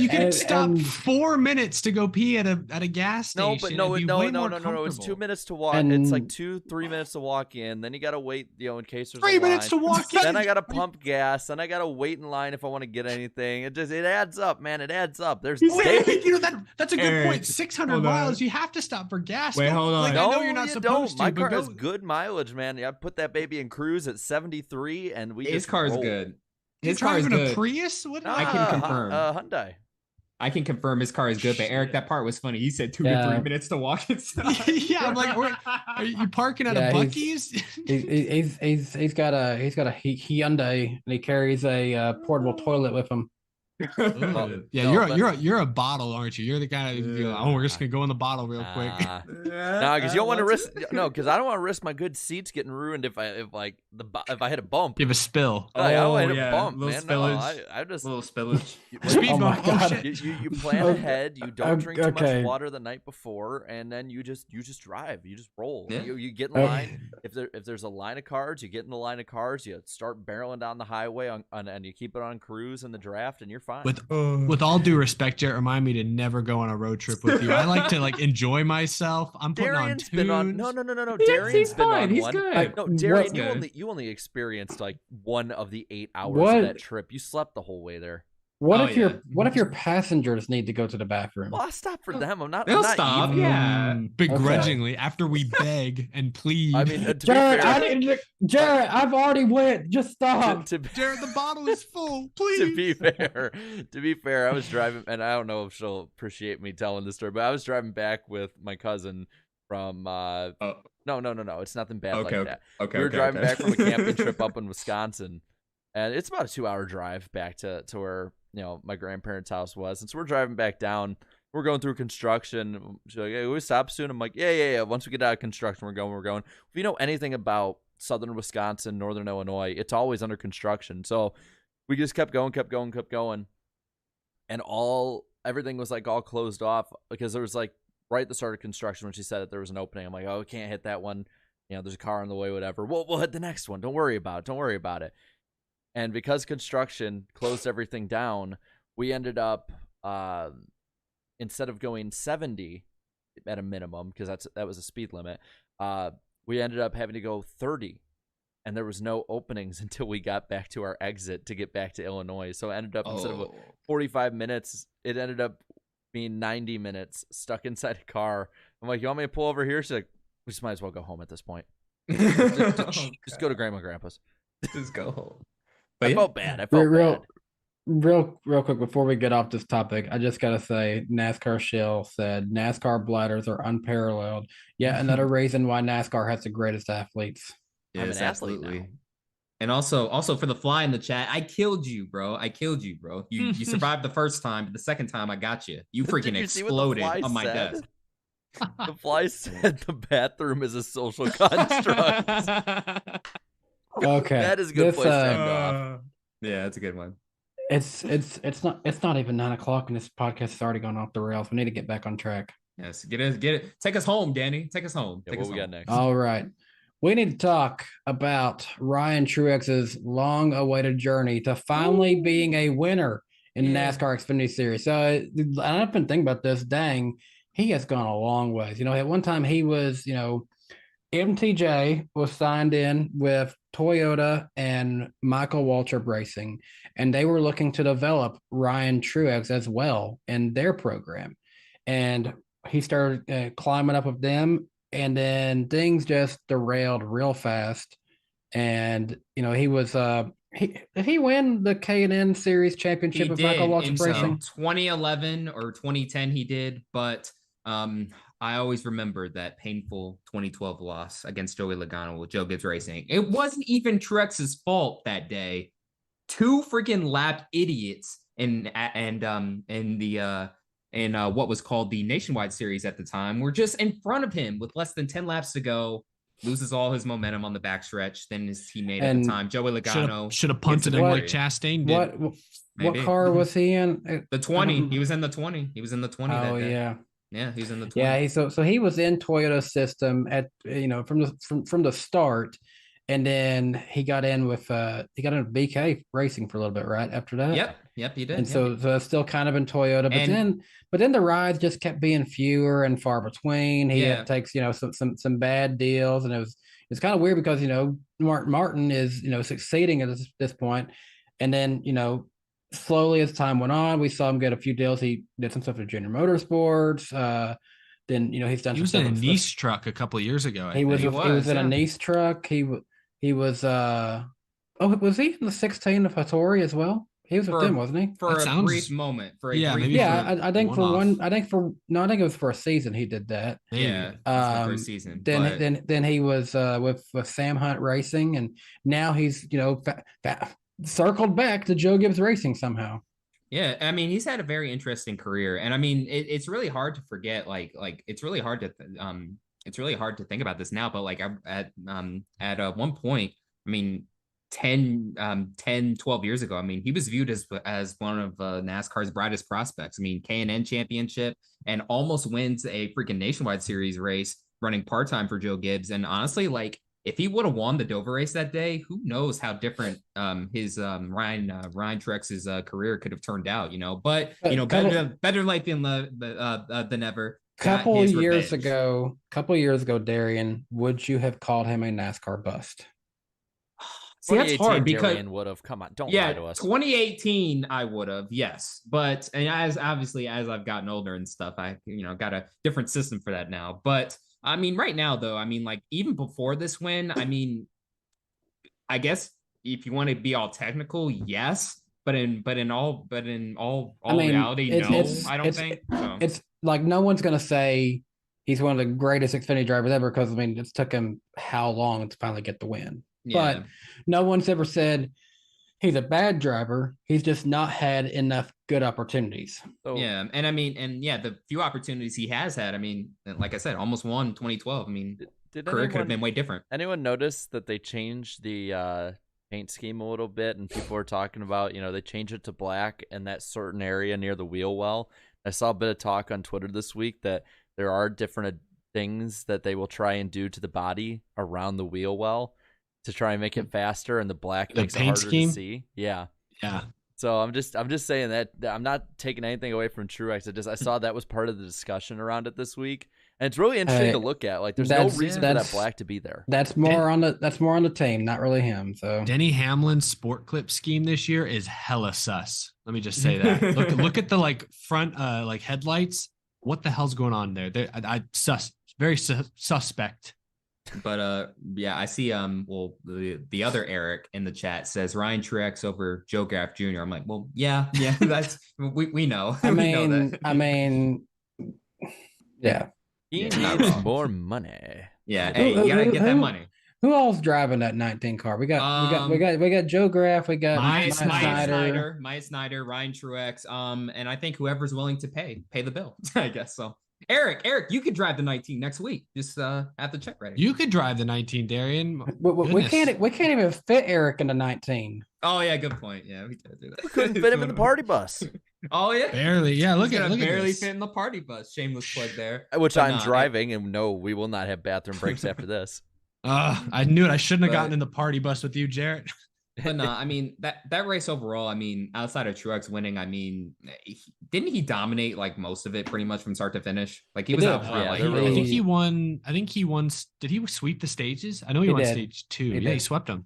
could stop 4 minutes to go pee at a gas station. No. It's 2 minutes to walk. It's like 2-3 minutes to walk in. Then you gotta wait, in case there's 3 minutes to walk in. Then I gotta pump gas. Then I gotta wait in line if I want to get anything. It adds up, man. It adds up. That's a good point. 600 miles. You have to stop for gas. Wait, hold on. Like, I know you're not supposed to. My car has good mileage, man. I put that baby in cruise at 73, and his car's roll. Good. His car is good. A Prius? What? I can confirm. Hyundai. I can confirm his car is good, but Eric, that part was funny. He said 2 to 3 minutes to walk inside. Yeah, I'm like, are you parking at a Buc-ee's? He's got a Hyundai, and he carries a portable toilet with him. Ooh. Yeah, No, you're a bottle, aren't you? You're the guy that we're just gonna go in the bottle real quick. No, because you don't want to risk. No, because I don't want to risk my good seats getting ruined if I hit a bump. You have a spill. Like, I don't want to hit a yeah, bump, little man. spillage. No, I just Little spillage. Speed Oh bump. my Oh God. shit. you plan ahead. You don't drink too much Okay. water the night before, and then you just drive. You just roll. Yeah. You get in line. If there's a line of cars, you get in the line of cars. You start barreling down the highway and you keep it on cruise in the draft, and you're fine. With all due respect, Jarrett, remind me to never go on a road trip with you. I like to enjoy myself. I'm putting Darian's on tunes. been on no. He's Darian's been fine. on He's one. good. No, Darian, Good. you only experienced like 1 of the 8 hours What? of that trip. You slept the whole way there. What Oh, if yeah. your passengers need to go to the bathroom? Well, I'll stop for them. I'm not. They'll I'm not stop, evil. yeah. Begrudgingly, after we beg and plead. I mean, to be Jared, fair, Jared, I've already went. Just stop. Jarrett, the bottle is full. Please. to be fair, I was driving, and I don't know if she'll appreciate me telling this story, but I was driving back with my cousin from. No, it's nothing bad like that. Okay. We were driving back from a camping trip up in Wisconsin, and it's about a 2-hour drive back to where my grandparents' house was. And so we're driving back down. We're going through construction. She's like, "Hey, we stop soon?" I'm like, "Yeah. Once we get out of construction, we're going." If you know anything about southern Wisconsin, northern Illinois, it's always under construction. So we just kept going, and everything was like all closed off because there was like right at the start of construction when she said that there was an opening. I'm like, "Oh, we can't hit that one. There's a car on the way, whatever. We'll hit the next one. Don't worry about it." And because construction closed everything down, we ended up instead of going 70 at a minimum, because that was a speed limit, we ended up having to go 30, and there was no openings until we got back to our exit to get back to Illinois. So it ended up instead of 45 minutes, it ended up being 90 minutes stuck inside a car. I'm like, "You want me to pull over here?" She's like, "We just might as well go home at this point. Just go to Grandma and Grandpa's." Just go home. I felt bad. I felt bad. Real quick before we get off this topic, I just gotta say, NASCAR Shell said NASCAR bladders are unparalleled. Yet another reason why NASCAR has the greatest athletes. I'm Yes, an athlete absolutely. now. And also for the fly in the chat, I killed you, bro. You survived the first time, but the second time I got you. You freaking Did you see what the exploded fly on my said? desk. The fly said the bathroom is a social construct. Okay, That is a good place to end off. Yeah, that's a good one. It's not even 9 o'clock, and this podcast has already gone off the rails. We need to get back on track. Yes, get it. Take us home, Danny. Take us home. Yeah, Take what us we home. got next? All right. We need to talk about Ryan Truex's long-awaited journey to finally being a winner in Yeah. NASCAR Xfinity Series. So I've been thinking about this. Dang, he has gone a long ways. At one time he was, MTJ was signed in with Toyota and Michael Waltrip Racing, and they were looking to develop Ryan Truex as well in their program. And he started climbing up with them, and then things just derailed real fast. And he was did he win the K&N Series championship with Michael Waltrip Racing? 2011 or 2010 he did, but I always remember that painful 2012 loss against Joey Logano with Joe Gibbs Racing. It wasn't even Truex's fault that day. 2 freaking lap idiots in what was called the Nationwide Series at the time were just in front of him with less than 10 laps to go. Loses all his momentum on the backstretch. Then his teammate at the time, Joey Logano, should have punted him like Chastain did. What car was he in? The 20. He was in the 20. He was in the 20. Oh that day. yeah. Yeah, he's in the 20. Yeah, so he was in Toyota's system at from the start, and then he got in with BK Racing for a little bit right after that. Yep, he did. And so it's still kind of in Toyota, but then the rides just kept being fewer and far between. He had to take some bad deals, and it's kind of weird because Martin is succeeding at this point, and then slowly as time went on, we saw him get a few deals. He did some stuff with Junior Motorsports. Then he's done. He was in a Nice truck a couple of years ago. He was in a Nice truck. He was. Was he in the 16 of Hattori as well? He was with them, wasn't he? For a brief moment. I think it was for a season he did that. Yeah, for a season. Then he was with Sam Hunt Racing, and now he's circled back to Joe Gibbs Racing somehow. Yeah, I mean, he's had a very interesting career, and I mean, it's really hard to forget. It's really hard to it's really hard to think about this now. But like at one point, I mean, 12 years ago, I mean, he was viewed as one of NASCAR's brightest prospects. I mean, K&N championship and almost wins a freaking nationwide series race running part time for Joe Gibbs. And honestly, like, if he would have won the Dover race that day, who knows how different his Ryan Truex's career could have turned out, you know. But you know, better late than never. Couple years ago, Darian, would you have called him a NASCAR bust? See, that's hard because Darian would have. Come on, don't lie to us. 2018, I would have, yes. But and as I've gotten older and stuff, I got a different system for that now. But I mean, right now, though, I mean, like, even before this win, I mean, I guess if you want to be all technical, yes, but in all reality, no, I don't think so. It's like no one's gonna say he's one of the greatest Xfinity drivers ever because I mean, it took him how long to finally get the win. Yeah. But no one's ever said he's a bad driver. He's just not had enough good opportunities. So, yeah. And I mean, the few opportunities he has had, I mean, like I said, almost won 2012. I mean, career could have been way different. Anyone notice that they changed the paint scheme a little bit and people are talking about, they changed it to black in that certain area near the wheel well? I saw a bit of talk on Twitter this week that there are different things that they will try and do to the body around the wheel well to try and make it faster, and the black makes it harder to see. Yeah. So I'm just saying that I'm not taking anything away from Truex. I saw that was part of the discussion around it this week, and it's really interesting to look at. Like, there's no reason for that black to be there. That's more on the team, not really him. So Denny Hamlin's sport clip scheme this year is hella sus. Let me just say that. look at the like front like headlights. What the hell's going on there? Very suspect. But yeah, I see the other Eric in the chat says Ryan Truex over Joe Graff Jr. I'm like, well, yeah, that's we know. I mean, yeah. He needs more money. Yeah, hey, you gotta get that money. Who else driving that 19 car? We got Joe Graff, we got Myatt Snyder, Ryan Truex, and I think whoever's willing to pay the bill. I guess so. Eric, you could drive the 19 next week. Just have the check ready. You could drive the 19, Darian. We can't even fit Eric in the 19. Oh yeah, good point. Yeah, we can't do that. We couldn't fit him in the party bus. Oh yeah, barely. Yeah, look at barely fit in the party bus. Shameless plug there. Which I'm driving, and no, we will not have bathroom breaks after this. I knew it. I shouldn't have gotten in the party bus with you, Jarrett. But no, I mean that race overall, I mean, outside of Truex winning, I mean, didn't he dominate like most of it pretty much from start to finish? Like he was out front. Yeah, I think he won. Did he sweep the stages? I know he won stage 2. He swept them.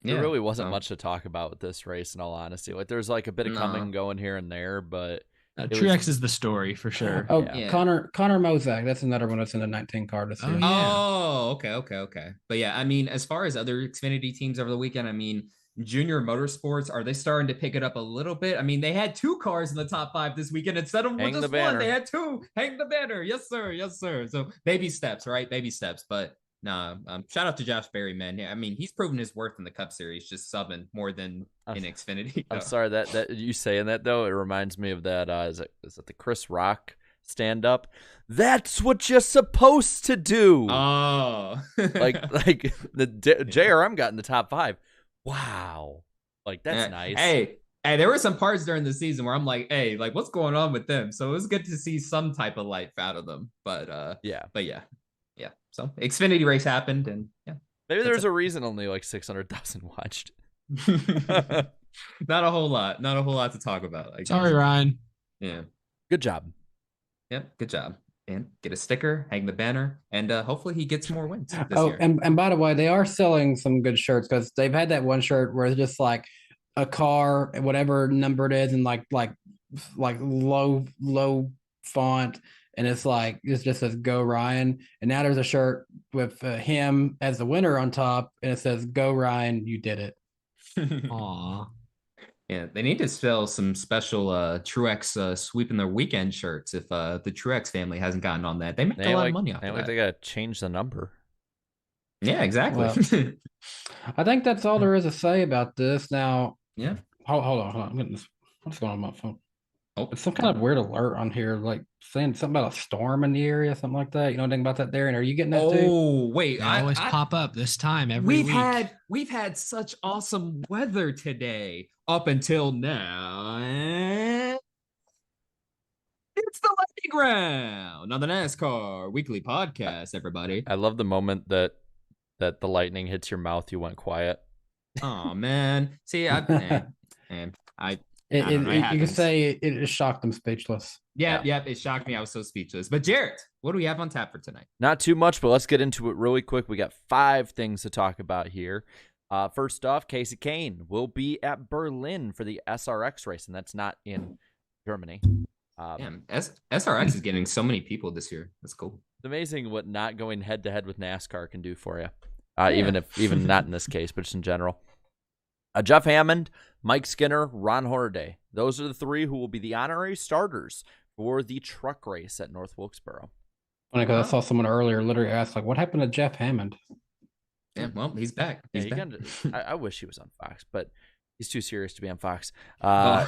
There really wasn't much to talk about with this race, in all honesty. Like there's like a bit of coming and going here and there, but Truex is the story for sure. Oh, yeah. Connor Mozak, that's another one that's in the 19 car this year. Oh, okay. But yeah, I mean, as far as other Xfinity teams over the weekend, I mean, Junior Motorsports, are they starting to pick it up a little bit? I mean, they had 2 cars in the top 5 this weekend instead of just one. They had 2. Hang the banner. Yes, sir. So baby steps, right? Baby steps. But no, shout out to Josh Berry, man. I mean, he's proven his worth in the Cup Series, just subbing more than in Xfinity. I'm sorry that you saying that though. It reminds me of that. Is it the Chris Rock stand up? That's what you're supposed to do. Oh, like the JRM got in the top 5. Wow. Like, that's nice. Hey, there were some parts during the season where I'm like, hey, like, what's going on with them? So it was good to see some type of life out of them. But yeah. So Xfinity race happened, and yeah. Maybe there's a reason only like 600,000 watched. Not a whole lot to talk about. Sorry, Ryan. Yeah. Good job. Yep, good job. And get a sticker, hang the banner, and hopefully he gets more wins this year. And by the way, they are selling some good shirts because they've had that one shirt where it's just like a car, whatever number it is, and like low font, and it's just says "Go Ryan." And now there's a shirt with him as the winner on top, and it says "Go Ryan, you did it." Aw. Yeah, they need to sell some special Truex sweeping their weekend shirts if the Truex family hasn't gotten on that. They make a lot of money off of that. They got to change the number. Yeah, exactly. Well, I think that's all there is to say about this. Now, yeah. Hold on. What's going on my phone? Oh, It's some kind of weird alert on here, like saying something about a storm in the area, something like that. You know anything about that, Darren? Are you getting that too? oh, wait. They always pop up this time every week. We've had such awesome weather today up until now. It's the lightning round on the NASCAR Weekly Podcast, everybody. I love the moment that the lightning hits your mouth. You went quiet. Oh man, see, I don't know, You can say it just shocked them speechless. Yeah, it shocked me. I was so speechless. But Jarrett, what do we have on tap for tonight? Not too much, but let's get into it really quick. We got 5 things to talk about here. First off, Casey Kane will be at Berlin for the SRX race, and that's not in Germany. Damn, SRX is getting so many people this year. That's cool. It's amazing what not going head-to-head with NASCAR can do for you, even not in this case, but just in general. Jeff Hammond, Mike Skinner, Ron Hornaday. Those are the 3 who will be the honorary starters for the truck race at North Wilkesboro. Funny, because I saw someone earlier literally ask, like, what happened to Jeff Hammond? Yeah, well, he's back. He's back. I wish he was on Fox, but he's too serious to be on Fox. Yeah.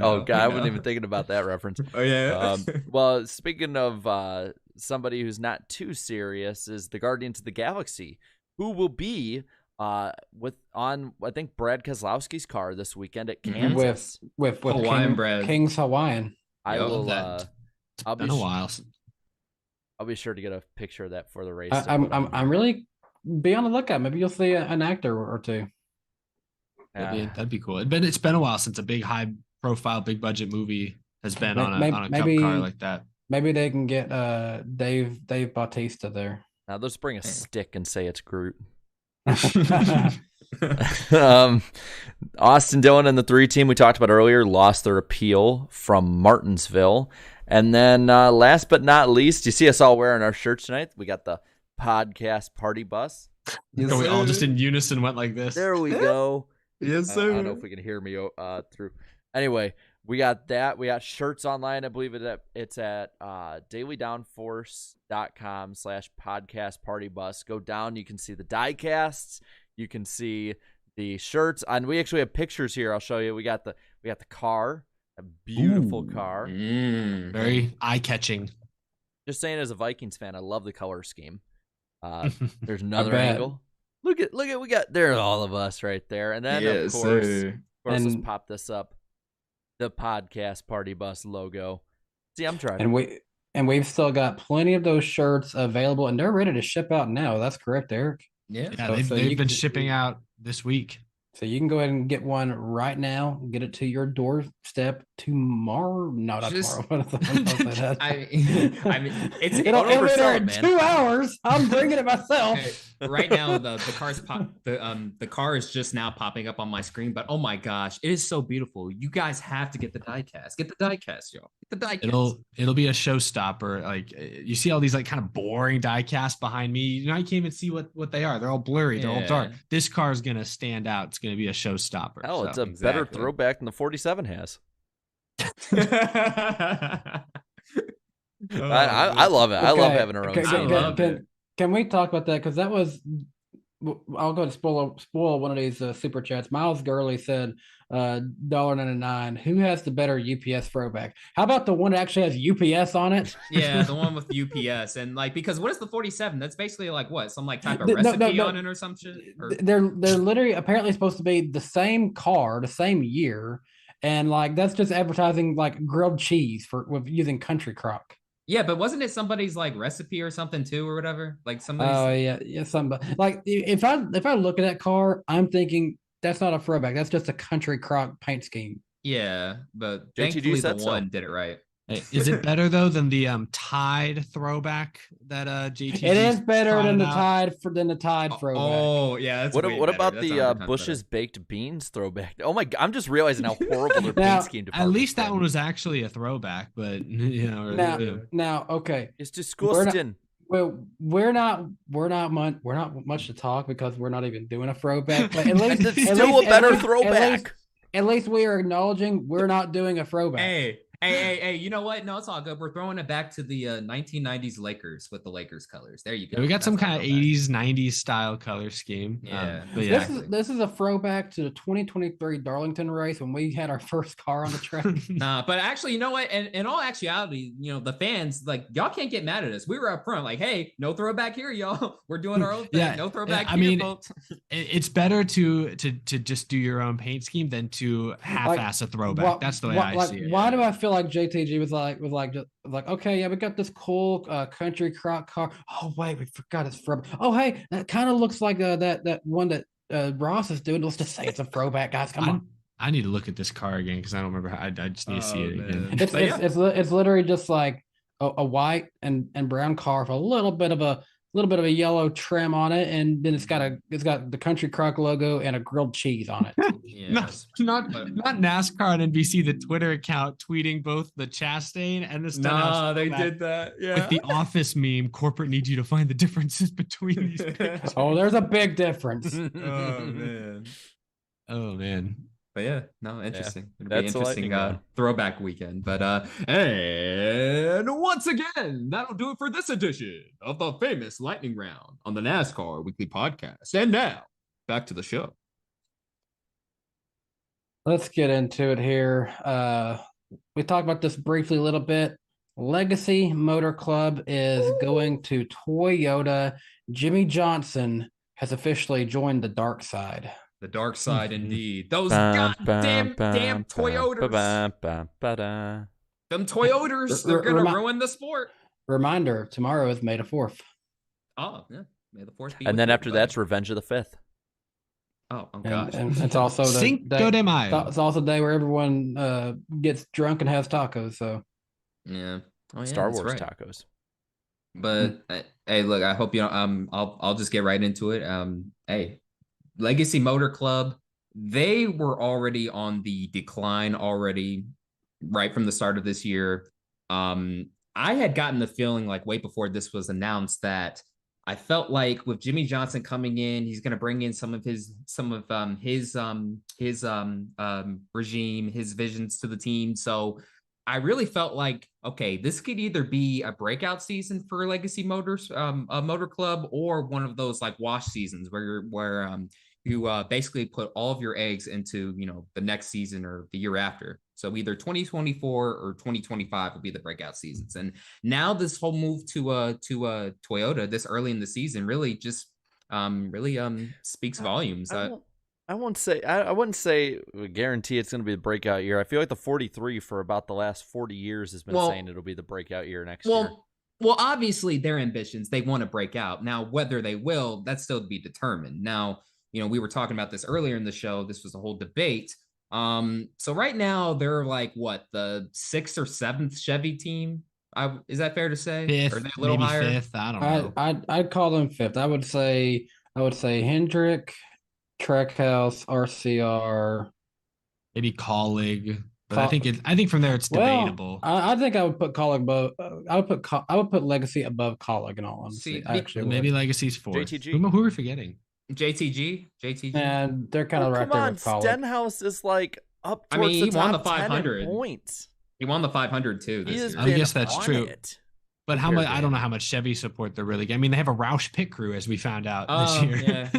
Oh, God, I wasn't even thinking about that reference. Oh, yeah. Well, speaking of somebody who's not too serious, is the Guardians of the Galaxy, who will be I think Brad Keselowski's car this weekend at Kansas with Hawaiian Brad. King's Hawaiian. I will. It's been a while. I'll be sure to get a picture of that for the race. I'm really be on the lookout. Maybe you'll see an actor or 2. That'd be cool. It's been a while since a big high profile, big budget movie has been on a cup car like that. Maybe they can get Dave Bautista there. Now let's bring a stick and say it's Groot. Austin Dillon and the 3 team we talked about earlier lost their appeal from Martinsville. And then last but not least, you see us all wearing our shirts tonight. We got the podcast party bus. Yes, we all just in unison went like this. There we go. Yes, sir. I don't know if we can hear me through. Anyway, we got that. We got shirts online. I believe it's at dailydownforce.com/podcastpartybus. Go down. You can see the die casts. You can see the shirts. And we actually have pictures here. I'll show you. We got the car. A beautiful car. Very eye-catching. Just saying, as a Vikings fan, I love the color scheme. There's another angle. Look at we got there all of us right there. And then of course, let's pop this up. The podcast party bus logo. See, I'm driving. And we've still got plenty of those shirts available, and they're ready to ship out now. That's correct, Eric. Yeah, they've been shipping out this week. So you can go ahead and get one right now. Get it to your doorstep tomorrow. No, not tomorrow. I mean, it's it'll be there in 2 hours. I'm bringing it myself. Okay. Right now, the car is just now popping up on my screen. But oh my gosh, it is so beautiful. You guys have to get the diecast. Get the diecast, y'all. Get the diecast. It'll be a showstopper. Like you see all these like kind of boring diecasts behind me. You know, I can't even see what they are. They're all blurry. They're all dark. This car is gonna stand out. It's gonna be a showstopper. Hell, it's a better throwback than the 47 has. I love it. Okay. I love having our own. Can we talk about that? Because that was, I'll go to spoil one of these super chats. Miles Gurley said, $1.99. Who has the better UPS throwback? How about the one that actually has UPS on it? Yeah, the one with UPS. And like, because what is the 47? That's basically like what? Some like type of recipe on it or some shit? They're literally apparently supposed to be the same car, the same year. And like, that's just advertising like grilled cheese with using country crock. Yeah, but wasn't it somebody's like recipe or something too, or whatever? Like somebody's. Oh yeah, somebody. Like if I look at that car, I'm thinking that's not a throwback. That's just a country crock paint scheme. Yeah, but thankfully the one did it right. Is it better though than the Tide throwback that GT? It is better than the Tide throwback. Oh yeah. That's what about the Bush's baked beans throwback? Oh my god, I'm just realizing how horrible their paint scheme. At least that one was actually a throwback, but you know. Now okay, it's disgusting. Well, we're not much to talk because we're not even doing a throwback. But at least it's still a better throwback. At least we are acknowledging we're not doing a throwback. Hey, you know what? No, it's all good. We're throwing it back to the 1990s Lakers with the Lakers colors. There you go. Yeah, we got That's some our kind of throwback. 80s, 90s style color scheme. Yeah, But yeah. This is a throwback to the 2023 Darlington race when we had our first car on the track. But actually, you know what? And in all actuality, the fans, like, y'all can't get mad at us. We were up front, like, hey, no throwback here, y'all. We're doing our own thing. Yeah, No throwback I here, mean, folks. it's better to just do your own paint scheme than to half-ass a throwback. That's the way I see it. Why do I feel like JTG was like, okay, yeah, we got this cool country croc car. Oh wait, we forgot it's from. Oh hey, that kind of looks like that one that Ross is doing. Let's just say it's a throwback, guys. Come on. I need to look at this car again because I don't remember. I just need to see it again. It's literally just like a white and brown car with a little bit of a yellow trim on it, and then it's got the Country Crock logo and a grilled cheese on it. Yes. Not NASCAR and NBC, the Twitter account tweeting both the Chastain and the Stenhouse. No, they did that. Yeah. With the office meme, corporate needs you to find the differences between these pictures. Oh, there's a big difference. Oh man. But yeah, no, interesting. Yeah, It'll be interesting throwback weekend. But and once again, that'll do it for this edition of the famous lightning round on the NASCAR Weekly Podcast. And now, back to the show. Let's get into it here. We talked about this briefly a little bit. Legacy Motor Club is going to Toyota. Jimmy Johnson has officially joined the dark side. The dark side, indeed. Those damn Toyotas. Them Toyotas, they're going to ruin the sport. Reminder, tomorrow is May the 4th. Oh, yeah. May the 4th be And then after everybody. that's Revenge of the 5th. Oh gosh. And it's also Cinco de Mayo. It's also the day where everyone gets drunk and has tacos. So yeah. Oh, yeah, Star Wars right. tacos. But hey, look, I hope I'll just get right into it. Hey, Legacy Motor Club, they were already on the decline already right from the start of this year. I had gotten the feeling like way before this was announced that I felt like with Jimmy Johnson coming in, he's going to bring in some of his regime, his visions to the team. So I really felt like, okay, this could either be a breakout season for Legacy Motors, a Motor Club, or one of those like wash seasons where you basically put all of your eggs into, the next season or the year after. So either 2024 or 2025 will be the breakout seasons. And now this whole move to Toyota this early in the season really just speaks volumes. I wouldn't say guarantee it's going to be the breakout year. I feel like the 43 for about the last 40 years has been saying it'll be the breakout year next year. Well, obviously their ambitions, they want to break out. Now, whether they will, that's still to be determined. Now, we were talking about this earlier in the show. This was a whole debate. So right now they're like what, the 6th or 7th Chevy team? Is that fair to say? 5th, or are they a little maybe higher? 5th. I don't know. I'd call them 5th. I would say Hendrick, Trackhouse, RCR, maybe Colleague. But I think from there it's debatable. I think I would put Colleague above. I would put Legacy above Colleague in all honesty. Maybe Legacy's 4th. JTG. Who are we forgetting? JTG. And they're kind of right there with Colleague. Stenhouse is like up towards he the won top the 500 10 points. He won the 500 too. He has I been guess that's on true. it. But how much? I don't know how much Chevy support they're really getting. I mean, they have a Roush pit crew, as we found out this year.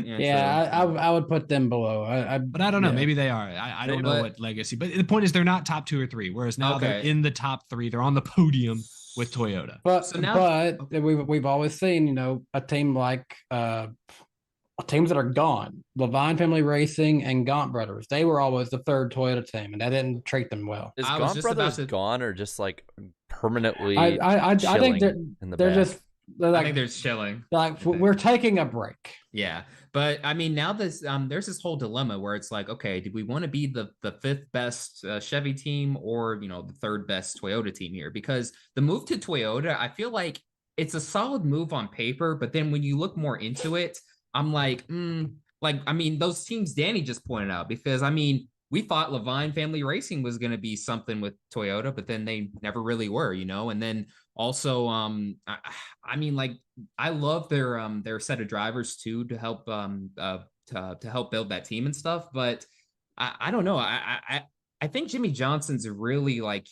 I would put them below. But I don't know. Maybe they are. I don't know what Legacy. But the point is, they're not top 2 or 3. Whereas now they're in the top 3. They're on the podium with Toyota. But we've always seen, a team like teams that are gone. Levine Family Racing and Gaunt Brothers. They were always the 3rd Toyota team, and that didn't treat them well. Is Gaunt Brothers gone or just like permanently? I think they're like, I think they're chilling. Like we're taking a break. Yeah, but I mean now there's this whole dilemma where it's like, okay, do we want to be the 5th best Chevy team or the 3rd best Toyota team here? Because the move to Toyota, I feel like it's a solid move on paper, but then when you look more into it, I'm like, those teams Danny just pointed out, because we thought Levine Family Racing was going to be something with Toyota, but then they never really were, and then also, I love their set of drivers too, to help, to help build that team and stuff. But I don't know. I think Jimmy Johnson's really like,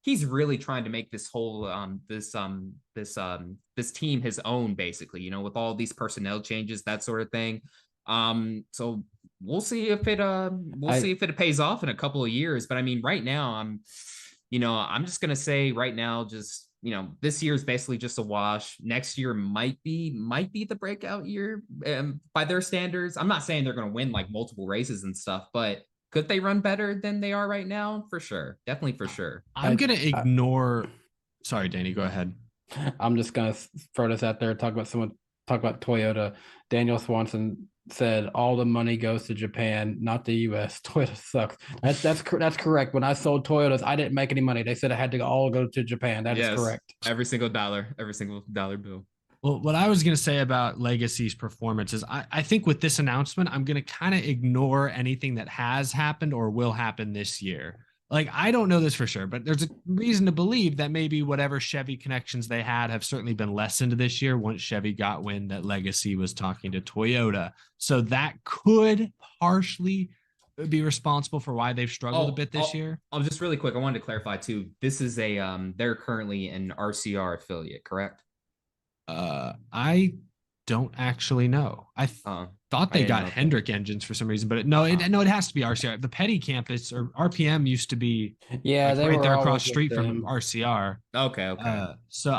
he's really trying to make this whole this team his own, basically, you know, with all these personnel changes, that sort of thing. So we'll see if it pays off in a couple of years. But I mean, right now, I'm just gonna say right now, just, you know, this year is basically just a wash. Next year might be the breakout year, by their standards. I'm not saying they're gonna win like multiple races and stuff, but could they run better than they are right now? For sure, definitely, for sure. I'm gonna ignore. Sorry, Danny, go ahead. I'm just gonna throw this out there. Talk about Toyota. Daniel Swanson said all the money goes to Japan, not the U.S. Toyota sucks. That's correct. When I sold Toyotas, I didn't make any money. They said it had to all go to Japan. That is correct. Every single dollar bill. Well, what I was going to say about Legacy's performance is I think with this announcement, I'm going to kind of ignore anything that has happened or will happen this year. Like, I don't know this for sure, but there's a reason to believe that maybe whatever Chevy connections they had have certainly been lessened this year once Chevy got wind that Legacy was talking to Toyota. So that could partially be responsible for why they've struggled a bit this year. Just really quick, I wanted to clarify too. This is they're currently an RCR affiliate, correct? I don't actually know. I thought they got Hendrick engines for some reason, but it has to be RCR. The Petty campus or RPM used to be they right were there across the street from RCR. Okay. So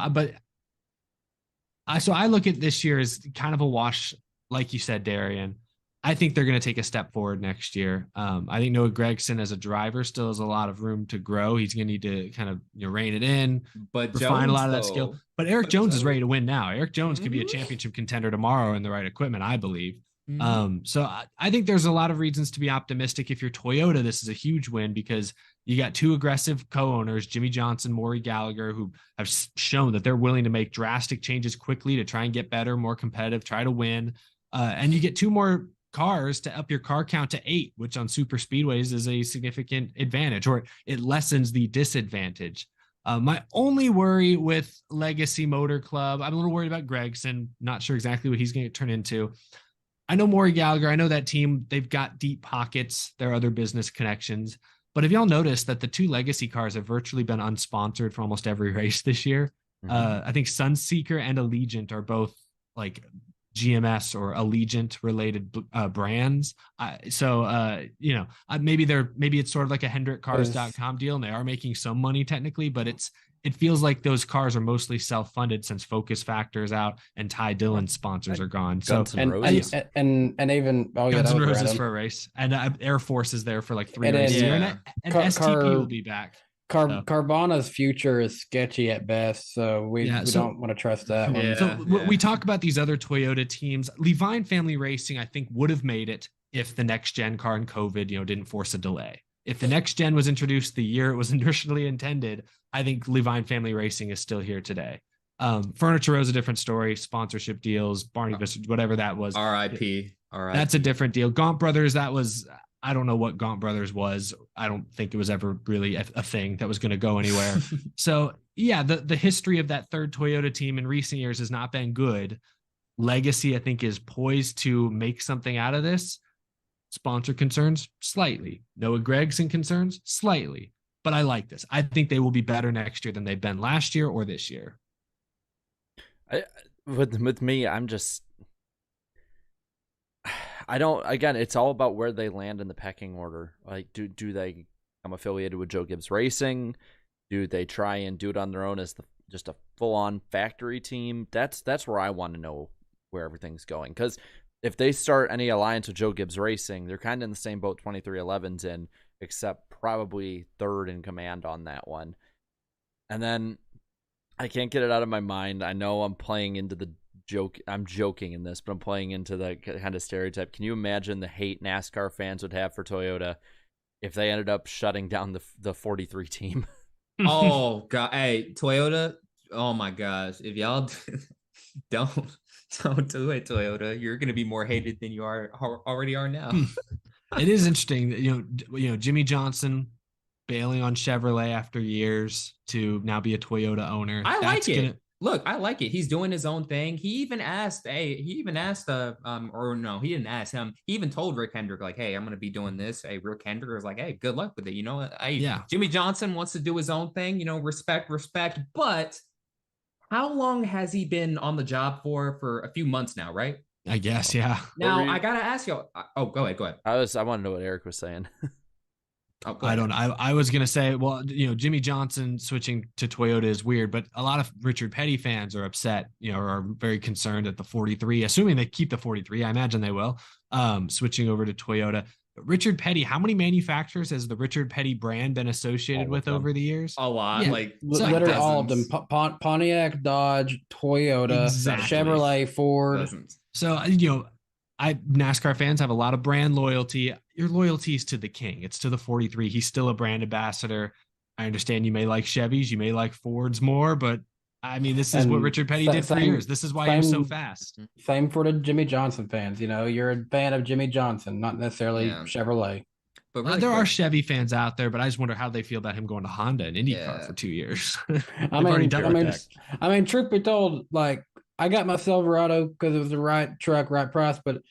I look at this year as kind of a wash, like you said, Darian. I think they're going to take a step forward next year. I think Noah Gragson as a driver still has a lot of room to grow. He's going to need to kind of rein it in, but refine a lot of that skill. But Eric Jones is ready to win now. Eric Jones could be a championship contender tomorrow in the right equipment, I believe. So I think there's a lot of reasons to be optimistic. If you're Toyota, this is a huge win because you got two aggressive co-owners, Jimmy Johnson, Maury Gallagher, who have shown that they're willing to make drastic changes quickly to try and get better, more competitive, try to win. And you get two more cars to up your car count to 8, which on super speedways is a significant advantage, or it lessens the disadvantage. My only worry with Legacy Motor Club, I'm a little worried about Gregson. Not sure exactly what he's going to turn into. I know Maury Gallagher. I know that team. They've got deep pockets. There are other business connections. But have y'all noticed that the two Legacy cars have virtually been unsponsored for almost every race this year? I think Sunseeker and Allegiant are both like GMS or Allegiant related brands. Maybe it's sort of like a HendrickCars.com deal, and they are making some money technically, but it feels like those cars are mostly self-funded since Focus Factor is out and Ty Dillon's sponsors are gone. Guns and Roses. And even Guns and Roses for a race, and Air Force is there for like 3 races. And STP will be back. Carvana's future is sketchy at best, so we don't want to trust that one. We talk about these other Toyota teams. Levine Family Racing, I think, would have made it if the next gen car and COVID, didn't force a delay. If the next gen was introduced the year it was initially intended, I think Levine Family Racing is still here today. Furniture Row is a different story. Sponsorship deals, Barney Vista, whatever that was. RIP. That's a different deal. Gaunt Brothers, that was. I don't know what Gaunt Brothers was. I don't think it was ever really a thing that was going to go anywhere. So yeah, the history of that third Toyota team in recent years has not been good. Legacy, I think, is poised to make something out of this. Sponsor concerns, slightly. Noah Gragson concerns, slightly. But I like this. I think they will be better next year than they've been last year or this year. With me, again, it's all about where they land in the pecking order. Like, do they become affiliated with Joe Gibbs Racing? Do they try and do it on their own as just a full-on factory team? That's where I want to know where everything's going. Because if they start any alliance with Joe Gibbs Racing, they're kind of in the same boat 2311's in, except probably third in command on that one. And then I can't get it out of my mind. I know I'm playing into the joke. I'm joking in this, but I'm playing into the kind of stereotype. Can you imagine the hate NASCAR fans would have for Toyota if they ended up shutting down the 43 team? Oh god, hey Toyota! Oh my gosh, if y'all don't do it, Toyota, you're gonna be more hated than you already are now. It is interesting that Jimmy Johnson bailing on Chevrolet after years to now be a Toyota owner. I like it. Look, I like it. He's doing his own thing. He even asked, or no, he didn't ask him. He even told Rick Hendrick, like, hey, I'm going to be doing this. Hey, Rick Hendrick was like, hey, good luck with it. You know, Yeah. Jimmy Johnson wants to do his own thing, you know, respect. But how long has he been on the job for a few months now, right? I guess, yeah. Now, I got to ask you. Oh, go ahead. I want to know what Eric was saying. Oh, I don't know. I was going to say, well, you know, Jimmy Johnson switching to Toyota is weird, but a lot of Richard Petty fans are upset, you know, or are very concerned at the 43, assuming they keep the 43. I imagine they will, switching over to Toyota. But Richard Petty, how many manufacturers has the Richard Petty brand been associated with over the years? A lot, Yeah. like literally all of them. Pontiac, Dodge, Toyota, Exactly. Chevrolet, Ford. Dozens. So, you know, NASCAR fans have a lot of brand loyalty. Your loyalty is to the king. It's to the 43. He's still a brand ambassador. I understand you may like Chevys, you may like Fords more, but I mean, this is what Richard Petty did for years. This is why he was so fast. Same for the Jimmy Johnson fans. You know, you're a fan of Jimmy Johnson, not necessarily Chevrolet. But really there are Chevy fans out there, but I just wonder how they feel about him going to Honda and IndyCar for 2 years. I mean, truth be told, like, I got my Silverado because it was the right truck, right price, but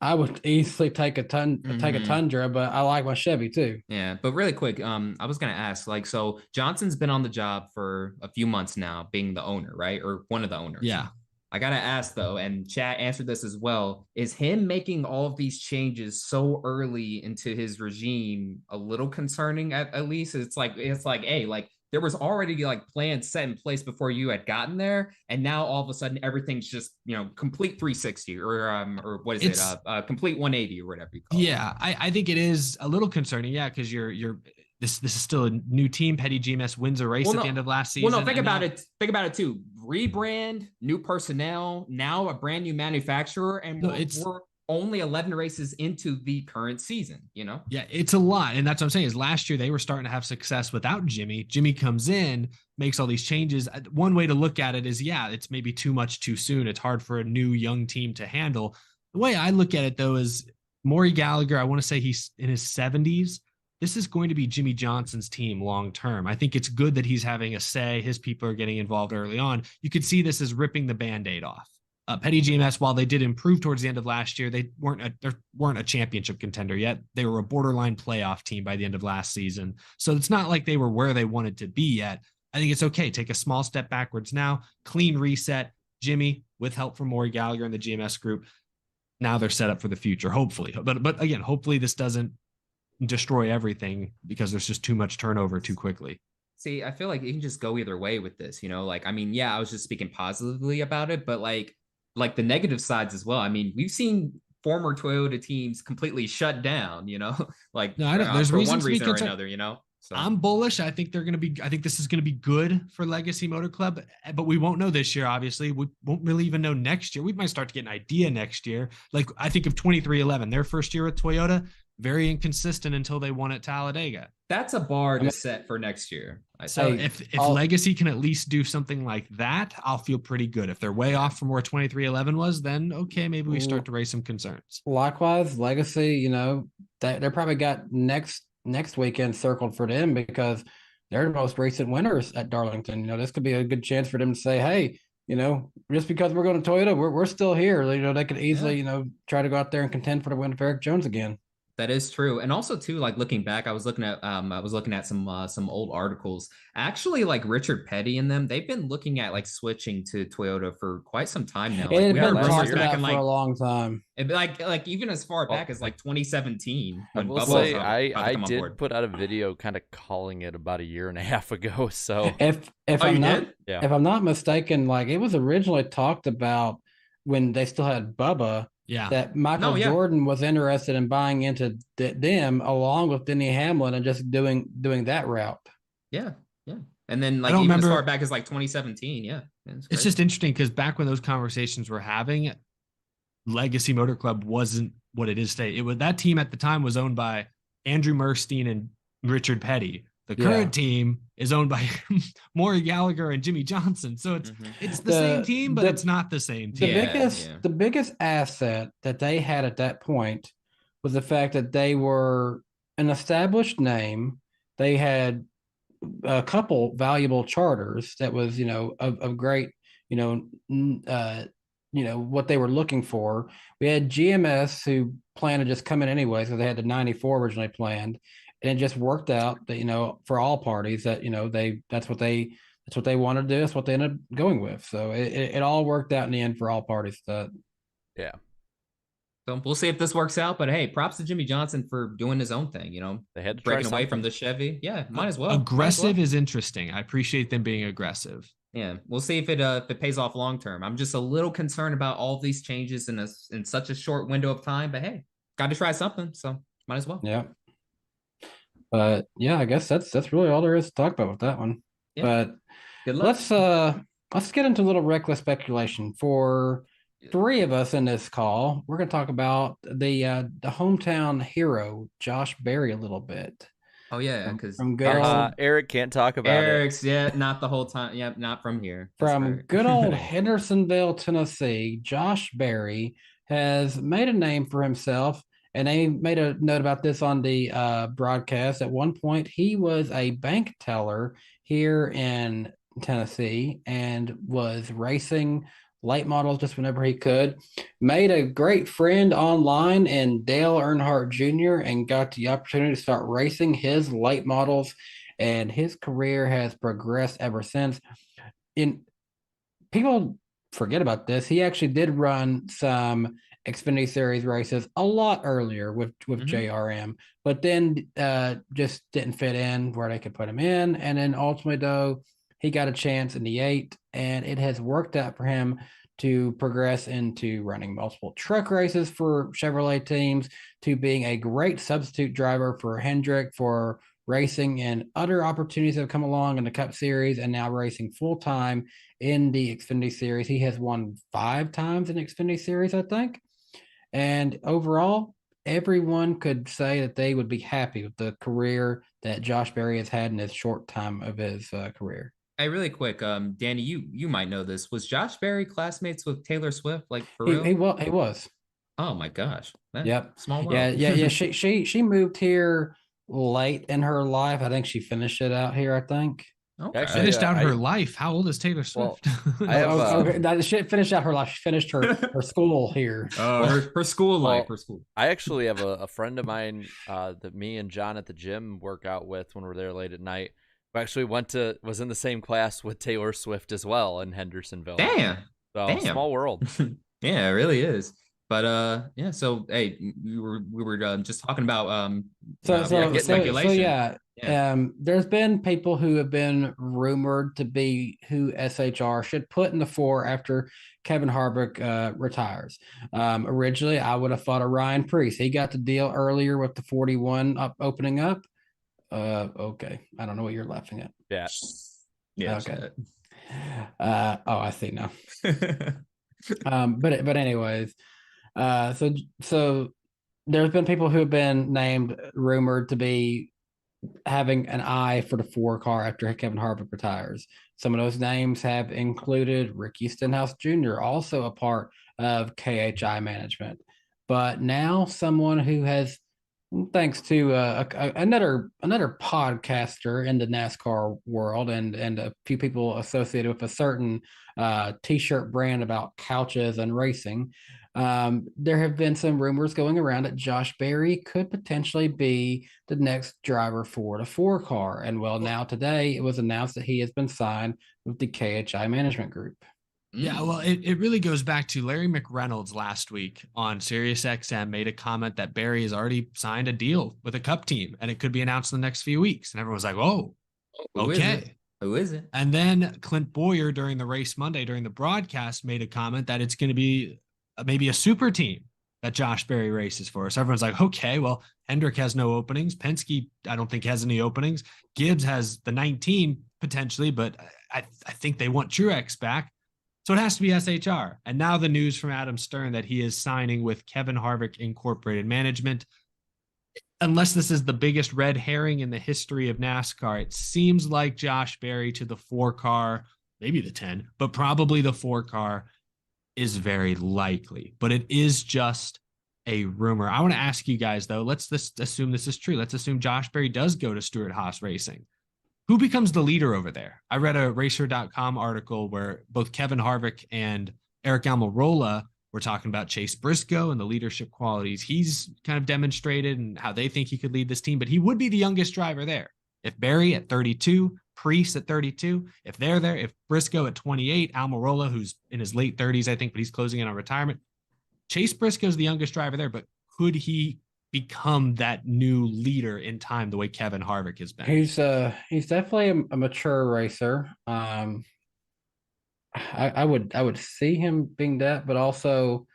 I would easily take a Tundra, but I like my Chevy too. Yeah, but really quick, I was gonna ask, like, so Johnson's been on the job for a few months now, being the owner, right, or one of the owners. Yeah. I gotta ask though, and Chat answered this as well: is him making all of these changes so early into his regime a little concerning? At least it's like, hey, like, there was already like plans set in place before you had gotten there, and now all of a sudden everything's just, you know, complete 360 or what is it? Complete 180 or whatever you call it. Yeah, I think it is a little concerning. Yeah, because this is still a new team. Petty GMS wins a race at the end of last season. Well, no, think about it too. Rebrand, new personnel, now a brand new manufacturer, and we're only 11 races into the current season, you know? Yeah, it's a lot. And that's what I'm saying is last year they were starting to have success without Jimmy. Jimmy comes in, makes all these changes. One way to look at it is, yeah, it's maybe too much too soon. It's hard for a new young team to handle. The way I look at it, though, is Maury Gallagher, I want to say he's in his 70s. This is going to be Jimmy Johnson's team long term. I think it's good that he's having a say. His people are getting involved early on. You could see this as ripping the Band-Aid off. Petty GMS, while they did improve towards the end of last year, they weren't a championship contender yet. They were a borderline playoff team by the end of last season. So it's not like they were where they wanted to be yet. I think it's okay. Take a small step backwards now, clean reset. Jimmy, with help from Maury Gallagher and the GMS group, now they're set up for the future, hopefully. But again, hopefully this doesn't destroy everything because there's just too much turnover too quickly. See, I feel like you can just go either way with this, you know? Like, I mean, yeah, I was just speaking positively about it, but like the negative sides as well. I mean, we've seen former Toyota teams completely shut down, you know, like no, I don't. There's for one reason or another, you know. So I'm bullish. I think this is going to be good for Legacy Motor Club, but we won't know this year. Obviously, we won't really even know next year. We might start to get an idea next year. Like I think of 2311, their first year with Toyota, very inconsistent until they won at Talladega. That's a bar to set for next year. So if Legacy can at least do something like that, I'll feel pretty good. If they're way off from where 2311 was, then okay, maybe we start to raise some concerns. Likewise, Legacy, you know, they're probably got next weekend circled for them because they're the most recent winners at Darlington. You know, this could be a good chance for them to say, hey, you know, just because we're going to Toyota, we're still here. You know, they could easily, you know, try to go out there and contend for the win of Eric Jones again. That is true. And also too, like looking back, I was looking at some old articles. Actually, like Richard Petty and them, they've been looking at like switching to Toyota for quite some time now. Like, it's been talked about for a long time. Like even as far back as like 2017. I will say I did put out a video kind of calling it about a year and a half ago. So if I'm not mistaken, like it was originally talked about when they still had Bubba. Yeah, that Michael Jordan was interested in buying into them along with Denny Hamlin and just doing that route. Yeah. And then like even as far back as like 2017. Yeah. It's just interesting because back when those conversations were having, Legacy Motor Club wasn't what it is today. That team at the time was owned by Andrew Murstein and Richard Petty. The current team is owned by Maury Gallagher and Jimmy Johnson. So it's the same team, but it's not the same team. The biggest asset that they had at that point was the fact that they were an established name. They had a couple valuable charters that was, you know, of great, what they were looking for. We had GMS who planned to just come in anyway, so they had the 94 originally planned, and it just worked out that for all parties that that's what they wanted to do. That's what they ended up going with. So it all worked out in the end for all parties. Yeah. So we'll see if this works out. But hey, props to Jimmy Johnson for doing his own thing. They had to breaking try away from something. the Chevy. Yeah, might as well. Aggressive is interesting. I appreciate them being aggressive. Yeah, we'll see if it pays off long term. I'm just a little concerned about all these changes in such a short window of time. But hey, got to try something, so might as well. Yeah. But yeah, I guess that's really all there is to talk about with that one. Yeah. But Good luck. let's get into a little reckless speculation. For three of us in this call, we're going to talk about the hometown hero, Josh Berry, a little bit. Oh yeah, because from good old Eric can't talk about Eric's, not the whole time. Yeah, not from here. That's from right. good old Hendersonville, Tennessee. Josh Berry has made a name for himself, and they made a note about this on the broadcast. At one point, he was a bank teller here in Tennessee and was racing late models just whenever he could. Made a great friend online in Dale Earnhardt Jr. and got the opportunity to start racing his late models, and his career has progressed ever since. People forget about this. He actually did run some Xfinity Series races a lot earlier with JRM, but then just didn't fit in where they could put him in. And then ultimately, though, he got a chance in the 8, and it has worked out for him to progress into running multiple truck races for Chevrolet teams, to being a great substitute driver for Hendrick, for racing and other opportunities that have come along in the Cup Series, and now racing full-time in the Xfinity Series. He has won 5 times in the Xfinity Series, I think. And overall, everyone could say that they would be happy with the career that Josh Berry has had in his short time of his career. Hey, really quick, Danny, you might know this. Was Josh Berry classmates with Taylor Swift? Like for real? He was. Oh my gosh. Man, Yep. Small world. Yeah. She moved here late in her life. I think she finished it out here, I think. Okay. Actually, Finished out her life. How old is Taylor Swift? I have, She finished out her life. She finished her school here. Her school life. Her school. I actually have a friend of mine that me and John at the gym work out with when we're there late at night, who actually was in the same class with Taylor Swift as well in Hendersonville. Damn. Small world. Yeah, it really is. But yeah, so hey, we were just talking about speculation. There's been people who have been rumored to be who SHR should put in the 4 after Kevin Harvick retires. Originally, I would have thought of Ryan Preece. He got the deal earlier with the 41 opening up. Okay, I don't know what you're laughing at. Yeah. Okay. I see now. But anyways, so there's been people who have been rumored to be having an eye for the 4 car after Kevin Harvick retires. Some of those names have included Ricky Stenhouse Jr., also a part of KHI management. But now someone who has, thanks to another podcaster in the NASCAR world and a few people associated with a certain t-shirt brand about couches and racing, there have been some rumors going around that Josh Berry could potentially be the next driver for the 4 car. And well, now today it was announced that he has been signed with the KHI management group. Yeah, well, it really goes back to Larry McReynolds last week on SiriusXM made a comment that Berry has already signed a deal with a Cup team and it could be announced in the next few weeks. And everyone's like, oh, okay. Who is it? And then Clint Boyer during the race Monday, during the broadcast, made a comment that it's going to be maybe a super team that Josh Berry races for. So everyone's like, okay, well, Hendrick has no openings. Penske, I don't think has any openings. Gibbs has the 19 potentially, but I think they want Truex back. So it has to be SHR. And now the news from Adam Stern that he is signing with Kevin Harvick Incorporated Management. Unless this is the biggest red herring in the history of NASCAR, it seems like Josh Berry to the 4 car, maybe the 10, but probably the 4 car is very likely. But it is just a rumor. I want to ask you guys, though, let's assume this is true. Let's assume Josh Berry does go to Stewart-Haas Racing. who becomes the leader over there? I read a racer.com article where both Kevin Harvick and Eric Almirola were talking about Chase Briscoe and the leadership qualities he's kind of demonstrated and how they think he could lead this team, but he would be the youngest driver there. If Barry at 32, Preece at 32, if they're there, if Briscoe at 28, Almirola, who's in his late 30s, I think, but he's closing in on retirement. Chase Briscoe's the youngest driver there, but could he become that new leader in time the way Kevin Harvick has been? He's definitely a mature racer. I would see him being that, but also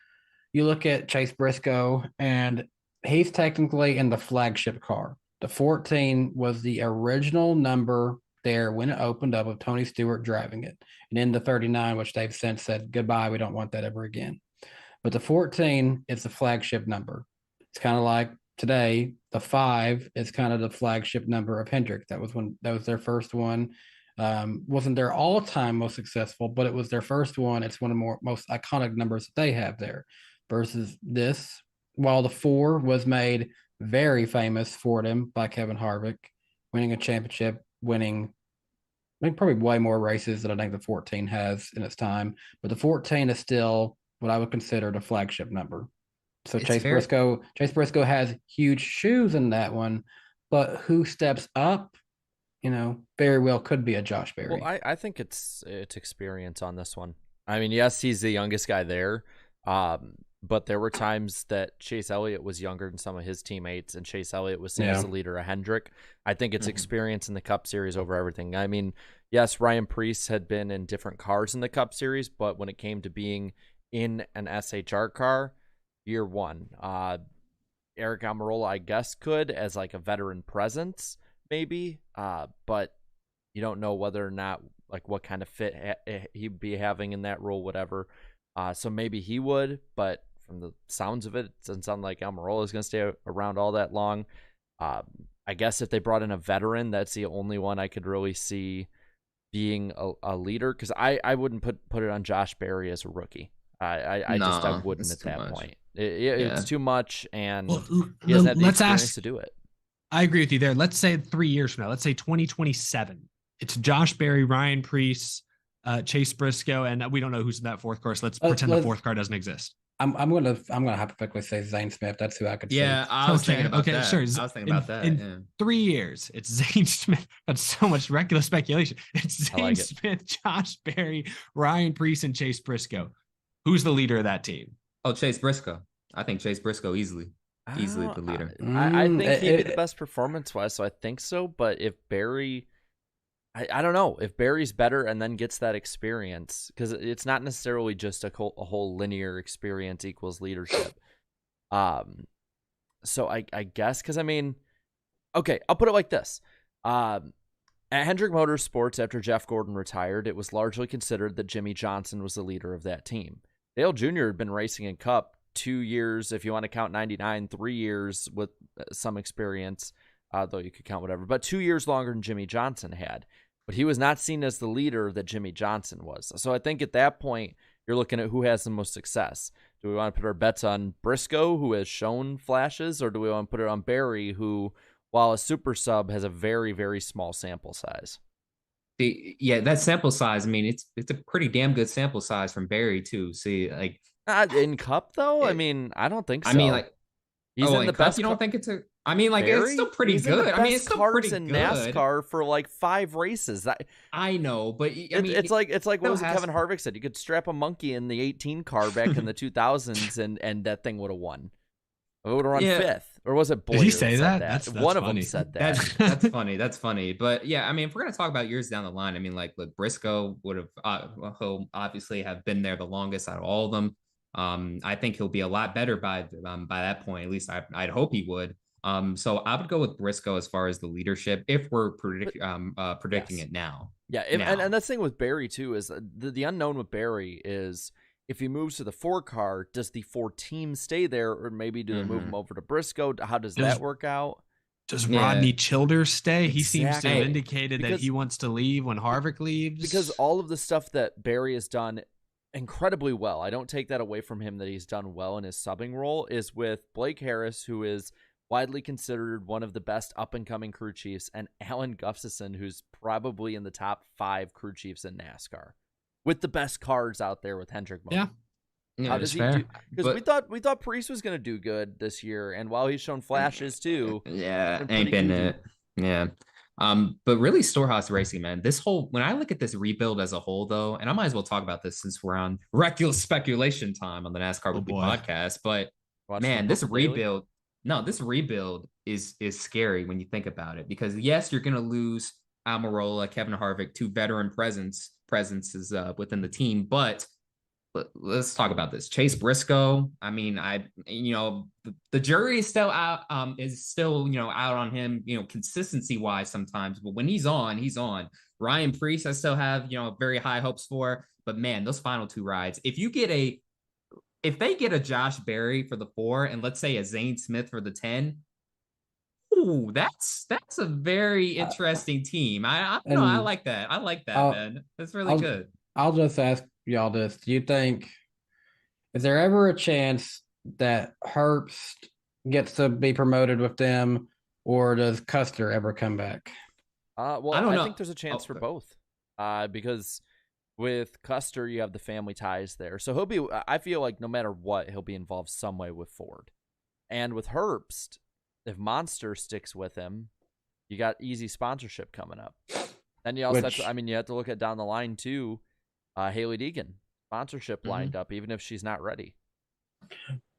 you look at Chase Briscoe and he's technically in the flagship car. The 14 was the original number there when it opened up with Tony Stewart driving it. And then the 39, which they've since said, goodbye, we don't want that ever again. But the 14 is the flagship number. It's kind of like today, the 5 is kind of the flagship number of Hendrick. That was their first one. Wasn't their all-time most successful, but it was their first one. It's one of the most iconic numbers that they have there. Versus this, while the 4 was made very famous for them by Kevin Harvick, winning a championship, winning probably way more races than I think the 14 has in its time. But the 14 is still what I would consider the flagship number. So Chase Briscoe has huge shoes in that one, but who steps up, very well could be a Josh Berry. Well, I think it's experience on this one. I mean, yes, he's the youngest guy there, but there were times that Chase Elliott was younger than some of his teammates, and Chase Elliott was seen as the leader of Hendrick. I think it's experience in the Cup Series over everything. I mean, yes, Ryan Preece had been in different cars in the Cup Series, but when it came to being in an SHR car, year one, Eric Almirola, I guess, could as like a veteran presence, maybe, but you don't know whether or not, like, what kind of fit he'd be having in that role, whatever. So maybe he would, but from the sounds of it, it doesn't sound like Almirola is going to stay around all that long. I guess if they brought in a veteran, that's the only one I could really see being a leader, because I wouldn't put it on Josh Berry as a rookie. I wouldn't at that point. It's too much, and he doesn't have the experience to do it. I agree with you there. Let's say 3 years from now, let's say 2027. It's Josh Berry, Ryan Preece, Chase Briscoe, and we don't know who's in that fourth car. So let's pretend the fourth car doesn't exist. I'm gonna hypothetically say Zane Smith. That's who I could. Yeah, see. I was thinking about that. Sure. I was thinking about that. In 3 years, it's Zane Smith. That's so much regular speculation. It's Zane Smith, Josh Berry, Ryan Preece, and Chase Briscoe. Who's the leader of that team? Oh, Chase Briscoe. I think Chase Briscoe easily the leader. I think he'd be the best performance-wise, so I think so. But if Berry, I don't know. If Berry's better and then gets that experience, because it's not necessarily just a whole linear experience equals leadership. So I guess, because I mean, okay, I'll put it like this. At Hendrick Motorsports, after Jeff Gordon retired, it was largely considered that Jimmy Johnson was the leader of that team. Dale Jr. had been racing in Cup 2 years, if you want to count 99, 3 years with some experience, though you could count whatever, but 2 years longer than Jimmy Johnson had. But he was not seen as the leader that Jimmy Johnson was. So I think at that point, you're looking at who has the most success. Do we want to put our bets on Briscoe, who has shown flashes, or do we want to put it on Berry, who, while a super sub, has a very, very small sample size? Yeah, that sample size, I mean, it's a pretty damn good sample size from Berry, too. See, like... in Cup, though? I mean, I don't think so. I mean, like... He's in the Cup, best. You don't think it's a... I mean, like, Berry? it's still pretty He's good. I mean, it's still pretty in good. NASCAR for like 5 races. I know, but I mean, it's like what was it Kevin Harvick said? You could strap a monkey in the 18 car back in the 2000s, and that thing would have won. It would have run 5th, or was it Boyer? Did he say that? That's one of funny. them said that. That's funny. That's funny. But yeah, I mean, if we're gonna talk about years down the line, I mean, like, look, Briscoe would have he'll obviously have been there the longest out of all of them. I think he'll be a lot better by that point. At least I'd hope he would. So I would go with Briscoe as far as the leadership, if we're predicting it now. Yeah, and that's the thing with Berry too is the unknown with Berry is if he moves to the 4 car, does the 4 team stay there, or maybe do they move him over to Briscoe? How does that work out? Does Rodney Childers stay? He seems to have Exactly. indicated that he wants to leave when Harvick leaves. Because all of the stuff that Berry has done incredibly well, I don't take that away from him that he's done well in his subbing role, is with Blake Harris, who is widely considered one of the best up-and-coming crew chiefs, and Alan Gustafson, who's probably in the top 5 crew chiefs in NASCAR, with the best cars out there with Hendrick Motor. Yeah. How does he do? Because we thought Priest was going to do good this year, and while he's shown flashes too, ain't been it. Yeah. But really, Storehouse Racing, man. When I look at this rebuild as a whole, though, and I might as well talk about this since we're on reckless speculation time on the NASCAR Weekly podcast. But man, this rebuild is scary when you think about it, because yes, you're going to lose Almirola, Kevin Harvick, 2 veteran presences within the team, but let's talk about this. Chase Briscoe. I mean, the jury is still out, out on him, consistency wise sometimes, but when he's on, he's on. Ryan Preece, I still have, very high hopes for, but man, those final 2 rides, if they get a Josh Berry for the 4 and let's say a Zane Smith for the 10, ooh, that's a very interesting team. I like that. I like that, man. That's really good. I'll just ask y'all this. Do you think, is there ever a chance that Herbst gets to be promoted with them, or does Custer ever come back? Well, I think there's a chance for both. Because with Custer, you have the family ties there. So I feel like no matter what, he'll be involved some way with Ford. And with Herbst, if Monster sticks with him, you got easy sponsorship coming up. Then you also you have to look at down the line too. Haley Deegan, sponsorship lined up, even if she's not ready.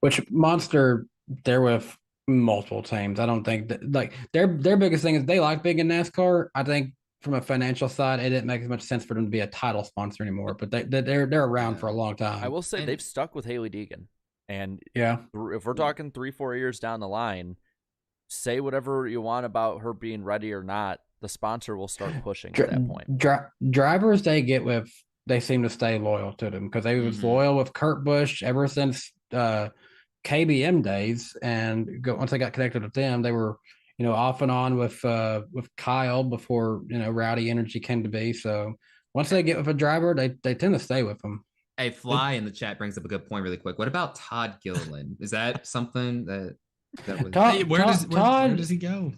Which Monster, they're with multiple teams. I don't think that, their biggest thing is they like being in NASCAR. I think from a financial side, it didn't make as much sense for them to be a title sponsor anymore. But they're around for a long time. I will say they've stuck with Haley Deegan, and if we're talking 3-4 years down the line, say whatever you want about her being ready or not, the sponsor will start pushing at that point. Drivers they get with, they seem to stay loyal to them, because they was loyal with Kurt Busch ever since KBM days, and once they got connected with them, they were off and on with Kyle before Rowdy Energy came to be. So once they get with a driver, they tend to stay with them. Hey, Fly in the chat brings up a good point really quick. What about Todd Gilliland? Is that something that was... Where does he go?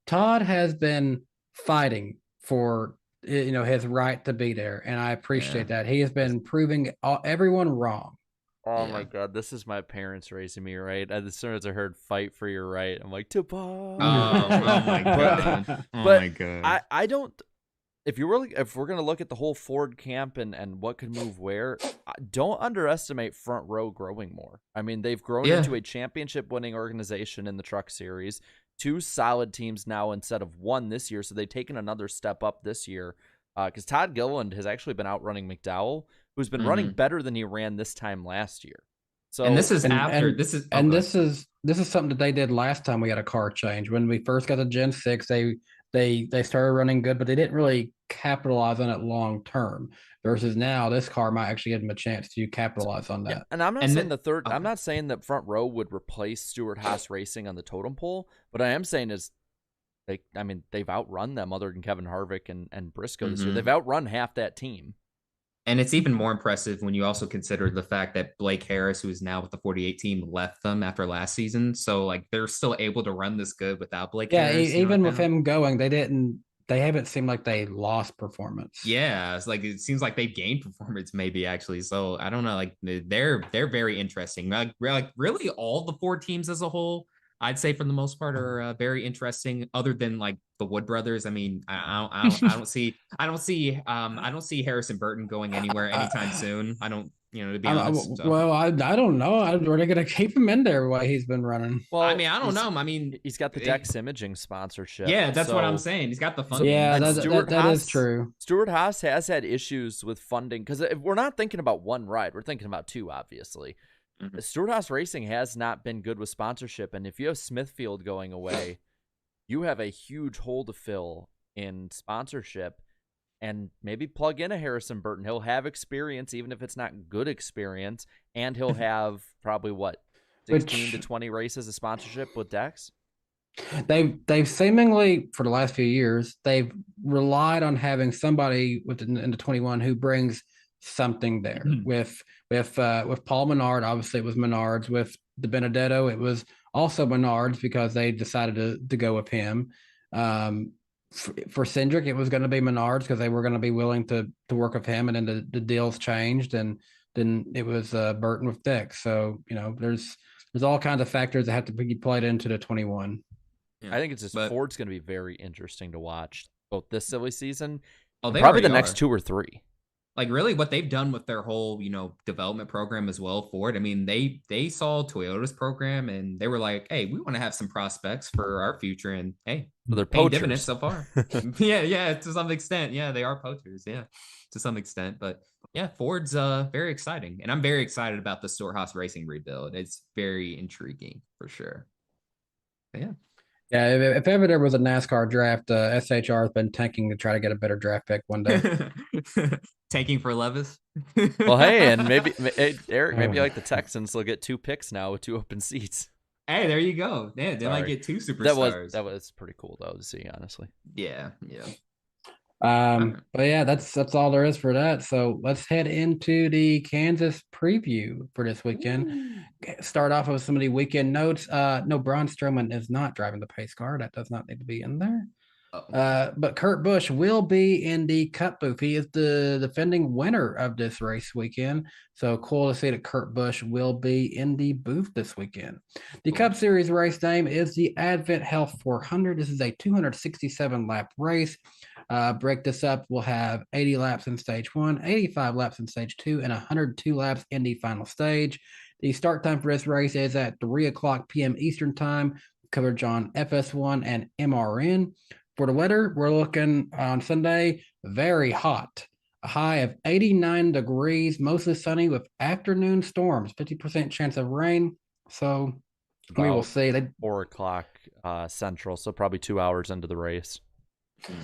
Todd has been fighting for his right to be there, and I appreciate that. He has been proving everyone wrong. Oh my God, this is my parents raising me, right? As soon as I heard "fight for your right," I'm like, "Tupac." Oh my God! My God! I don't. If we're gonna look at the whole Ford camp and what could move where, don't underestimate Front Row growing more. I mean, they've grown into a championship-winning organization in the Truck Series. 2 solid teams now instead of 1 this year, so they've taken another step up this year. Because Todd Gilliland has actually been outrunning McDowell, who's been running better than he ran this time last year. So, and this is this is something that they did last time we had a car change. When we first got the Gen 6, they started running good, but they didn't really capitalize on it long term. Versus now, this car might actually give them a chance to capitalize on that. Yeah, and I'm not I'm not saying that Front Row would replace Stewart-Haas Racing on the totem pole, but I am saying is they've outrun them other than Kevin Harvick and Briscoe this year. They've outrun half that team. And it's even more impressive when you also consider the fact that Blake Harris, who is now with the 48 team, left them after last season. So they're still able to run this good without Blake Harris. Yeah, even with him going, they haven't seemed like they lost performance. Yeah, it's it seems like they've gained performance maybe actually. So I don't know, they're very interesting. Really all the 4 teams as a whole, I'd say for the most part are very interesting, other than the Wood brothers. I mean, I don't see Harrison Burton going anywhere anytime soon. I don't, to be honest. Well, I don't know. Are they going to keep him in there while he's been running? Well, I don't know. I mean, he's got the Dex Imaging sponsorship. Yeah, that's what I'm saying. He's got the funding. Yeah, that is true. Stewart-Haas has had issues with funding, because if we're not thinking about one ride, we're thinking about 2, obviously. Stewart-Haas Racing has not been good with sponsorship, and if you have Smithfield going away, you have a huge hole to fill in sponsorship. And maybe plug in a Harrison Burton. He'll have experience, even if it's not good experience, and he'll have probably 16 to 20 races of sponsorship with Dex. They've seemingly, for the last few years, they've relied on having somebody in the 21 who brings something there. With Paul Menard, obviously it was Menards. With the Benedetto, it was Also Menards, because they decided to go with him. For Cindric, it was going to be Menards because they were going to be willing to work with him, and then the deals changed, and then it was Burton with Dick. So there's all kinds of factors that have to be played into the 21. I think it's just Ford's going to be very interesting to watch both this silly season, and they probably the already next are. 2 or 3. Like really what they've done with their whole, development program as well, Ford. I mean, they saw Toyota's program and they were like, hey, we want to have some prospects for our future. And hey, they're paying poachers dividends so far. Yeah, to some extent. Yeah, they are poachers. Yeah, to some extent. But yeah, Ford's very exciting. And I'm very excited about the Storehouse Racing rebuild. It's very intriguing for sure. But yeah. Yeah, if ever there was a NASCAR draft, SHR has been tanking to try to get a better draft pick one day. Tanking for Levis. Well, hey, and maybe Eric, maybe like the Texans, they'll get 2 picks now with 2 open seats. Hey, there you go. Yeah, they might get 2 superstars. That was pretty cool though to see, honestly. Yeah. But yeah, that's all there is for that. So let's head into the Kansas preview for this weekend. Start off with some of the weekend notes. No, Braun Strowman is not driving the pace car. That does not need to be in there. But Kurt Busch will be in the Cup booth. He is the defending winner of this race weekend. So cool to see that Kurt Busch will be in the booth this weekend. The Cup Series race name is the Advent Health 400. This is a 267 lap race. Break this up. We'll have 80 laps in stage 1, 85 laps in stage 2, and 102 laps in the final stage. The start time for this race is at 3:00 p.m. Eastern Time. Coverage on FS1 and MRN. For the weather, we're looking on Sunday, very hot. A high of 89 degrees, mostly sunny with afternoon storms, 50% chance of rain. So we will see. 4:00 Central, so probably 2 hours into the race.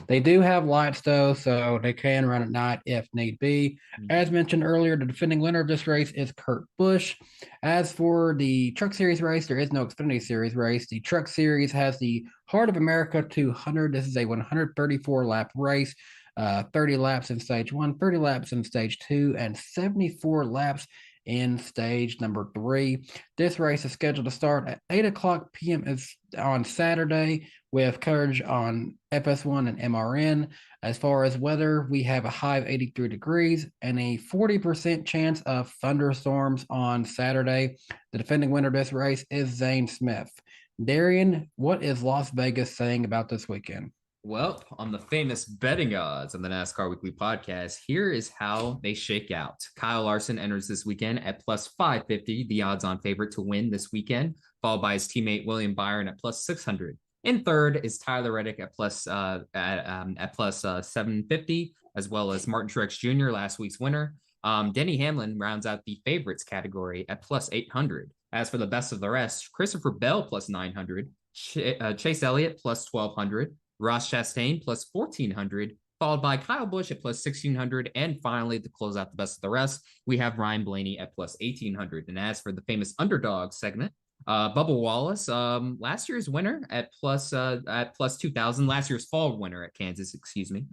They do have lights though, so they can run at night if need be. As mentioned earlier, the defending winner of this race is Kurt Busch. As for the Truck Series race, there is no Xfinity Series race. The Truck Series has the Heart of America 200. This is a 134 lap race, 30 laps in stage 1, 30 laps in stage 2, and 74 laps in stage number 3. This race is scheduled to start at 8:00 p.m. on Saturday with coverage on FS1 and MRN. As far as weather, we have a high of 83 degrees and a 40% chance of thunderstorms on Saturday. The defending winner of this race is Zane Smith. Darian, what is Las Vegas saying about this weekend? Well, on the famous betting odds on the NASCAR Weekly Podcast, here is how they shake out. Kyle Larson enters this weekend at plus 550, the odds-on favorite to win this weekend, followed by his teammate William Byron at plus 600. In third is Tyler Reddick at plus 750, as well as Martin Truex Jr., last week's winner. Denny Hamlin rounds out the favorites category at plus 800. As for the best of the rest, Christopher Bell plus 900, Chase Elliott plus 1200, Ross Chastain plus 1,400, followed by Kyle Busch at plus 1,600. And finally, to close out the best of the rest, we have Ryan Blaney at plus 1,800. And as for the famous underdog segment, Bubba Wallace, last year's winner at plus 2,000, last year's fall winner at Kansas, excuse me.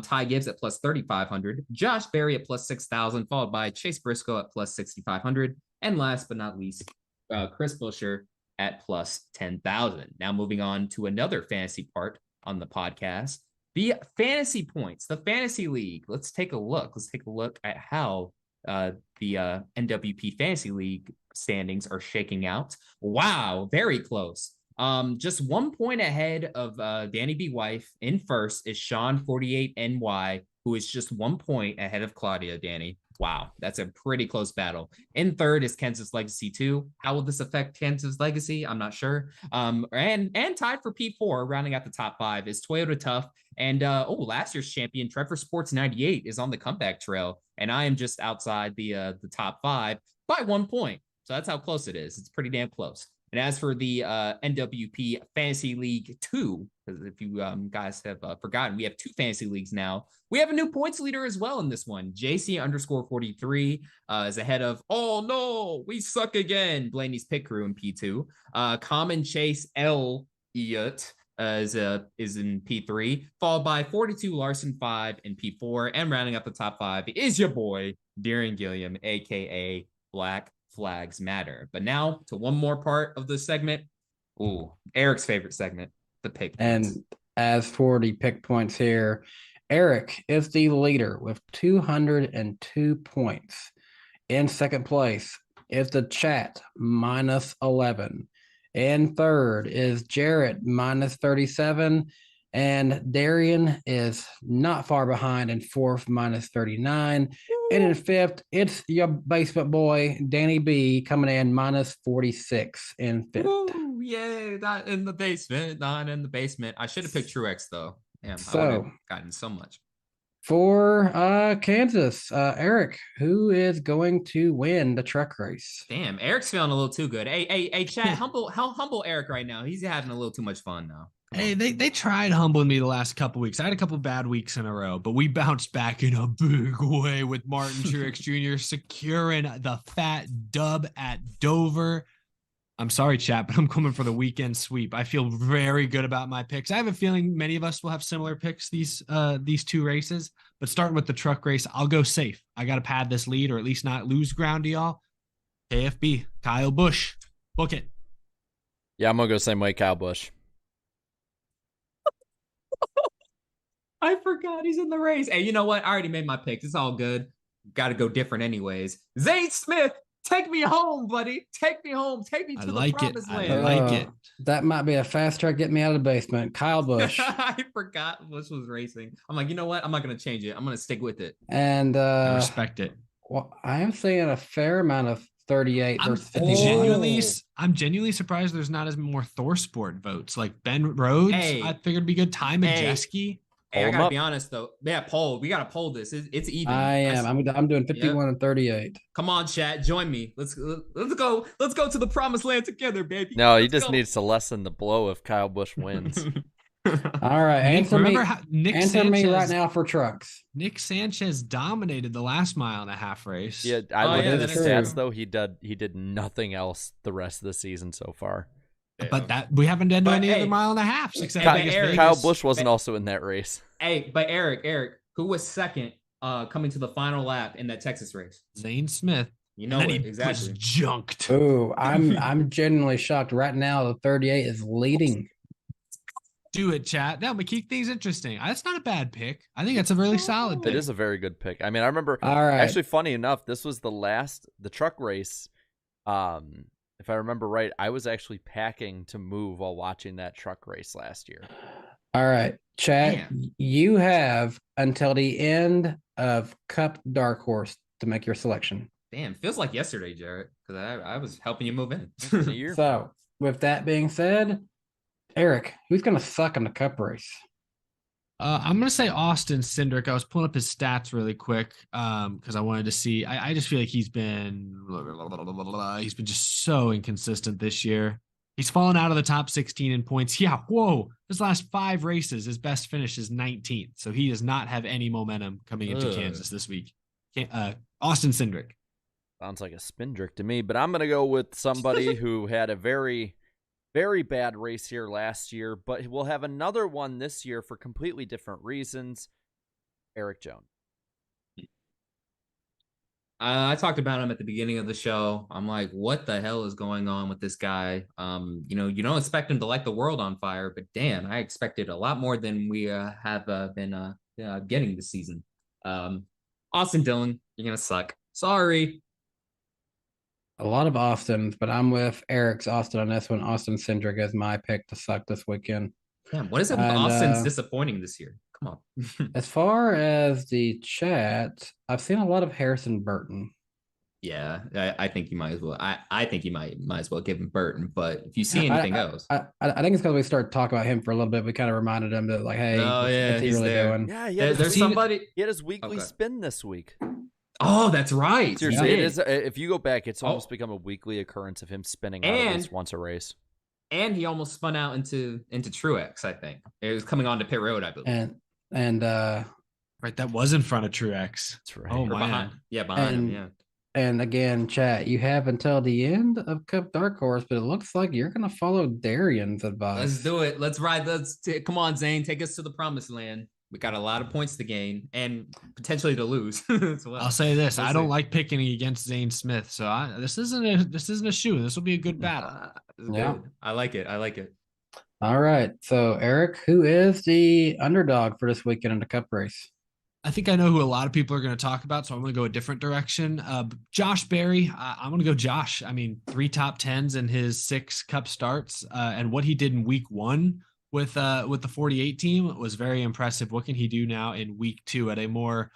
Ty Gibbs at plus 3,500, Josh Berry at plus 6,000, followed by Chase Briscoe at plus 6,500. And last but not least, Chris Buescher at plus 10,000. Now moving on to another fantasy part on the podcast, the fantasy points, the fantasy league. Let's take a look at how the NWP fantasy league standings are shaking out. Wow, very close. Just 1 point ahead of Danny B. Wife. In first is Sean 48 NY, who is just 1 point ahead of Claudia. Danny, wow, that's a pretty close battle. In third is Kansas Legacy 2. How will this affect Kansas Legacy? I'm not sure. And tied for P4, rounding out the top 5, is Toyota Tough. And last year's champion Trevor Sports 98 is on the comeback trail, and I am just outside the top 5 by 1 point. So that's how close it is. It's pretty damn close. And as for the NWP Fantasy League 2, because if you guys have forgotten, we have 2 fantasy leagues now. We have a new points leader as well in this one. JC_43 is ahead of, oh no, we suck again, Blaney's Pit Crew in P2. Common Chase Elliott is in P3, followed by 42 Larson 5 in P4. And rounding up the top 5 is your boy, Darren Gilliam, a.k.a. Black Flags Matter. But now to one more part of the segment, Ooh, Eric's favorite segment, the pick points. And as for the pick points here, Eric is the leader with 202 points. In second place is the chat minus 11. In third is Jarrett minus 37. And Darian is not far behind in fourth minus 39. And in fifth, it's your basement boy, Danny B, coming in minus 46 in fifth. Ooh, yay, not in the basement, not in the basement. I should have picked Truex though. Damn, I would have gotten so much. For Kansas, Eric, who is going to win the truck race? Damn, Eric's feeling a little too good. Hey, chat, humble Eric right now. He's having a little too much fun now. Hey, they tried humbling me the last couple weeks. I had a couple bad weeks in a row, but we bounced back in a big way with Martin Truex Jr. securing the fat dub at Dover. I'm sorry, chat, but I'm coming for the weekend sweep. I feel very good about my picks. I have a feeling many of us will have similar picks these two races, but starting with the truck race, I'll go safe. I got to pad this lead or at least not lose ground to y'all. KFB, Kyle Busch, book it. Yeah, I'm going to go same way, Kyle Busch. I forgot he's in the race. Hey, you know what? I already made my picks. It's all good. Got to go different anyways. Zane Smith, take me home, buddy. Take me home. Take me to the promised land. I like it. That might be a fast track. Get me out of the basement. Kyle Busch. I forgot Busch was racing. I'm like, you know what? I'm not going to change it. I'm going to stick with it. And I respect it. Well, I am seeing a fair amount of 38 versus 51. I'm genuinely surprised there's not as more ThorSport votes. Like Ben Rhodes, I figured it'd be good. Ty Majeski. Hey, I gotta be honest though. Yeah, we gotta poll this. It's even. I am. I'm doing 51 and 38. Come on, chat, join me. Let's go. Let's go to the promised land together, baby. No, he just needs to lessen the blow if Kyle Busch wins. All right, answer me right now for trucks. Nick Sanchez dominated the last mile and a half race. Yeah, I looked at the stats though. He did nothing else the rest of the season so far. But that we haven't done any other mile and a half. Kyle Busch wasn't also in that race. Hey, but Eric, who was second coming to the final lap in that Texas race? Zane Smith. You know it, exactly. Was junked. Oh, I'm genuinely shocked. Right now, the 38 is leading. Do it, chat. That would keep things interesting. That's not a bad pick. I think that's a really solid pick. It is a very good pick. I mean, I remember. All right. Actually, funny enough, this was the truck race. If I remember right, I was actually packing to move while watching that truck race last year. All right, chat. You have until the end of Cup Dark Horse to make your selection. Damn, feels like yesterday, Jarrett, because I was helping you move in. So, with that being said, Eric, who's going to suck in the Cup race? I'm going to say Austin Cindric. I was pulling up his stats really quick because I wanted to see. I just feel like he's been just so inconsistent this year. He's fallen out of the top 16 in points. Yeah, whoa. His last 5 races, his best finish is 19th. So he does not have any momentum coming into Kansas this week. Austin Cindric. Sounds like a Spindrick to me, but I'm going to go with somebody who had a very, very bad race here last year, but we'll have another one this year for completely different reasons. Eric Jones. I talked about him at the beginning of the show. I'm like, what the hell is going on with this guy? You don't expect him to light the world on fire, but damn, I expected a lot more than we have been getting this season. Austin Dillon, you're gonna suck. Sorry. A lot of Austins, but I'm with Eric's Austin on this one. Austin Cindric is my pick to suck this weekend. Damn, what is it with Austin's disappointing this year? Come on. As far as the chat, I've seen a lot of Harrison Burton. Yeah, I think you might as well. I think you might as well give him Burton. But if you see anything else, I think it's because we started talking about him for a little bit. We kind of reminded him that, like, hey, what's he really doing? Yeah, there's somebody. He had his weekly spin this week. Oh, that's right. Seriously, it is. If you go back, it's almost become a weekly occurrence of him spinning out at least once a race. And he almost spun out into Truex. I think it was coming onto pit road, I believe. And right, that was in front of Truex. That's right. Oh man, behind him. Yeah. And again, chat, you have until the end of Cup Dark Horse, but it looks like you're going to follow Darian's advice. Let's do it. Let's ride. Come on, Zane. Take us to the promised land. We got a lot of points to gain and potentially to lose as well. I'll say this: I don't like picking against Zane Smith, so this isn't a shoe. This will be a good battle. This is Yeah. good. I like it. I like it. All right. So, Eric, who is the underdog for this weekend in the Cup race? I think I know who a lot of people are going to talk about, so I'm going to go a different direction. Josh Berry, I'm going to go Josh. I mean, 3 top 10s in his 6 Cup starts, and what he did in week 1 with the 48 team was very impressive. What can he do now in week 2 at a more,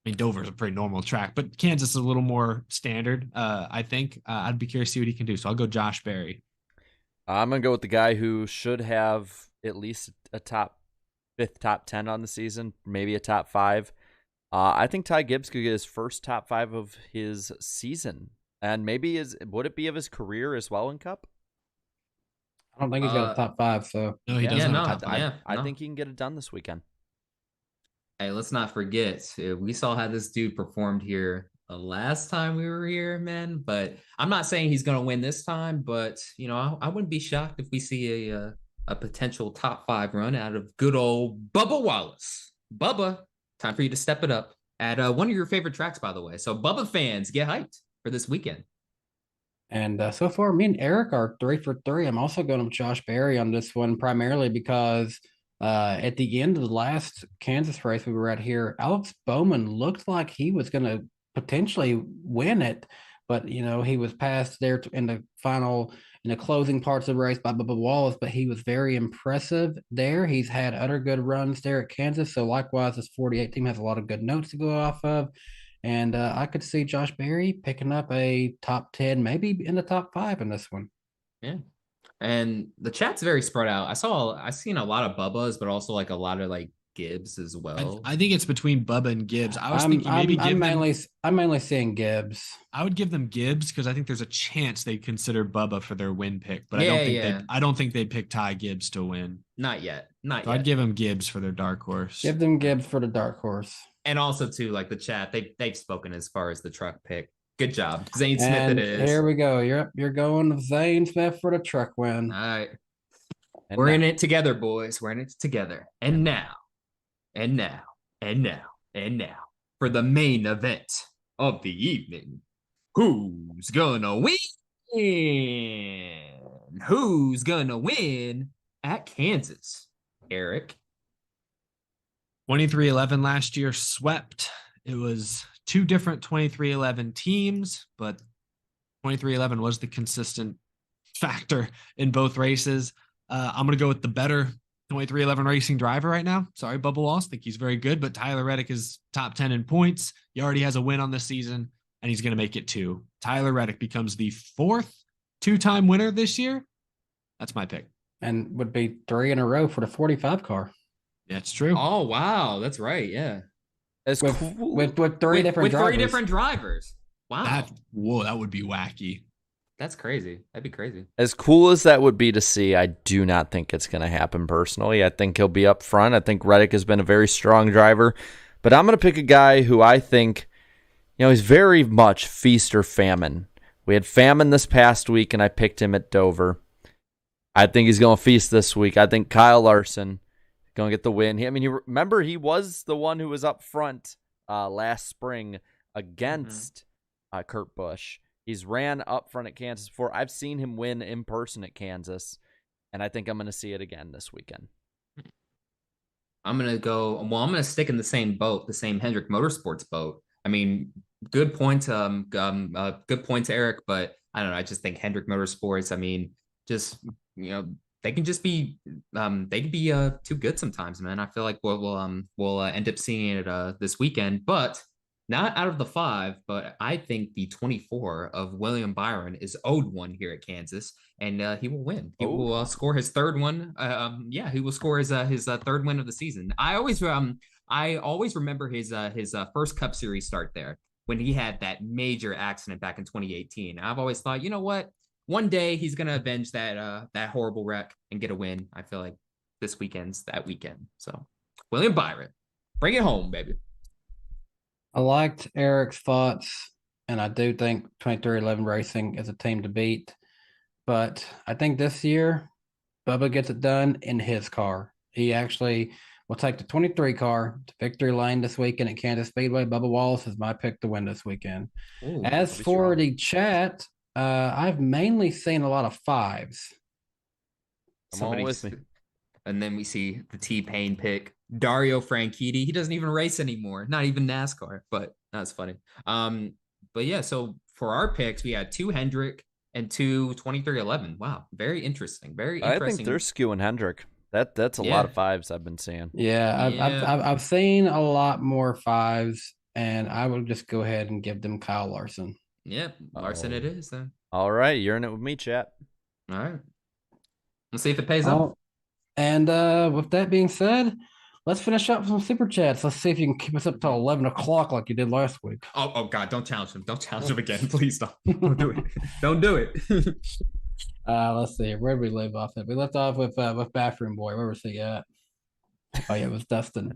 I mean, Dover's a pretty normal track, but Kansas is a little more standard. I think I'd be curious to see what he can do. So I'll go Josh Berry. I'm gonna go with the guy who should have at least a fifth top 10 on the season, maybe a top 5. I think Ty Gibbs could get his first top 5 of his season, and maybe would it be of his career as well in Cup? I don't think he's got a top 5. So, No, he Yeah, doesn't. no, have a top yeah. five. I think he can get it done this weekend. Hey, let's not forget, we saw how this dude performed here the last time we were here, man. But I'm not saying he's going to win this time, but I wouldn't be shocked if we see a potential top 5 run out of good old Bubba Wallace. Bubba, time for you to step it up at one of your favorite tracks, by the way. So Bubba fans, get hyped for this weekend. and so far, me and Eric are 3 for 3. I'm also going with Josh Berry on this one, primarily because at the end of the last Kansas race we were at here, Alex Bowman looked like he was going to potentially win it, but he was passed there in the closing parts of the race by Bubba Wallace. But he was very impressive there. He's had other good runs there at Kansas, so likewise, this 48 team has a lot of good notes to go off of. And I could see Josh Berry picking up a top 10, maybe in the top 5 in this one. Yeah. And the chat's very spread out. I've seen a lot of Bubbas, but also like a lot of like Gibbs as well. I think it's between Bubba and Gibbs. I was thinking maybe I'm mainly seeing Gibbs. I would give them Gibbs because I think there's a chance they'd consider Bubba for their win pick, but Yeah, I don't think they'd pick Ty Gibbs to win. Not yet. Not So yet. I'd give them Gibbs for their dark horse. Give them Gibbs for the dark horse. And also too, like the chat, they've spoken as far as the truck pick. Good job, Zane Smith. And It is. here we go. You're going with Zane Smith for the truck win. All right. And We're now- in it together, boys. We're in it together. And now, for the main event of the evening, who's gonna win? Who's gonna win at Kansas? Eric. 23-11 last year swept. It was 2 different 23-11 teams, but 23-11 was the consistent factor in both races. I'm going to go with the better 23-11 racing driver right now. Sorry, Bubba Wallace. Think he's very good, but Tyler Reddick is top 10 in points. He already has a win on this season, and he's going to make it 2. Tyler Reddick becomes the 4th 2-time winner this year. That's my pick. And would be 3 in a row for the 45 car. That's true. Oh wow, that's right. Yeah, As With, cool, with three different with drivers. 3 different drivers. Wow, That would be wacky. that's crazy. That'd be crazy. as cool as that would be to see, I do not think it's going to happen personally. I think he'll be up front. I think Reddick has been a very strong driver, but I'm going to pick a guy who I think, he's very much feast or famine. We had famine this past week, and I picked him at Dover. I think he's going to feast this week. I think Kyle Larson going to get the win. Remember, he was the one who was up front last spring against Kurt Busch. He's ran up front at Kansas before. I've seen him win in person at Kansas, and I think I'm going to see it again this weekend. I'm going to stick in the same boat, the same Hendrick Motorsports boat. I mean, good point, Eric, but I don't know. I just think Hendrick Motorsports, they can just be too good sometimes, man. I feel like we'll end up seeing it this weekend, but not out of the 5. But I think the 24 of William Byron is owed one here at Kansas, and he will win. He will score his 3rd one. He will score his 3rd win of the season. I always remember his first Cup Series start there when he had that major accident back in 2018. I've always thought, you know what? One day he's gonna avenge that horrible wreck and get a win. I feel like this weekend's that weekend. So William Byron, bring it home, baby. I liked Eric's thoughts, and I do think 23-11 Racing is a team to beat. But I think this year, Bubba gets it done in his car. He actually will take the 23 car to victory lane this weekend at Kansas Speedway. Bubba Wallace is my pick to win this weekend. Ooh, As for the chat, I've mainly seen a lot of 5s. Come on with me. And then we see the T-Pain pick, Dario Franchitti. He doesn't even race anymore, not even NASCAR, but that's funny. But yeah, so for our picks, we had 2 Hendrick and 2 2311. Wow, very interesting. Very interesting. I think they're skewing Hendrick. That's a lot of 5s I've been seeing. Yeah, I've seen a lot more 5s, and I would just go ahead and give them Kyle Larson. Yep, Larson it is then. All right, you're in it with me, chat. All right. Let's see if it pays off. And with that being said, let's finish up with some super chats. Let's see if you can keep us up till 11 o'clock like you did last week. Oh God, don't challenge him. Don't challenge him again. Please don't. Don't do it. Don't do it. Let's see. Where did we leave off at? We left off with Bathroom Boy. Where was he at? Oh yeah, it was Dustin.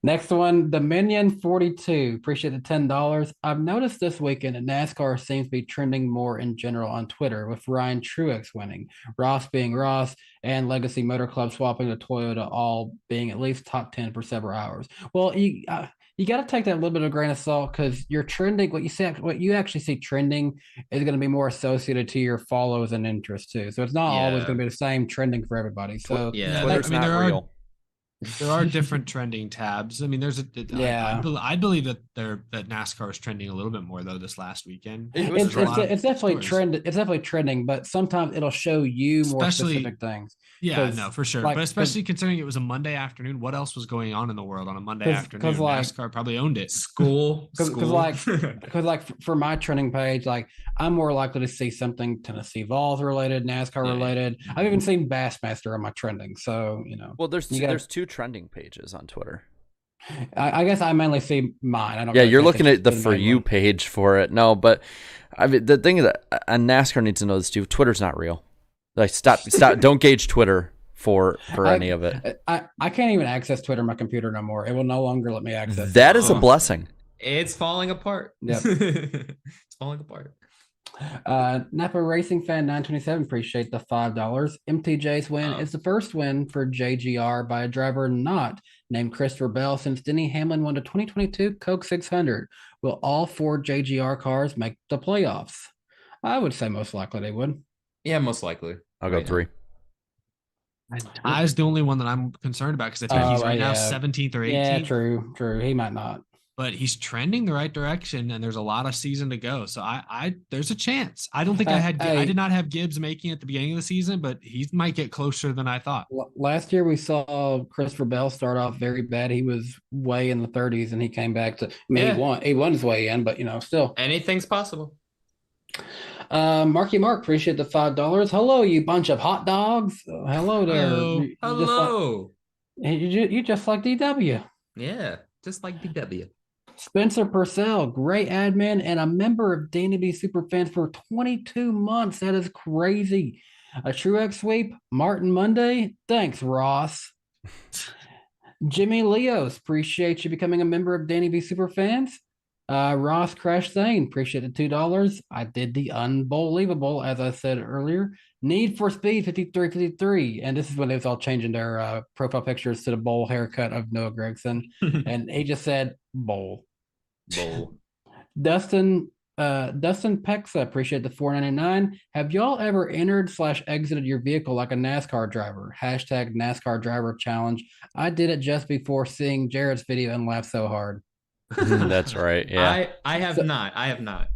Next one, Dominion 42. Appreciate the $10. I've noticed this weekend that NASCAR seems to be trending more in general on Twitter, with Ryan Truex winning, Ross being Ross, and Legacy Motor Club swapping to Toyota, all being at least top 10 for several hours. Well, you got to take that a little bit of a grain of salt, because you're trending. What you actually see trending is going to be more associated to your follows and interests too. So it's not always going to be the same trending for everybody. So Twitter's not real. There are different trending tabs. I mean, there's I believe that NASCAR is trending a little bit more though this last weekend. It's definitely trend. It's definitely trending, but sometimes it'll show you more specific things. Yeah, no, for sure. But especially considering it was a Monday afternoon, what else was going on in the world on a Monday afternoon? NASCAR probably owned it. School. Because for my trending page, like I'm more likely to see something Tennessee Vols related, NASCAR related. I've even seen Bassmaster on my trending. So Well, there's 2 trending pages on Twitter. I guess I mainly see mine. I don't. Yeah, you're looking at the For You page for it. No, but I mean the thing that NASCAR needs to know this too. Twitter's not real. Like stop! Don't gauge Twitter for any of it. I can't even access Twitter on my computer no more. It will no longer let me access. That is a blessing. It's falling apart. Yep. It's falling apart. Napa Racing Fan 927, appreciate the $5. MTJ's win is the first win for JGR by a driver not named Christopher Bell since Denny Hamlin won the 2022 Coke 600. Will all 4 JGR cars make the playoffs? I would say most likely they would. Yeah, most likely. I'll go 3. I is the only one that I'm concerned about, because I think he's right now 17th or 18th. Yeah, true. He might not. But he's trending the right direction, and there's a lot of season to go. So there's a chance. I don't think I did not have Gibbs making it at the beginning of the season, but he might get closer than I thought. Last year we saw Christopher Bell start off very bad. He was way in the 30s, and he came back to. He won his way in, but still anything's possible. Marky Mark, appreciate the $5. Hello, you bunch of hot dogs. Hello there. Hello. You just like DW. Yeah, just like DW. Spencer Purcell, great admin and a member of DannyB Superfans for 22 months. That is crazy. A Truex sweep, Martin Monday. Thanks, Ross. Jimmy Leos, appreciate you becoming a member of DannyB Superfans. Ross Chastain, appreciate the $2. I did the unbelievable, as I said earlier. Need for Speed 5353, and this is when they was all changing their profile pictures to the bowl haircut of Noah Gragson, and he just said bowl. Dustin Pexa, appreciate the $4.99. Have y'all ever entered / exited your vehicle like a NASCAR driver? Hashtag NASCAR driver challenge. I did it just before seeing Jared's video and laughed so hard. That's right. Yeah, I have not. I've not,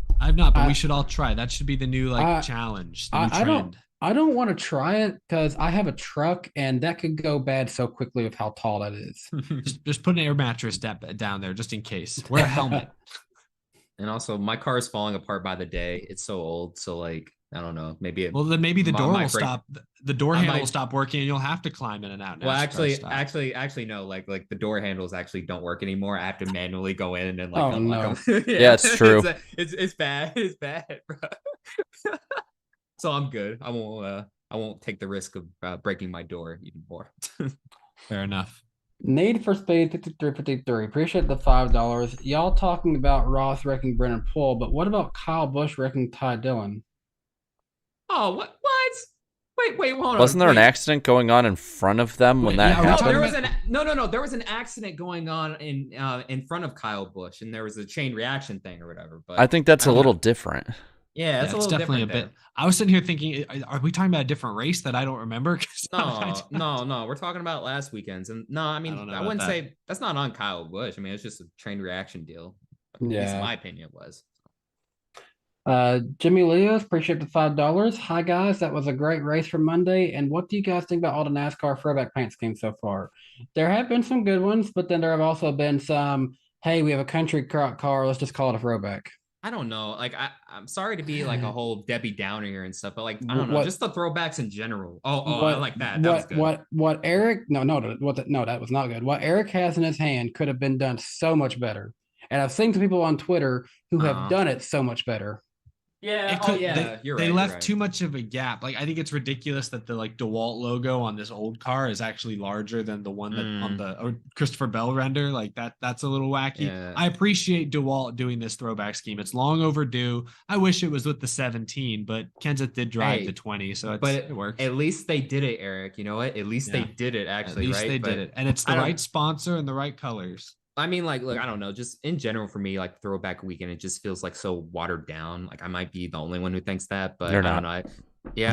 but we should all try. That should be the new challenge. The new trend. I don't want to try it because I have a truck and that could go bad so quickly with how tall that is. just put an air mattress down there just in case. Wear a helmet. And also, my car is falling apart by the day. It's so old. So I don't know. Maybe the door will stop. The door handle will stop working, and you'll have to climb in and out. Well, actually, no. Like the door handles actually don't work anymore. I have to manually go in and unlock them. Yeah, it's true. It's bad. It's bad, bro. So I'm good. I won't take the risk of breaking my door even more. Fair enough. Need for Speed 5353. Appreciate the $5. Y'all talking about Ross wrecking Brennan Poole, but what about Kyle Busch wrecking Ty Dillon? Oh, what? Wait, hold on. Wasn't there an accident going on in front of them when that yeah, happened? No. There was an accident going on in front of Kyle Busch, and there was a chain reaction thing or whatever. But I think that's a don't little know. different. Yeah, it's a it's little definitely different a bit. I was sitting here thinking, are we talking about a different race that I don't remember? 'Cause No. We're talking about last weekend's, and no, I mean, don't know I about wouldn't that. say that's not on Kyle Busch. I mean, it's just a chain reaction deal. At least in my opinion, it was. Jimmy Leos, appreciate the $5. Hi guys, that was a great race for Monday. And what do you guys think about all the NASCAR throwback paint schemes so far? There have been some good ones, but then there have also been some. Hey, we have a country car. Let's just call it a throwback. I don't know. Like I'm sorry to be like a whole Debbie Downer here and stuff, but like I don't know, just the throwbacks in general. I like that. That was good. What Eric? No, that was not good. What Eric has in his hand could have been done so much better. And I've seen some people on Twitter who have done it so much better. Yeah. They left too much of a gap. Like I think it's ridiculous that the like DeWalt logo on this old car is actually larger than the one that on the Christopher Bell render. Like that's a little wacky. Yeah. I appreciate DeWalt doing this throwback scheme. It's long overdue. I wish it was with the 17, but Kenseth did drive the 20, so it works. At least they did it, Eric. You know what? At least they did it. Actually, at least they did it, and it's the right sponsor and the right colors. I mean, like, look, I don't know. Just in general, for me, like throwback weekend, it just feels like so watered down. Like I might be the only one who thinks that, but I don't know.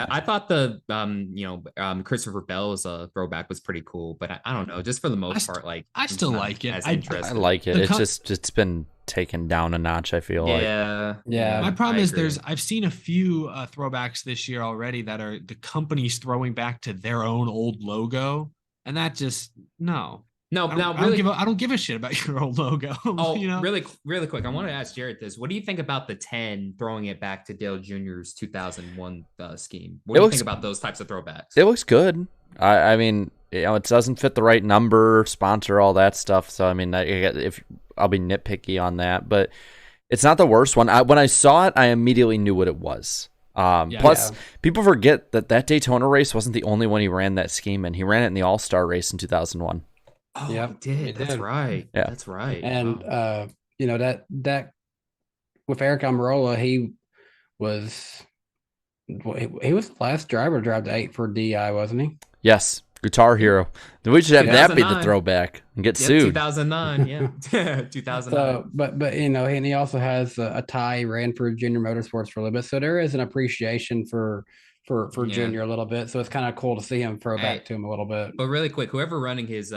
I thought the Christopher Bell's throwback was pretty cool, but I don't know. Just for the most part, like I still like it. I like it. It's been taken down a notch. I feel like. Yeah. My problem is I've seen a few throwbacks this year already that are the companies throwing back to their own old logo, and that just no. No, I don't give a shit about your old logo. Really quick. I want to ask Jared this. What do you think about the 10 throwing it back to Dale Jr.'s 2001 scheme? What do you think about those types of throwbacks? It looks good. I mean, it doesn't fit the right number, sponsor, all that stuff. So I mean, if I'll be nitpicky on that, but it's not the worst one. When I saw it, I immediately knew what it was. Plus, people forget that Daytona race wasn't the only one he ran that scheme in. He ran it in the All-Star race in 2001. Oh, yeah, he did. That's right. Yeah, that's right. And that with Eric Almirola, he was the last driver to drive the 8 for DI, wasn't he? Yes, Guitar Hero. Then we should have that be the throwback and get sued. 2009, yeah, 2009. So, but and he also has a tie. He ran for Junior Motorsports for a little bit, so there is an appreciation for Junior a little bit, so it's kind of cool to see him throw back to him a little bit. But really quick, whoever's running his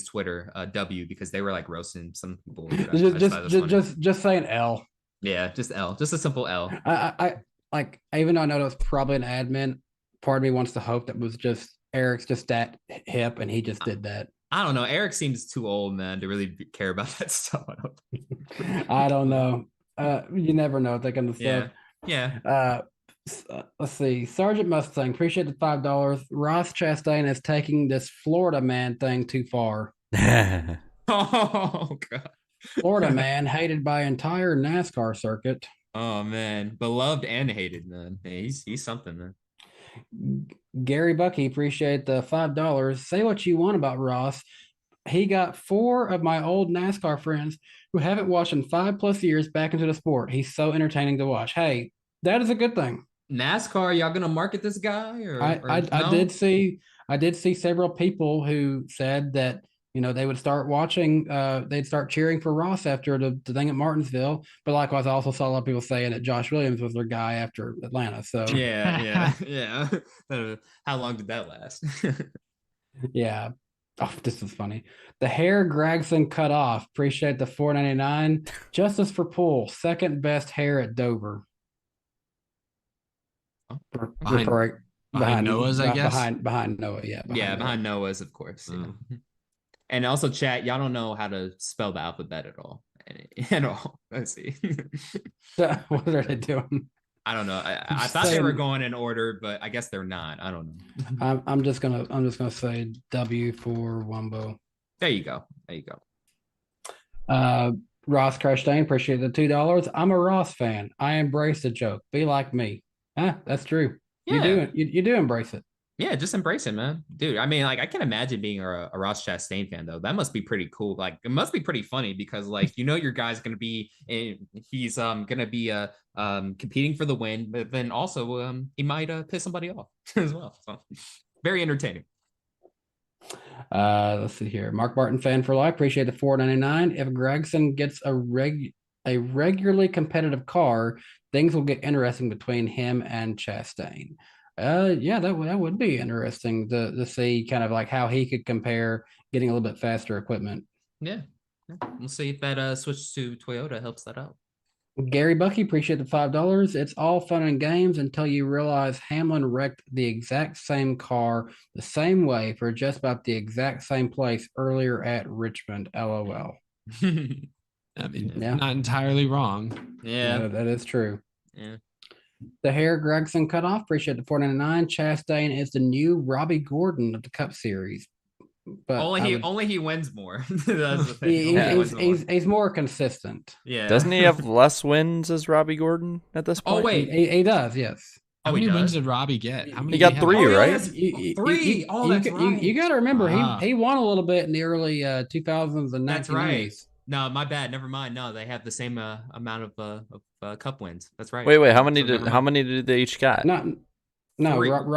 Twitter, W, because they were like roasting some people. Just saying L. Yeah, just L, just a simple L. I even though I know that was probably an admin, part of me wants to hope that was just Eric's just that hip and he just did that. I don't know. Eric seems too old, man, to really care about that stuff. I don't know. You never know. That kind of stuff. Yeah. Let's see. Sergeant Mustang, appreciate the $5. Ross Chastain is taking this Florida man thing too far. Oh God. Florida man hated by entire NASCAR circuit. Oh man, beloved and hated, man. Hey, he's something, man. Gary Bucky, appreciate the $5. Say what you want about Ross. He got 4 of my old NASCAR friends who haven't watched in 5+ years back into the sport. He's so entertaining to watch. Hey, that is a good thing. NASCAR, y'all gonna market this guy? I did see several people who said that they would start watching, they'd start cheering for Ross after the thing at Martinsville. But likewise, I also saw a lot of people saying that Josh Williams was their guy after Atlanta. So yeah. How long did that last? Yeah. Oh, this is funny. The hair Gregson cut off. Appreciate the $4.99. Justice for Poole, second best hair at Dover. Behind Noah's, I guess. Behind Noah, yeah. Behind Noah's, of course. Yeah. And also, chat, y'all don't know how to spell the alphabet at all. Let's see. What are they doing? I don't know. I thought they were going in order, but I guess they're not. I don't know. I'm just gonna say W for Wumbo. There you go. Ross Chastain, appreciate the $2. I'm a Ross fan. I embrace the joke. Be like me. That's true. Yeah. You do embrace it. Yeah, just embrace it, man. Dude, I mean, like, I can imagine being a Ross Chastain fan, though. That must be pretty cool. Like, it must be pretty funny because, like, your guy's gonna be he's gonna be competing for the win, but then also he might piss somebody off as well. So very entertaining. Let's see here. Mark Barton fan for life. Appreciate the $4.99. If Gregson gets a regularly competitive car, things will get interesting between him and Chastain. Yeah, that would be interesting to see kind of like how he could compare getting a little bit faster equipment. Yeah. We'll see if that switch to Toyota helps that out. Gary Bucky, appreciate the $5. It's all fun and games until you realize Hamlin wrecked the exact same car the same way for just about the exact same place earlier at Richmond. LOL. I mean, not entirely wrong. Yeah, that is true. Yeah. The hair Gregson cut off. Appreciate the $4.99. Chastain is the new Robbie Gordon of the Cup Series. But only he wins more. That's the thing. He's more consistent. Yeah. Doesn't he have less wins as Robbie Gordon at this point? Oh wait, he does. Yes. How many wins did Robbie get? How many he got 3, right? Three. That's right. You got to remember he won a little bit in the early 2000s and 1990s. That's right. No, my bad. Never mind. No, they have the same amount of Cup wins. That's right. Wait. How many did they each got? No,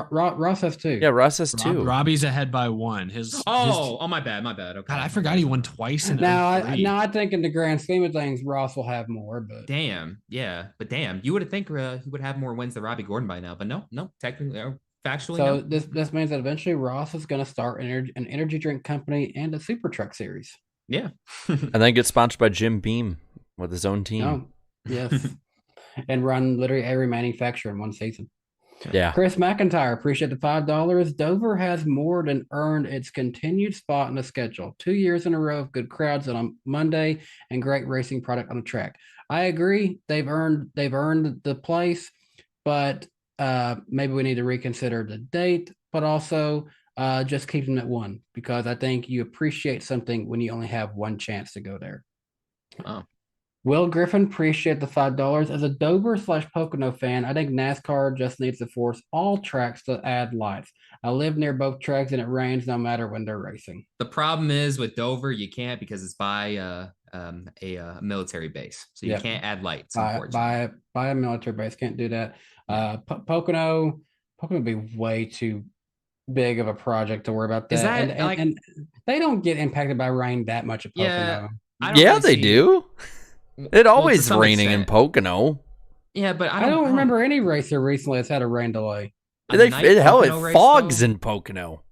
Ross has 2. Yeah, Ross has 2. Robbie's ahead by 1. My bad. Okay. God, I forgot he won twice in now. I think in the grand scheme of things, Ross will have more. But damn, you would think he would have more wins than Robbie Gordon by now. But no, technically, factually. So no. this means that eventually Ross is going to start an energy drink company and a super truck series. Yeah, and then get sponsored by Jim Beam with his own team. Oh, yes, and run literally every manufacturer in one season. Yeah. Chris McIntyre, appreciate the $5. Dover has more than earned its continued spot in the schedule. 2 years in a row of good crowds on a Monday and great racing product on the track. I agree. They've earned the place, but maybe we need to reconsider the date, but also just keep them at 1 because I think you appreciate something when you only have one chance to go there. Oh. Will Griffin, appreciate the $5. As a Dover/Pocono fan, I think NASCAR just needs to force all tracks to add lights. I live near both tracks and it rains no matter when they're racing. The problem is with Dover, you can't because it's by a military base, so you can't add lights. By a military base, can't do that. Pocono would be way too big of a project to worry about that. Is that and they don't get impacted by rain that much at Pocono. Yeah, they do. It always raining in Pocono. Yeah, but I don't remember any racer recently that's had a rain delay. It fogs in Pocono.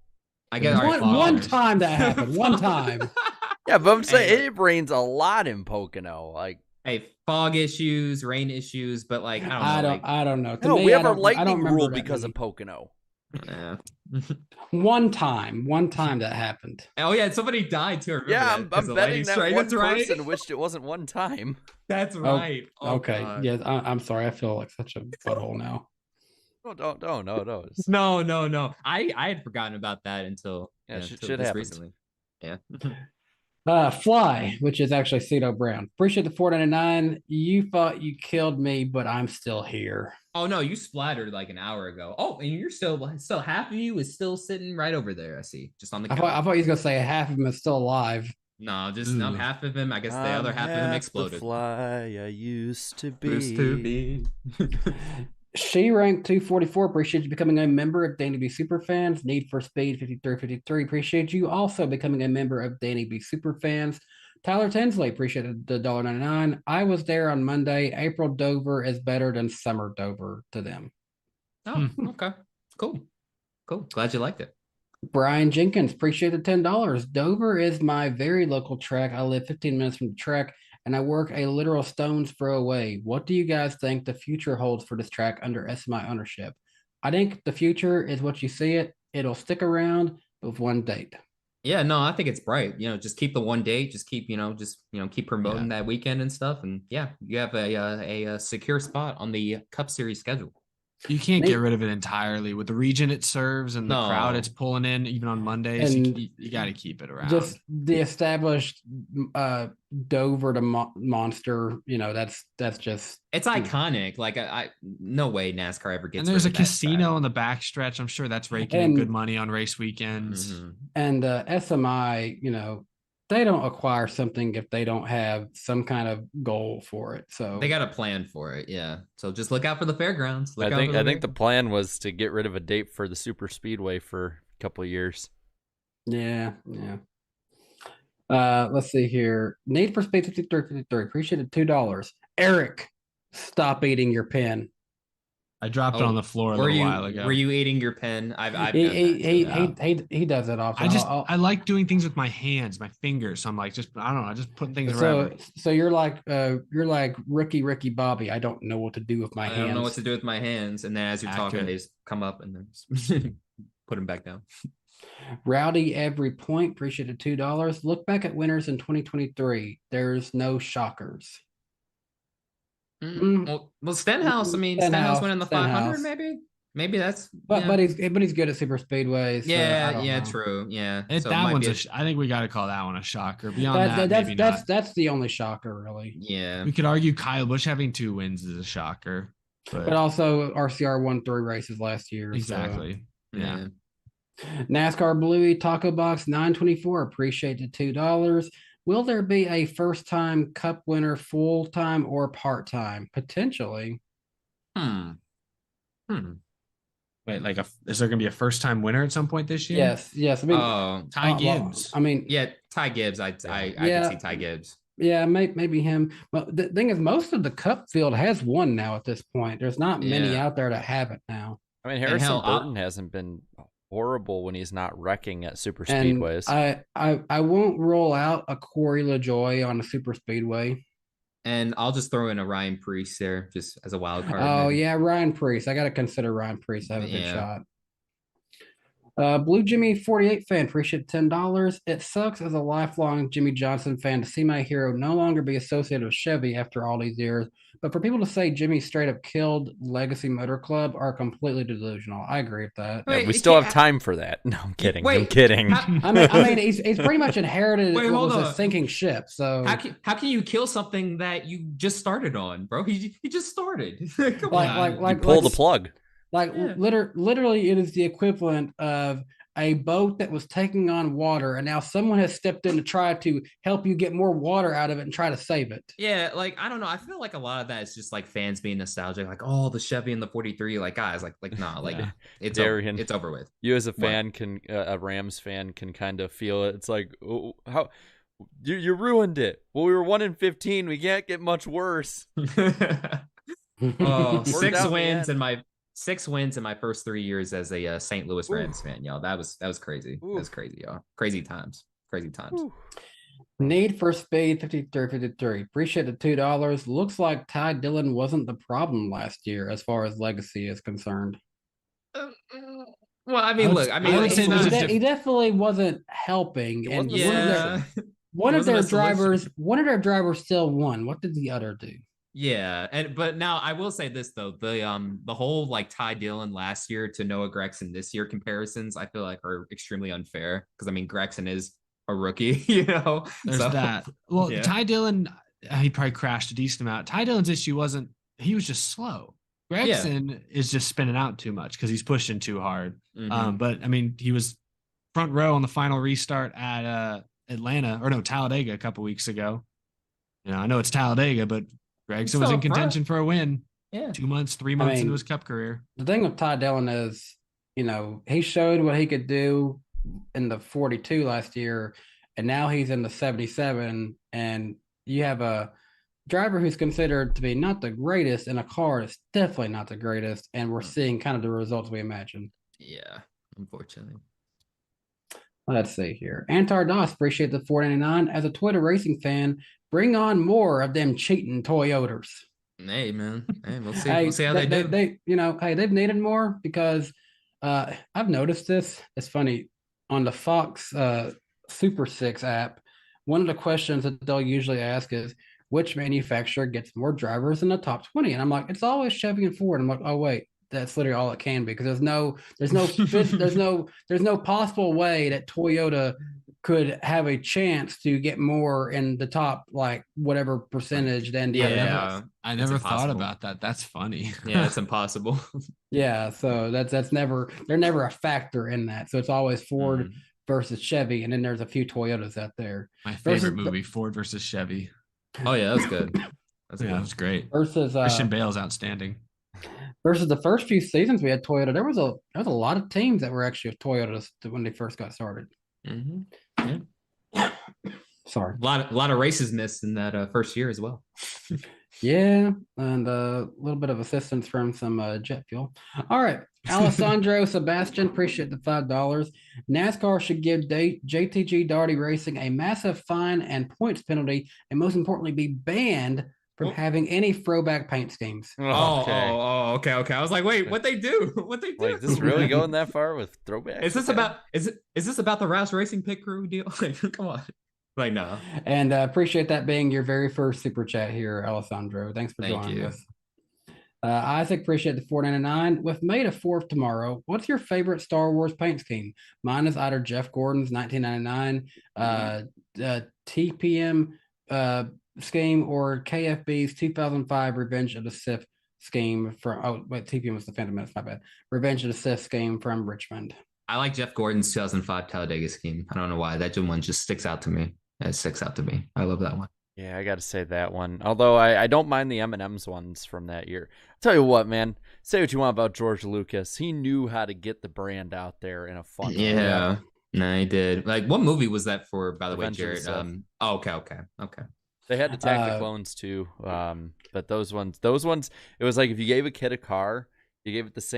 I guess one time that happened. One time. Yeah, but I'm saying it rains a lot in Pocono. Like, hey, fog issues, rain issues, but like I don't know. No, we have a lightning rule because of Pocono. Yeah. One time that happened. Oh yeah, somebody died too. Yeah, I'm betting that one right. person wished it wasn't one time. That's right. Oh, okay. God. Yes, I'm sorry. I feel like such a butthole now. No. I had forgotten about that until shit happened recently. Yeah. Fly, which is actually Cito Brown. Appreciate the $4.99. You thought you killed me, but I'm still here. Oh no, you splattered like an hour ago. Oh, and you're still half of you is still sitting right over there. I see, just on the. I thought he was gonna say half of him is still alive. No, just not half of him. I guess the other half of him exploded. The fly I used to be. She ranked 244. Appreciate you becoming a member of Danny B Superfans. Need for Speed 5353. Appreciate you also becoming a member of Danny B Superfans. Tyler Tinsley, appreciated the $1.99. I was there on Monday. April Dover is better than summer Dover to them. Oh, okay. Cool. Glad you liked it. Brian Jenkins, appreciate the $10. Dover is my very local track. I live 15 minutes from the track, and I work a literal stone's throw away. What do you guys think the future holds for this track under SMI ownership? I think the future is what you see it. It'll stick around with one date. Yeah, no, I think it's bright. Just keep the one date. Just keep, keep promoting that weekend and stuff. And yeah, you have a secure spot on the Cup Series schedule. You can't get rid of it entirely with the region it serves and the crowd No. it's pulling in, even on Mondays. And You got to keep it around. Just the established Dover to monster, that's just It's iconic. Like I no way NASCAR ever gets. And there's a rid of that casino track. in the backstretch. I'm sure that's raking in good money on race weekends. Mhm. And SMI, they don't acquire something if they don't have some kind of goal for it. So They got a plan for it, yeah. So just look out for the fairgrounds. I think the plan was to get rid of a date for the super speedway for a couple of years. Yeah. Let's see here. Need for Speed 5353. Appreciated $2. Eric, stop eating your pen. I dropped it on the floor a little while ago. Were you eating your pen? He does it often. I like doing things with my hands, my fingers. So I'm like, I don't know, just putting things around. So you're like Ricky Bobby. I don't know what to do with my hands. I don't know what to do with my hands. And then as you're talking, they just come up and then put them back down. Rowdy every point. Appreciated $2. Look back at winners in 2023. There's no shockers. Well, Stenhouse. I mean, Stenhouse winning the 500, maybe that's. But he's good at super speedways. So Yeah, true. Yeah, I think we got to call that one a shocker. Beyond that's the only shocker, really. Yeah, we could argue Kyle Busch having 2 wins is a shocker, but also RCR won 3 races last year. Exactly. So. Yeah. NASCAR Bluey Taco Box 924. Appreciate the $2. Will there be a first-time Cup winner full-time or part-time? Potentially. Wait, is there going to be a first-time winner at some point this year? Yes. I mean, Ty Gibbs. Ty Gibbs. I can see Ty Gibbs. Yeah, maybe him. But the thing is, most of the Cup field has won now at this point. There's not many out there that have it now. I mean, Harrison Burton hasn't been horrible when he's not wrecking at super speedways. I won't roll out a Corey LaJoy on a super speedway. And I'll just throw in a Ryan Preece there just as a wild card. Oh, yeah, Ryan Preece. I got to consider Ryan Preece. Have a good shot. Blue Jimmy 48 fan, appreciate $10. It sucks as a lifelong Jimmy Johnson fan to see my hero no longer be associated with Chevy after all these years. But for people to say Jimmy straight up killed Legacy Motor Club are completely delusional. I agree with that. Wait, we still have time for that. No, I'm kidding. I'm kidding. I mean, he's pretty much inherited what was a sinking ship. So how can you kill something that you just started on, bro? He just started. Come on. You pull the plug. Literally, it is the equivalent of a boat that was taking on water, and now someone has stepped in to try to help you get more water out of it and try to save it. Yeah, I don't know. I feel like a lot of that is just fans being nostalgic, the Chevy and the 43. Guys, it's over with. You as a fan a Rams fan can kind of feel it. It's like, oh, how you ruined it. Well, we were 1-15. We can't get much worse. 6 wins in my first 3 years as a St. Louis Rams fan, y'all. That was crazy. That was crazy, y'all. Crazy times. Need for Speed 53. Appreciate the $2. Looks like Ty Dillon wasn't the problem last year as far as legacy is concerned. Well, I mean, he definitely wasn't helping. And one of their drivers still won. What did the other do? Yeah, but now I will say this though, the whole Ty Dillon last year to Noah Gragson this year comparisons I feel like are extremely unfair because I mean Gragson is a rookie, There's that. Well, yeah. Ty Dillon, he probably crashed a decent amount. Ty Dillon's issue he was just slow. Gragson is just spinning out too much because he's pushing too hard. Mm-hmm. But I mean, he was front row on the final restart at Talladega a couple weeks ago. I know it's Talladega, but Gragson was in contention for a win 2 months, 3 months into his Cup career. The thing with Ty Dillon is, he showed what he could do in the 42 last year, and now he's in the 77, and you have a driver who's considered to be not the greatest in a car that's definitely not the greatest, and we're seeing kind of the results we imagined. Yeah, unfortunately. Let's see here. Antar Das, appreciate the $4.99. As a Toyota racing fan, bring on more of them cheating Toyotas. Hey, man. Hey, we'll see. We'll see how they do. They've needed more because I've noticed this. It's funny. On the Fox Super 6 app, one of the questions that they'll usually ask is, which manufacturer gets more drivers in the top 20? And I'm like, it's always Chevy and Ford. I'm like, oh, wait, that's literally all it can be, because there's no possible way that Toyota could have a chance to get more in the top, like whatever percentage than the other guys. I It's never thought impossible. about that. That's funny. Yeah, it's impossible. Yeah, so that's never, they're never a factor in that. So it's always Ford Mhm. versus Chevy, and then there's a few Toyotas out there. My Versus- favorite movie, Ford versus Chevy. Oh yeah, that was good. That's Yeah, good. it was great. Versus Christian Bale's outstanding. versus the first few seasons we had Toyota, there was a lot of teams that were actually Toyotas when they first got started. Mhm. Sorry. A lot of races missed in that first year as well. Yeah, and a little bit of assistance from some jet fuel. All right, Alessandro Sebastian, appreciate the $5. NASCAR should give JTG Darty Racing a massive fine and points penalty, and most importantly, be banned from having any throwback paint schemes. Okay. I was like, wait, what they do? What they do? Like, this really going that far with throwbacks? Is this about is this about the Rouse Racing pit crew deal? Like, come on. Like, no. And appreciate that being your very first super chat here, Alessandro. Thanks for Thank joining you. us. Isaac, appreciate the $4.99. With May the 4th tomorrow, what's your favorite Star Wars paint scheme? Mine is either Jeff Gordon's 1999 TPM scheme or KFB's 2005 Revenge of the Sith scheme from, TPM was the Phantom Menace, my bad. Revenge of the Sith scheme from Richmond. I like Jeff Gordon's 2005 Talladega scheme. I don't know why. That one just sticks out to me. It sticks out to me. I love that one. Yeah, I got to say that one. Although I don't mind the M&M's ones from that year. Tell you what, man. Say what you want about George Lucas. He knew how to get the brand out there in a fun way. Yeah. No, he did. Like, what movie was that for, by the Revenge of way, the Jared? Sith. Okay. They had Attack the Clones too. But those ones, it was like if you gave a kid a car, you gave it this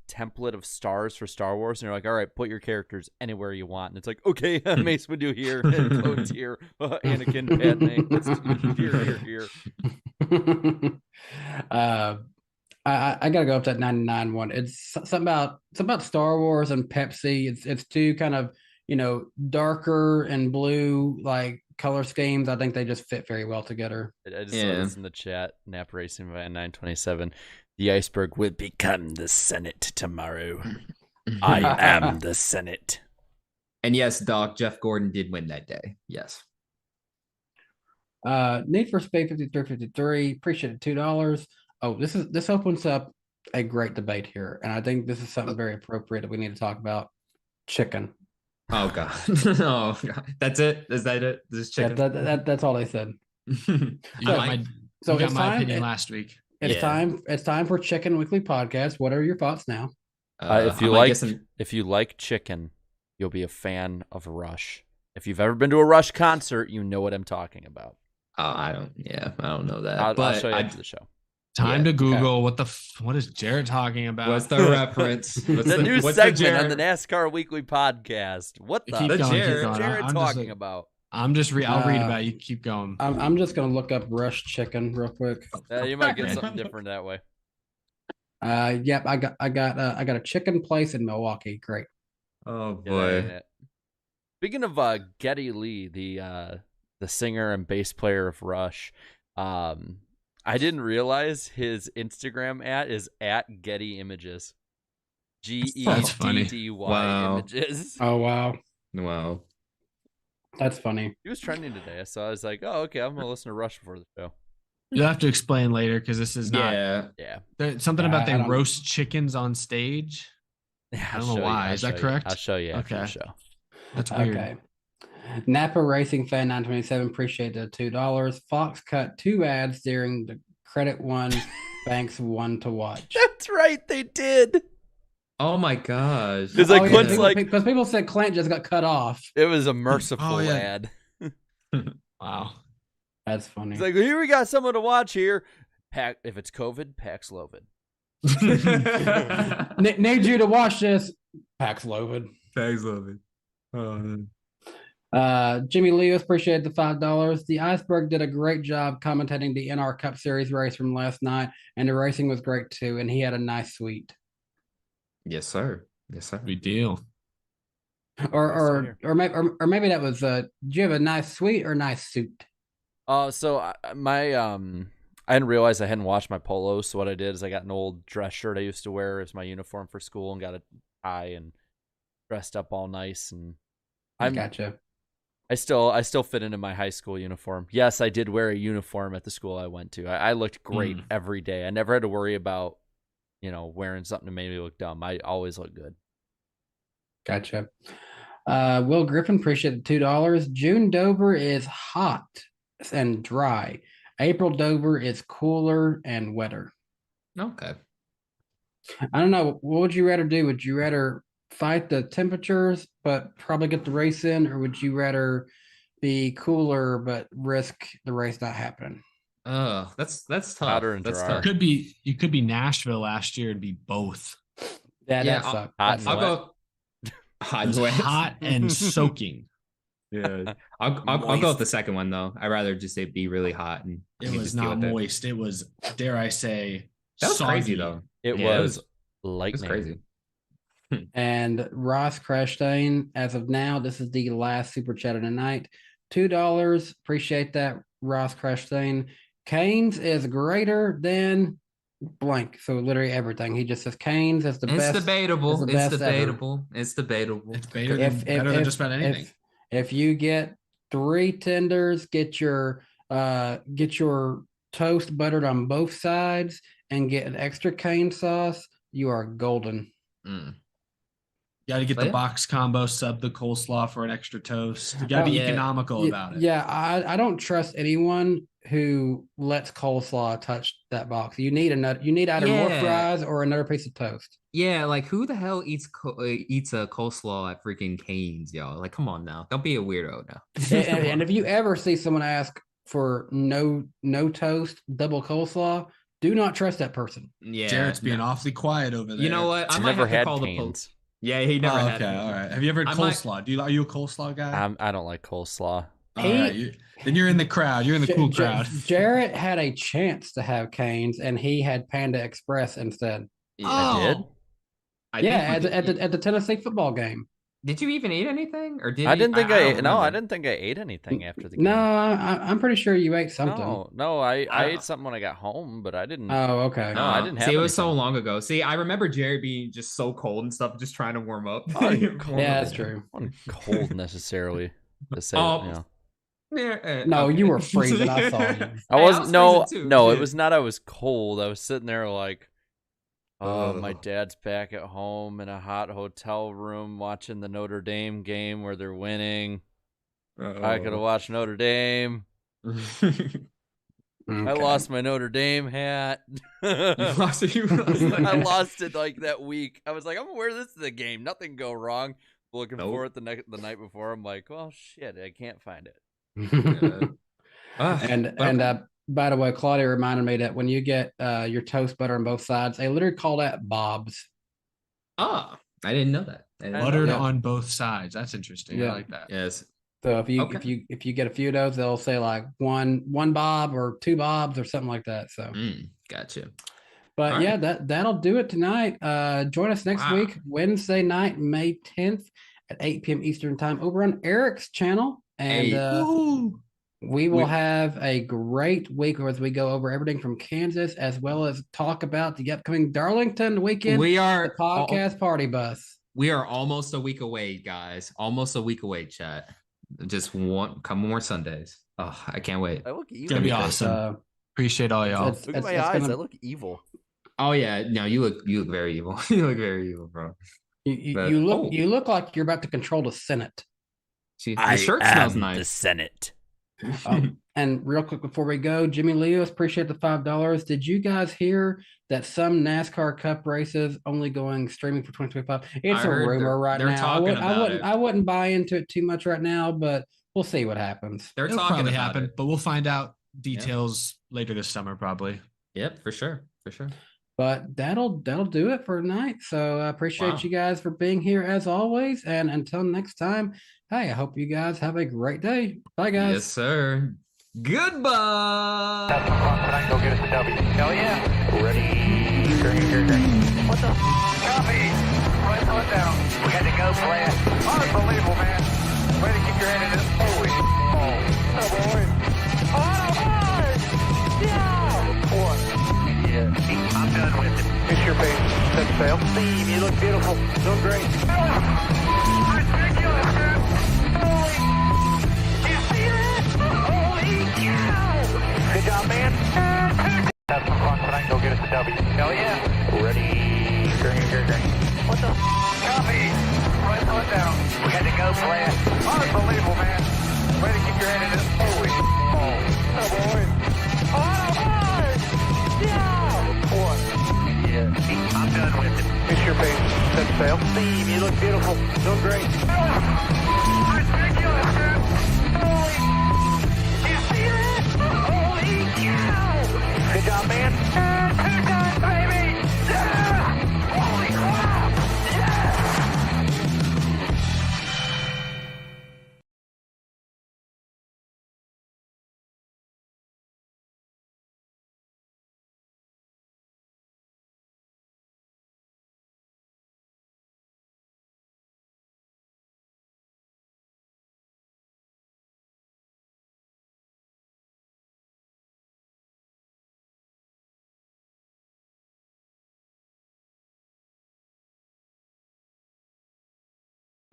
template of stars for Star Wars, and you're like, all right, put your characters anywhere you want. And it's like, okay, Mace Windu here, and Clones here, Anakin, Padme, here. I gotta go up to that 99 one. It's something about Star Wars and Pepsi. It's two kind of, darker and blue like color schemes. I think they just fit very well together. I just saw this in the chat. Nap Racing by 927. The iceberg will become the Senate tomorrow. I am the Senate. And yes, Doc, Jeff Gordon did win that day. Yes. Need for Speed 5353. Appreciate it, $2. Oh, this opens up a great debate here, and I think this is something very appropriate that we need to talk about. Chicken. Oh God. Oh God. That's it? Is that it? This is chicken. That's all they said. You got my opinion last week. It's time for Chicken Weekly Podcast. What are your thoughts now? If you like chicken, you'll be a fan of Rush. If you've ever been to a Rush concert, you know what I'm talking about. I don't know that. I'll show you after the show. Time to Google what is Jared talking about? What's the reference? The new segment on the NASCAR Weekly Podcast. What the Jared talking about? I'll read about it. You keep going. I'm just gonna look up Rush Chicken real quick. You might get something different that way. Yep, I got a chicken place in Milwaukee. Great. Oh boy. Speaking of Geddy Lee, the singer and bass player of Rush, I didn't realize his Instagram is at Getty Images. GEDDY Images. Oh wow. Wow. That's funny. He was trending today, so I was like, "Oh, okay, I'm gonna listen to Rush before the show." You'll have to explain later because this is not. Yeah. There's something about they roast chickens on stage. I don't know why. Is that correct? I'll show you after the show. That's weird. Okay. Napa Racing Fan 927, appreciate the $2. Fox cut 2 ads during the credit one, thanks one to watch. That's right, they did. Oh my gosh. Because because people said Clint just got cut off. It was a merciful ad. Wow. That's funny. It's like, here we got someone to watch here. If it's COVID, Paxlovid. Need you to watch this. Paxlovid. Paxlovid. Oh, Jimmy Lewis, appreciate the $5. The Iceberg did a great job commentating the NR Cup Series race from last night, and the racing was great too, and he had a nice suite. Yes, sir. Good deal. Or maybe that was do you have a nice suite or nice suit? So my I didn't realize I hadn't washed my polos, so what I did is I got an old dress shirt I used to wear as my uniform for school and got a tie and dressed up all nice. And Gotcha. I still fit into my high school uniform. Yes, I did wear a uniform at the school I went to. I looked great every day. I never had to worry about, wearing something to make me look dumb. I always look good. Gotcha. Will Griffin, appreciate the $2. June Dover is hot and dry. April Dover is cooler and wetter. Okay. I don't know. What would you rather do? Would you rather fight the temperatures but probably get the race in, or would you rather be cooler but risk the race not happening? That's tough. Hotter and That's drier. tough. You could be Nashville last year and be both. Yeah, Yeah, that sucked. hot That and I'll sucked. go hot and wet. Hot and soaking. Yeah. I'll go with the second one though. I'd rather just it be really hot and It you was just deal not with it. moist. It was, dare I say, That was crazy soggy. though. It Yeah, was It lightning. was crazy. And Ross Chastain, as of now, this is the last super chat of the night. $2. Appreciate that, Ross Chastain. Canes is greater than blank. So literally everything. He just says Canes is the It's best. debatable. is the It's best ever. debatable. It's debatable. It's better than just about anything. If you get 3 tenders, get your toast buttered on both sides, and get an extra cane sauce, you are golden. Mm. You got to get Oh, the yeah. box combo, sub the coleslaw for an extra toast. You got to be yeah. economical about it. Yeah, I don't trust anyone who lets coleslaw touch that box. You need either more Yeah. fries or another piece of toast. Yeah, like who the hell eats a coleslaw at freaking Cane's, y'all? Like, come on now, don't be a weirdo now. and if you ever see someone ask for no toast, double coleslaw, do not trust that person. Yeah, Jarrett's being no. awfully quiet over there. You know what? I I've might never have to had call the canes. police. Yeah, he never Oh, had. okay, it. all right. Have you ever had I might- coleslaw? Are you a coleslaw guy? I don't like coleslaw. All right, then you're in the crowd. You're in the cool crowd. Jarrett had a chance to have Canes, and he had Panda Express instead. Yeah, I did? I Yeah, think at the Tennessee football game. Did you even eat anything, or did I didn't think I don't no, I remember. didn't think I ate anything after the game. No, I'm pretty sure you ate something. No, I I- ate something when I got home, but I didn't. Oh, okay. No, I didn't have See, it was so anything. long ago. See, I remember Jerry being just so cold and stuff, just trying to warm up. Cold. Yeah, that's true. I wasn't cold necessarily to say. Oh, No, you were freezing. I saw you. I Hey, wasn't. No, freezing too, no, it shit. was not. I was cold. I was sitting there like, oh, my Ugh. dad's back at home in a hot hotel room watching the Notre Dame game where they're winning. I could have watched Notre Dame. I Okay. lost my Notre Dame hat. You lost it. I lost it like that week. I was like, I'm gonna wear this to the game. Nothing go wrong. Looking Nope. for it the night before. I'm like, well, shit, I can't find it. And by the way, Claudia reminded me that when you get your toast butter on both sides, they literally call that Bob's. I didn't know that. I didn't know Buttered that. on both sides. That's interesting. Yeah. I like that. Yes. So if you Okay. if you get a few of those, they'll say like one Bob or 2 Bobs or something like that. So, Gotcha. but All yeah, right. that'll do it tonight. Join us next Wow. week, Wednesday night, May 10th at 8 p.m. Eastern time over on Eric's channel, and Hey. we will have a great week as we go over everything from Kansas, as well as talk about the upcoming Darlington weekend. We the are podcast party bus. We are almost a week away, guys. Almost a week away, chat. Just couple more Sundays. Oh, I can't wait. I look It's evil. gonna be Gonna be awesome. Appreciate all y'all. Look at my eyes. I look evil. Oh yeah, no, you look very evil. You look very evil, bro. But- You look like you're about to control the Senate. See, the shirt smells nice. Senate. And real quick before we go, Jimmy Leos, appreciate the $5. Did you guys hear that some NASCAR Cup races only going streaming for 2025? It's I a heard rumor right they're now. talking about it. I wouldn't buy into it too much right now, but we'll see what happens. They're It'll talking probably about happen, it. but we'll find out details later this summer, probably. Yep, for sure. But that'll do it for tonight. So I appreciate Wow. you guys for being here as always. And until next time, hey, I hope you guys have a great day. Bye, guys. Yes, sir. Goodbye. That's the front tonight. Go get us a W. Hell yeah. Ready. Green. What the copy? Right foot down. We had to go flat. Unbelievable, man. Way to keep your head in it. Holy. Oh, boy. Oh, boy. Yeah. Fix your pace. Set sail. Steve, you look beautiful. Doing great. Ridiculous, man. Holy. Do you see that? Holy cow. Good job, man. Have some fun tonight. Go get us a W. Hell yeah. Ready. Green. What the? Copy. Right foot down. We had to go flat. Unbelievable, man. Way to keep your head in it. Holy. Oh, boy. Oh, boy. Yeah. What? Yeah. I'm done with it. Fix your pace. Set sail. Steve, you look beautiful. Doing great. Ridiculous, man. Holy. Do you see that? Holy cow. Good job, man. Good job, baby. Yeah. Holy crap. Yeah.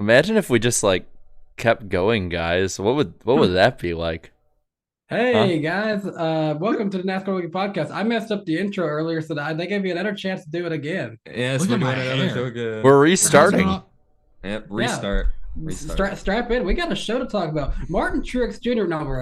Imagine if we just like kept going, guys. What would that be like? Hey guys, welcome to the NASCAR Weekly Podcast. I messed up the intro earlier, so they gave me another chance to do it again. Yes, Look we're at my doing another hair. show again. We're restarting. Yep, restart. Strap in. We got a show to talk about. Martin Truex Jr. No, we're